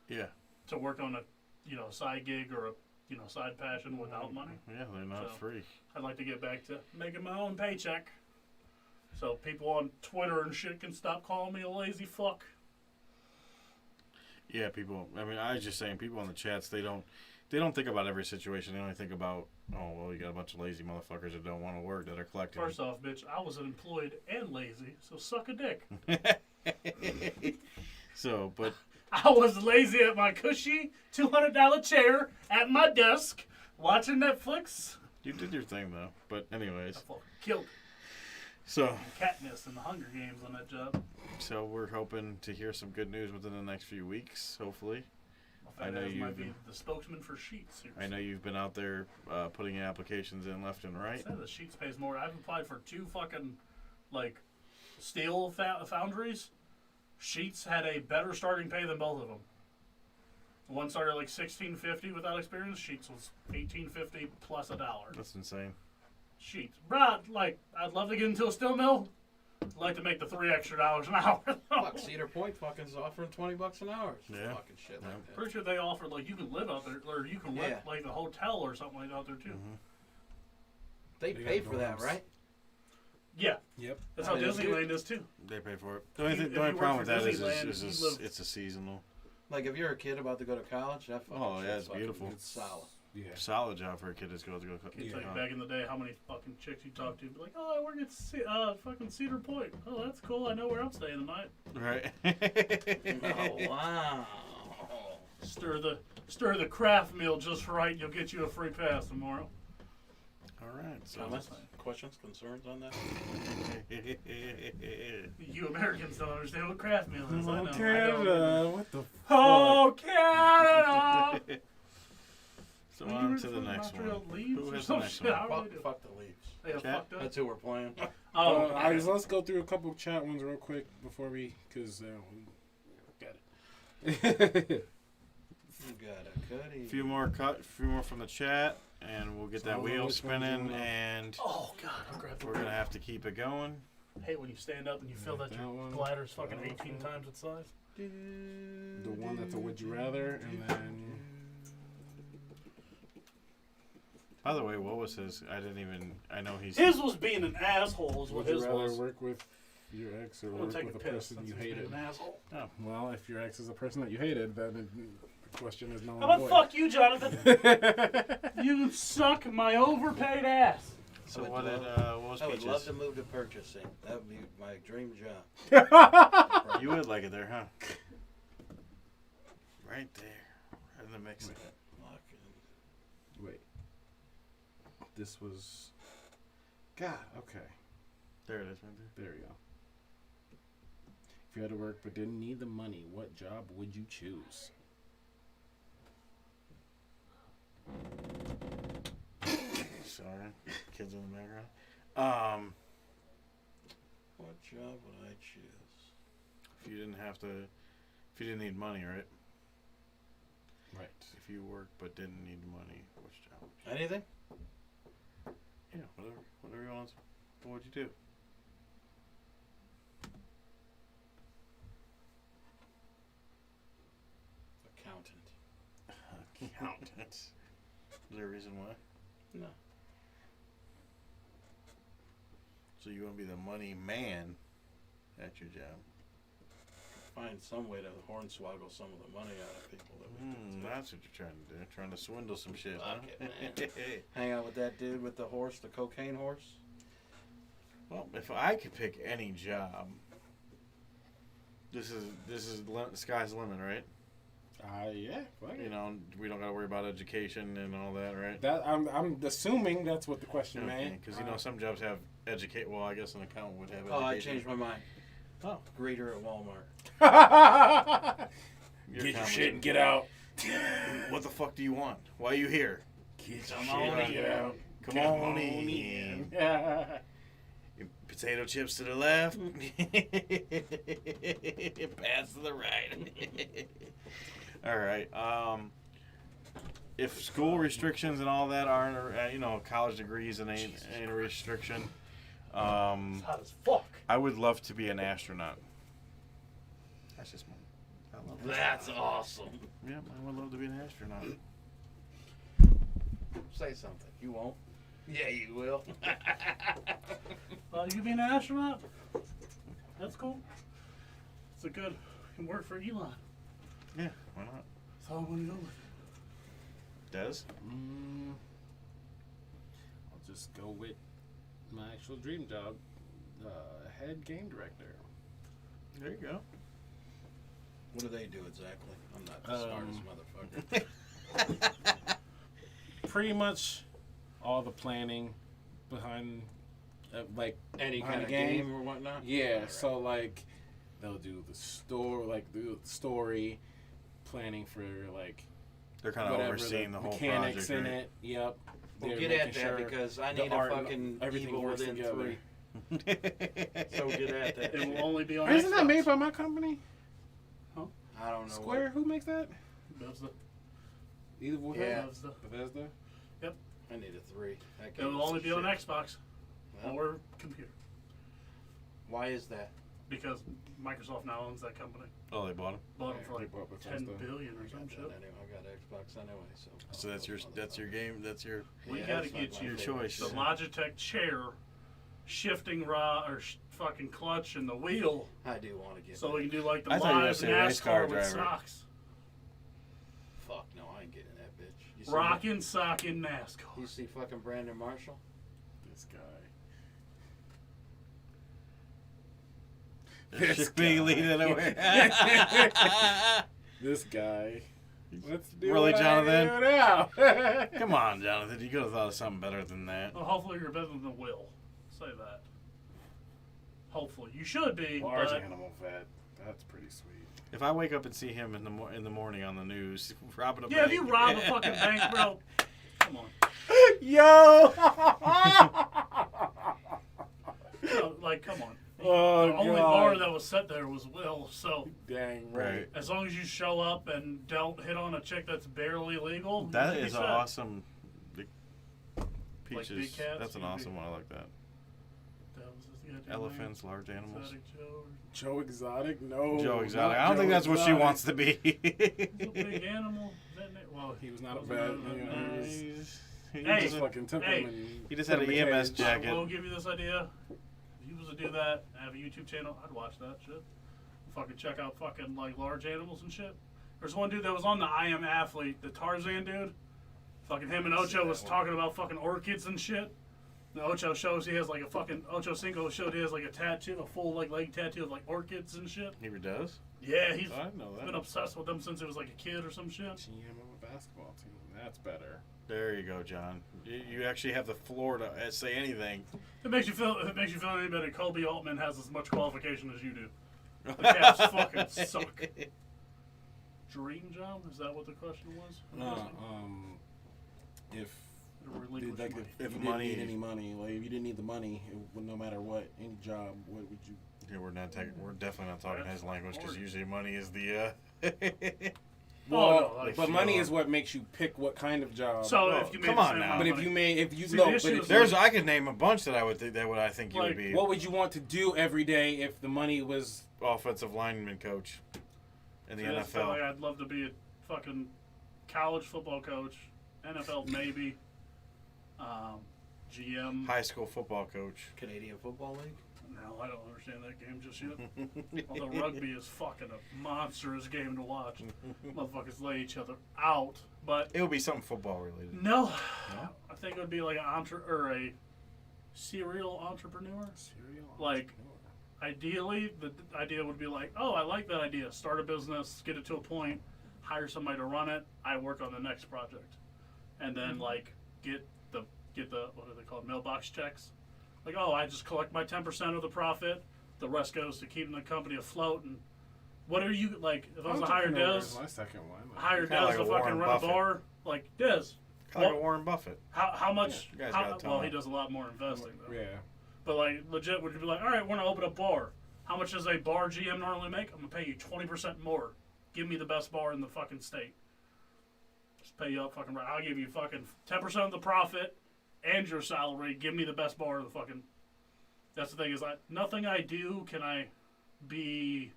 Yeah. to work on a side gig or a side passion without money. Yeah, they're not So- free. I'd like to get back to making my own paycheck, so people on Twitter and shit can stop calling me a lazy fuck. Yeah, people. I mean, I was just saying, people in the chats, they don't think about every situation. They only think about, oh, well, you got a bunch of lazy motherfuckers that don't want to work that are collecting. First off, bitch, I was employed and lazy, so suck a dick. So, but I was lazy at my cushy $200 chair at my desk watching Netflix. you did your thing though. But I anyways, fucking killed so Katniss and the Hunger Games on that job. we're hoping to hear some good news within the next few weeks, hopefully. My I know fat ass you've might be been- the spokesman for Sheets. I know you've been out there putting applications in left and right. The Sheets pays more. I've applied for 2 fucking steel foundries. Sheets had a better starting pay than both of them. One started $16.50 without experience. Sheets was $18.50 plus $1. That's insane. Sheets, bruh, I'd love to get into a steel mill. I'd like to make the $3 extra an hour. Fuck, Cedar Point fucking is offering $20 an hour. Yeah. Fucking shit like that. Pretty sure they offer you can live out there, or you can rent Yeah. a hotel or something like that out there too. Mhm. They They pay got for that, dorms. right? Yeah, Yep. that's how I mean, it's Disneyland is too. They pay for it. The only, If the only you problem work with for that is Disneyland, you live- it's a seasonal. Like if you're a kid about to go to college, that fucking Oh, yeah, shit's it's fucking beautiful. solid. Yeah. Solid job for a kid to go. Can you Yeah. tell you back in the day how many fucking chicks you talked to? Be like, oh, I work at fucking Cedar Point. Oh, that's cool. I know where I'm staying tonight. Right. Oh wow. Stir the craft meal just right. You'll get you a free pass tomorrow. All right. So Comments, questions, concerns on that? You Americans don't understand what craft meal is. I Oh, know. Canada, what the Oh, Canada! so When you on were to the from next Montreal one. Leaves Who or has the some next shit. one? How are they doing? Fuck the Leafs. They Chat? fucked up. That's who we're playing. Oh, Alright, so let's go through a couple chat ones real quick before because we got it. You got a goodie. Few more from the chat, and we'll get So that I don't know wheel which ones you spinning, wanna- and Oh God, I'll grab the we're gonna have to keep it going. hate when you stand up and you feel that That your one. bladder's fucking That 18 one. times its size. The one that's a would you rather, and then By the way, what was his? I know he's. His was being an asshole is what would you his rather was. work with your ex or I'm work gonna take with a a piss person since you he's being hated. an asshole. Oh, well, if your ex is a person that you hated, then the question is no How about fuck you, Jonathan? fuck? You suck my overpaid ass. So I would what did love- what was I would love Peaches? to move to purchasing. That would be my dream job. You would like it there, huh? Right there, right in the mix. Wait. Fucking- Wait. This was. God, okay. There it is, right there. There we go. If you had to work but didn't need the money, what job would you choose? Sorry, kids in the background. What job would I choose? If you didn't have to, if you didn't need money, right? Right. If you worked but didn't need money, which job? Would you Anything? Yeah, whatever you want. What would you do? Accountant. Accountant. Is there a reason why? No. So you want to be the money man at your job? Find some way to hornswoggle some of the money out of people that we can take. That's what you're trying to do. Trying to swindle some shit. Fuck Huh? it, Hang out with that dude with the horse, the cocaine horse. Well, if I could pick any job, this is sky's the limit, right? Yeah. Fuck it. You know, we don't got to worry about education and all that, right? That I'm assuming that's what the question meant. Because you know some jobs have educate. Well, I guess an accountant would have education. Oh, I changed my mind. Oh, Greeter at Walmart. Your Get your accountant- shit and get out. What the fuck do you want? Why are you here? Get Come your on shit and in. get out. Come on in. Potato chips to the left. Pass to the right. All right. If school restrictions and all that aren't, college degrees and ain't a restriction, It's hot as fuck. I would love to be an astronaut. That's just me. I love it. That's awesome. Yeah, I would love to be an astronaut. Say something. You won't. Yeah, you will. You being an astronaut? That's cool. It's a good. Can work for Elon. Yeah, why not? That's all I'm gonna go with. Des? I'll just go with my actual dream job, head game director. There you go. What do they do exactly? I'm not the smartest motherfucker. Pretty much all the planning behind, Any behind kind the of game. game or whatnot? Yeah, Alright. so they'll do the story, planning for They're kind of whatever overseeing the whole mechanics project, in right? it. Yep. Well, They're get at making that sure because I the need a art and fucking everything evil works within together. 3. So get at that. It will only be on Isn't that Xbox. made by my company? I don't know. Square? Who makes that? Bethesda. Either one. Yeah. Bethesda. Bethesda. I need a 3. That It game will is only be on shit. Xbox Well, or computer why is that? because Microsoft now owns that company. Oh, they bought them. Bought them for They like bought 10 Bethesda. billion or I some got shit. that anyway. I got Xbox anyway, so. So that's your game. That's your. We Yeah, gotta that's get not you my choice. the favorite shit. Logitech chair, shifting rod or fucking clutch and the wheel, I do want to get. so we can do like the I thought you were gonna live say race car NASCAR with driver. socks. Fuck no, I ain't getting that bitch. You see Rockin' sockin' NASCAR. You see fucking Brandon Marshall? This guy. There's This big guy. leading away. This guy. Let's do Really, what I Jonathan? do now. Come on, Jonathan. You could have thought of something better than that. Well, hopefully you're better than Will. Say that. Hopefully you should be. Large but animal fat. That's pretty sweet. If I wake up and see him in the morning on the news robbing a yeah, if bank, you rob a fucking bank, bro, come on. Yo! No, like, come on. Oh, the only God. bar that was set there was Will. So Dang Right. right. as long as you show up and don't hit on a chick that's barely legal, that you'll be is set. awesome. Big Like Peaches. big cats, That's an you'd be- awesome one. I like that. That was his goddamn Elephants, large name. animals. Exotic Joe. Joe Exotic? No. Joe Exotic. not I don't think Joe that's what she Exotic. wants to be. He's a big animal. Is that name? Well, He was not a wasn't bad. a- You know, a- He Hey, just fucking took hey, him and he just put had him an in a EMS cage. jacket. I will give you this idea. He was to do that, have a YouTube channel, I'd watch that shit. Fucking check out fucking like large animals and shit. There's one dude that was on the I Am Athlete, the Tarzan dude. Fucking him and Ocho was talking about fucking orchids and shit. The Ocho shows he has like a fucking Ocho Cinco showed he has like a tattoo, a full like leg tattoo of like orchids and shit. He does? Yeah, he's I didn't know that. been obsessed with them since he was like a kid or some shit. GM of a basketball team. That's better. There you go, John. You actually have the floor to say anything. If it makes you feel any better, Kobe Altman has as much qualification as you do. The Cavs fucking suck. Dream job? Is that what the question was? No, if Relinquish like money. if you money- didn't need any money, like if you didn't need the money, no matter what, any job, what would you? Yeah, we're definitely not talking his language because Lord. usually money is the. Oh, no, like, but money sure. is what makes you pick what kind of job. So Well, if you made come the on same now. amount but of if money- you made, if you See, no, the but issue if, is There's I could name a bunch that I would think you Like, would be what would you want to do every day if the money was? offensive lineman coach in the See, that's kinda NFL. like I'd love to be a fucking college football coach, NFL maybe, GM. High school football coach. Canadian Football League. No, I don't understand that game just yet. Although rugby is fucking a monstrous game to watch. Motherfuckers lay each other out. But It would be something football related. no, I think it would be like a serial entrepreneur. Serial Like- entrepreneur. Ideally, the idea would be like, oh, I like that idea. Start a business, get it to a point, hire somebody to run it. I work on the next project, and then like get the what are they called, mailbox checks. Like, oh, I just collect my 10% of the profit. The rest goes to keeping the company afloat. And what are you like? If I was to hire Entrepreneur Dez, is my second one. hire Kinda Dez like to a fucking Warren run Buffett. a bar, like Dez. Kind of What- Warren Buffett. How much? you guys got a ton. Well, he does a lot more investing though. Yeah. But like legit, would you be like, all right, we're gonna open a bar. How much does a bar GM normally make? I'm gonna pay you 20% more. Give me the best bar in the fucking state. Just pay you up fucking right. I'll give you fucking 10% of the profit and your salary. Give me the best bar in the fucking. That's the thing is, nothing I do can I be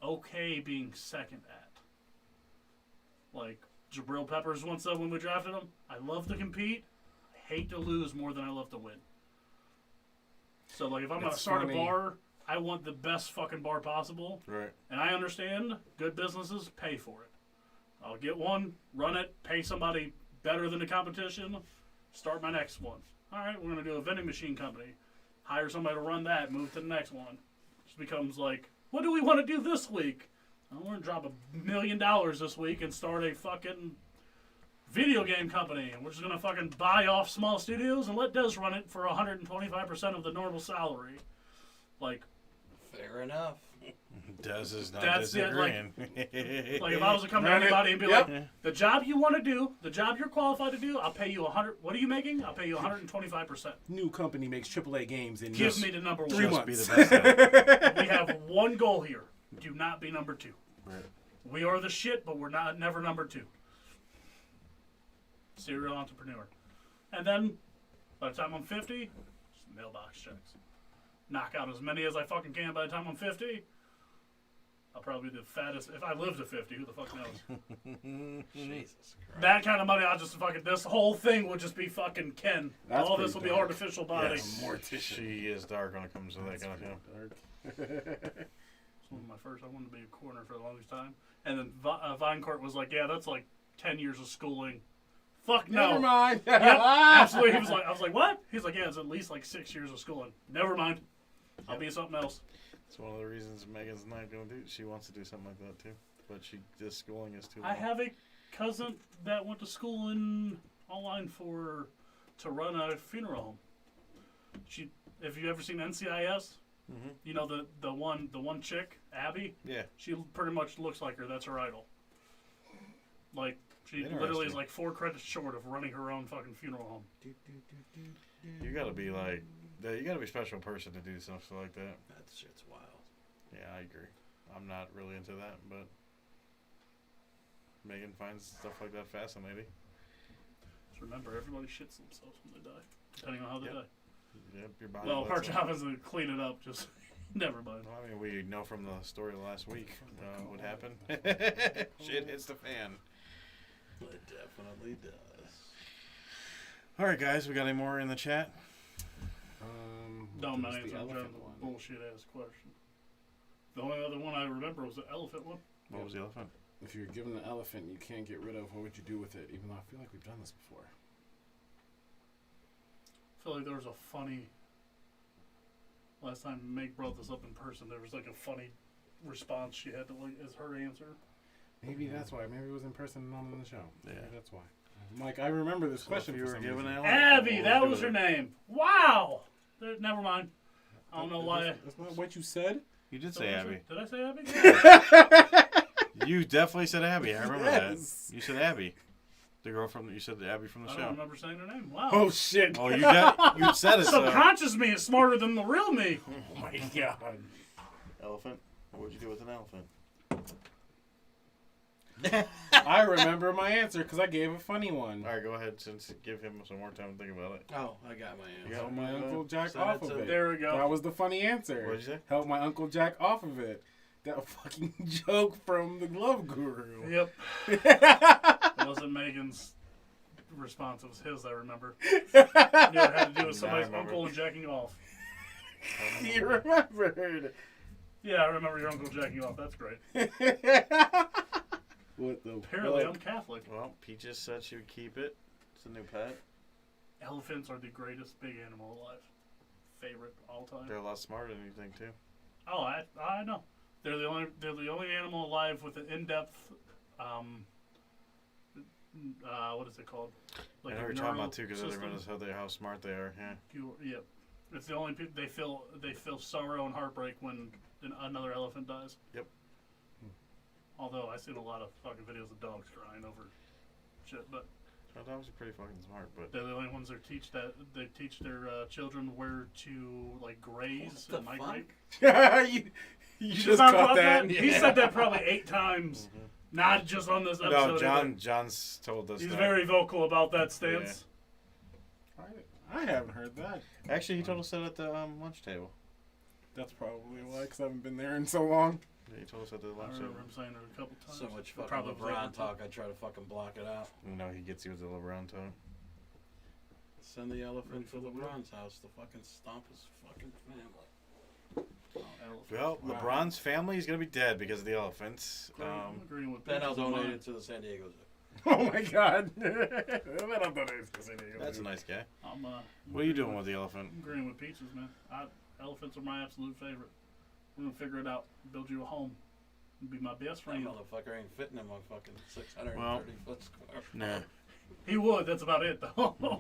okay being second at. Like Jabril Peppers once said when we drafted him, I love to compete. I hate to lose more than I love to win. So like if I'm gonna It's start funny. a bar, I want the best fucking bar possible. Right. And I understand good businesses pay for it. I'll get one, run it, pay somebody better than the competition, start my next one. All right, we're going to do a vending machine company. Hire somebody to run that, move to the next one. Just becomes like, what do we want to do this week? Well, we're going to drop $1 million this week and start a fucking video game company. And we're just going to fucking buy off small studios and let Des run it for 125% of the normal salary. Like, Fair enough. Dez is not That's it, like- disagreeing. Like if I was to come to Run it. anybody and be Yep. like, the job you want to do, the job you're qualified to do, I'll pay you 100. What are you making? I'll pay you 125%. New company makes AAA games in Give just me the number 3 one. Just be months. the best at it. We have one goal here: do not be number 2. Right. We are the shit, but we're not never number 2. Serial entrepreneur, and then by the time I'm 50, just mailbox checks. Knock out as many as I fucking can by the time I'm 50. I'll probably be the fattest. If I live to 50, who the fuck knows? Jesus Christ. That kind of money, I'll just fucking. This whole thing would just be fucking Ken. That's All this pretty will be dark. artificial body. Yes. Mortician. She is dark when it comes to that kind of thing. It's one of my first. I wanted to be a corner for the longest time. And then Vinecourt was like, yeah, that's like 10 years of schooling. Fuck no. Never mind. Yep, absolutely. He was like, I was like, what? He's like, yeah, it's at least like 6 years of schooling. Never mind. I'll be something else. It's one of the reasons Megan's not going to do. She wants to do something like that too, but this schooling is too. I have a cousin that went to school in online to run a funeral home. Have you ever seen NCIS? Mm-hmm. You know the one chick, Abby. Yeah. She pretty much looks like her. That's her idol. Like she literally is Interesting. like 4 credits short of running her own fucking funeral home. You got to be like, you got to be a special person to do something like that. That shit's wild. Yeah, I agree. I'm not really into that, but Megan finds stuff like that fascinating. Just remember, everybody shits themselves when they die, depending on how they Yep. die. Yep, your body. Well, lets our it. job is to clean it up. Just never mind. Well, I mean, we know from the story last week what happened. Shit hits the fan. It definitely does. All right, guys, we got any more in the chat? Dumb what's answer. the I'm trying elephant to one? bullshit ass question. The only other one I remember was the elephant one. What was the elephant? If you're given an elephant you can't get rid of, what would you do with it? Even though I feel like we've done this before. I feel like there was a funny. Last time Meg brought this up in person, there was like a funny response she had to like as her answer. Maybe that's why. Maybe it was in person and not on the show. Yeah. Maybe that's why. Mike, I remember this So question. if you for were some given reason. an elephant, Abby, what that would you was do her with it? name. Wow. Never mind. I don't know why. That's not what you said. You did So say was Abby. it- Did I say Abby? You definitely said Abby. I remember Yes. that. You said Abby. The girl from you said Abby from the I show. don't remember saying her name. Wow. Oh shit! Oh, you said it. So. Subconscious me is smarter than the real me. Oh my god! Elephant. What would you do with an elephant? I remember my answer because I gave a funny one. All right, go ahead. Since give him some more time to think about it. Oh, I got my answer. Yeah. Help my Uncle Jack So off that's of a- it. There we go. That was the funny answer. What'd you say? Help my Uncle Jack off of it. That fucking joke from the Glove Guru. Yep. It wasn't Megan's response. It was his, I remember. Knew it had to do with somebody's remember. uncle and jacking off. You remembered. Yeah, I remember your uncle jacking off. That's great. What the Apparently, fuck? I'm Catholic. Well, Peaches said she would keep it. It's a new pet. Elephants are the greatest big animal alive. Favorite all time. They're a lot smarter than you think too. Oh, I know. They're the only animal alive with an in-depth what is it called? I know what you're talking about too, because everyone knows how smart they are. Yeah. Yep. It's the only people they feel sorrow and heartbreak when another elephant dies. Yep. Although I've seen a lot of fucking videos of dogs crying over shit, but Well, dogs are pretty fucking smart, but they're the only ones that teach their children where to like graze What and the migrate. you You just not caught caught that. He said that probably 8 times, not just on this episode. no, John's told us He's that. very vocal about that stance. I haven't heard that. Actually, he told us that at the lunch table. That's probably why, because I haven't been there in so long. Yeah, he told us at the I lunch remember table. him saying it a couple times. So much fucking Probably LeBron talk, I try to fucking block it out. No, he gets you with the LeBron talk. Send the elephant to Ready for the LeBron's house to fucking stomp his fucking family. Oh, elephants. Well, Wow. LeBron's family is gonna be dead because of the elephants. I'm agreeing with Then I'll Peaches on donate mine. it to the San Diego Zoo. Oh my god. That's a nice guy. I'm, What are you doing with the elephant? I'm agreeing with Peaches, man. Elephants are my absolute favorite. We're gonna figure it out. Build you a home. And be my best That friend. motherfucker ain't fitting in my fucking 630 Well, foot square. Nah. He would. That's about it, though.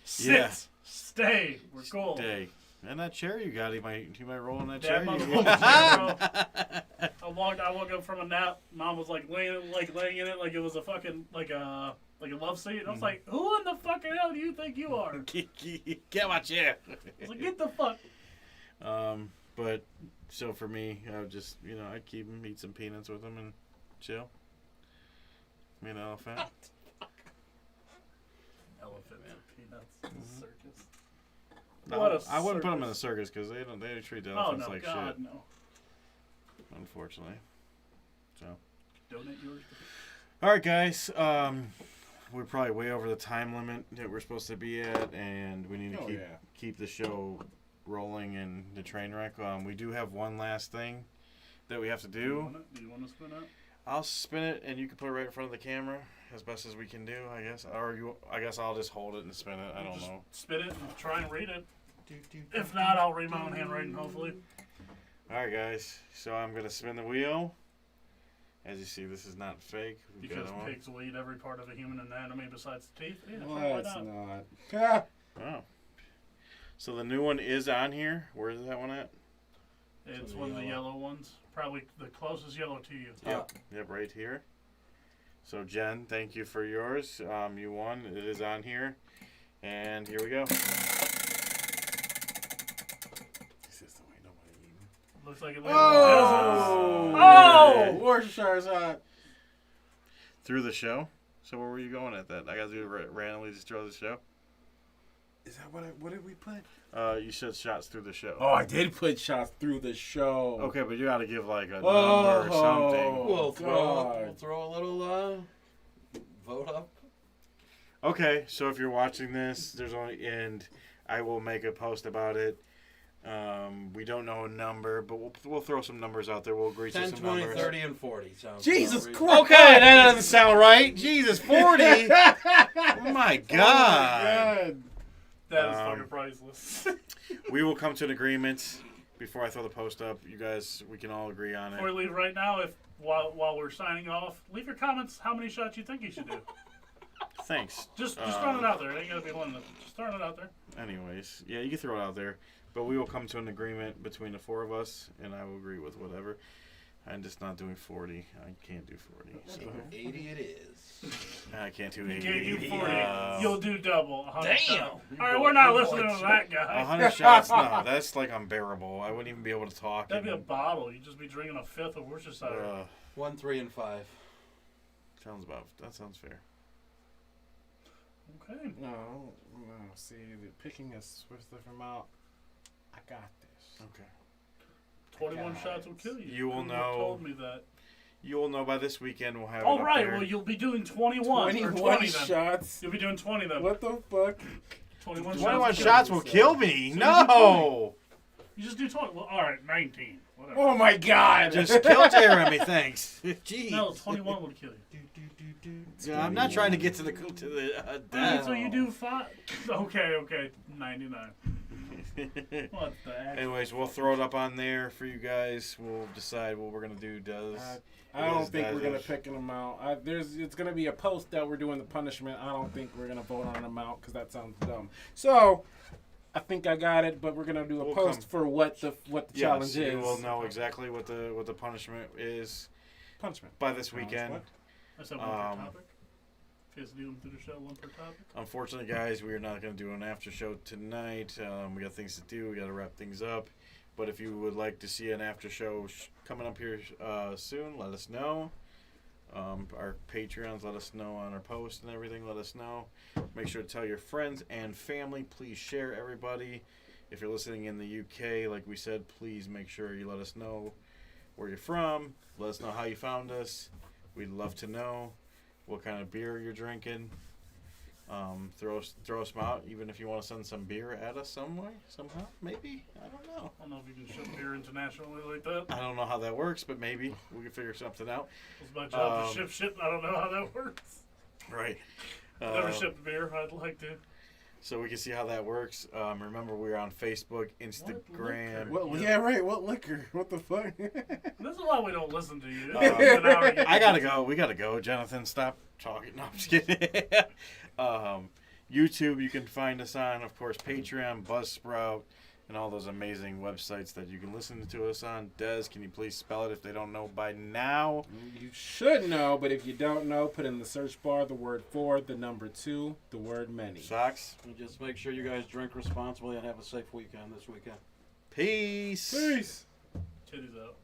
Sit. Yeah. Stay. We're cool. Day. And that chair you got, he might roll in that That chair. motherfucker, bro. I woke up from a nap. Mom was like laying in it like it was a fucking like a love seat. And I was like, who in the fucking hell do you think you are? Get my chair. I was like, get the fuck. But so for me, I would just I'd keep him, eat some peanuts with him, and chill. Me an elephant. Elephant and peanuts. Circus. No, What a I wouldn't put them in the circus. circus because they treat the Oh elephants no, like God shit. no. Unfortunately. So. Donate yours. All right, guys. We're probably way over the time limit that we're supposed to be at, and we need to keep the show rolling and the train wreck. We do have one last thing that we have to do. Do you want to spin it? I'll spin it, and you can put it right in front of the camera as best as we can do, I guess. Or I guess I'll just hold it and spin it. I don't Just know. Spin it and try and read it. If not, I'll read my own handwriting, hopefully. All right, guys. So I'm gonna spin the wheel. As you see, this is not fake. We've got Because it on. pigs will eat every part of a human anatomy besides the teeth. Yeah, Well, why it's not? not. Oh. So the new one is on here. Where is that one at? It's the one of the yellow. yellow ones. Probably the closest yellow to you. Yep. Yep, right here. So Jen, thank you for yours. You won. It is on here. And here we go. Looks like it. Oh! Oh! Worcestershire hot. Through the show. So where were you going at that? I gotta do it randomly just through the show. Is that what did we put? You said shots through the show. Oh, I did put shots through the show. Okay, but you gotta give like a number Oh, or something. We'll God. throw a little vote up. Okay, so if you're watching this, there's only I will make a post about it. We don't know a number, but we'll throw some numbers out there. We'll agree 10, to some 20, numbers. 30, and 40 sounds Jesus about Christ. Okay, that doesn't sound right. Jesus, 40. Oh my God. God. That is fucking priceless. We will come to an agreement before I throw the post up. You guys, we can all agree on Before it. we leave right now, while we're signing off, leave your comments how many shots you think you should do. Thanks. Just throwing it out there. It ain't gonna be one. Just throwing it out there. Anyways, yeah, you can throw it out there. But we will come to an agreement between the four of us, and I will agree with whatever. I'm just not doing 40. I can't do 40. So 80 it is. I can't do He 80. gave you 40. Uh, You'll do double. 100 Damn. shots. All right, we're not listening to that guy. 100 shots? No, that's like unbearable. I wouldn't even be able to talk. That'd be a bottle. You'd just be drinking a fifth of Worcestershire. 1, 3, and 5. That sounds fair. Okay. No. See, picking a Swiffer from out. I got this. Okay. 21 Guys. shots will kill you. You will Who know. told me that. You will know by this weekend. We'll have it Oh, up right. there. Well, you'll be doing 21. 21 or 20 then. shots. You'll be doing 20 then. What the fuck? 21 21 shots. shots will kill me. So you do No. You just do 20. Well, all right, 19. Whatever. Oh my God! Just kill Jeremy, thanks. Jeez. No, 21 would kill you. Yeah, I'm not trying to get to the Alright, death. so you do 5. Okay. 99. What the heck? Anyways, we'll throw it up on there for you guys. We'll decide what we're gonna do. I don't think we're gonna pick an amount. It's gonna be a post that we're doing the punishment. I don't think we're gonna vote on an amount because that sounds dumb. So I think I got it, but we're gonna do a We'll post come. for what the challenge is. You will know exactly what the punishment is Punishment by this weekend. What? I said one per topic. If you guys do them through the show, one per topic. Unfortunately, guys, we are not going to do an after show tonight. We got things to do. We got to wrap things up. But if you would like to see an after show coming up here soon, let us know. Our Patreons, let us know on our post and everything. Let us know. Make sure to tell your friends and family. Please share, everybody. If you're listening in the UK, like we said, please make sure you let us know where you're from. Let us know how you found us. We'd love to know what kind of beer you're drinking. Throw us out, even if you want to send some beer at us somehow, maybe. I don't know. I don't know if you can ship beer internationally like that. I don't know how that works, but maybe we can figure something out. It's my job to ship shit. I don't know how that works. Right. Never shipped beer. I'd like to. So we can see how that works. Remember, we're on Facebook, Instagram. What, yeah, right. What liquor? What the fuck? This is why we don't listen to you. I gotta go. We gotta go. Jonathan, stop talking. No, I'm just kidding. YouTube, you can find us on, of course, Patreon, Buzzsprout, and all those amazing websites that you can listen to us on. Des, can you please spell it if they don't know by now? You should know, but if you don't know, put in the search bar the word 4, the number 2, the word many. Socks? And just make sure you guys drink responsibly and have a safe weekend this weekend. Peace. Peace. Titties out.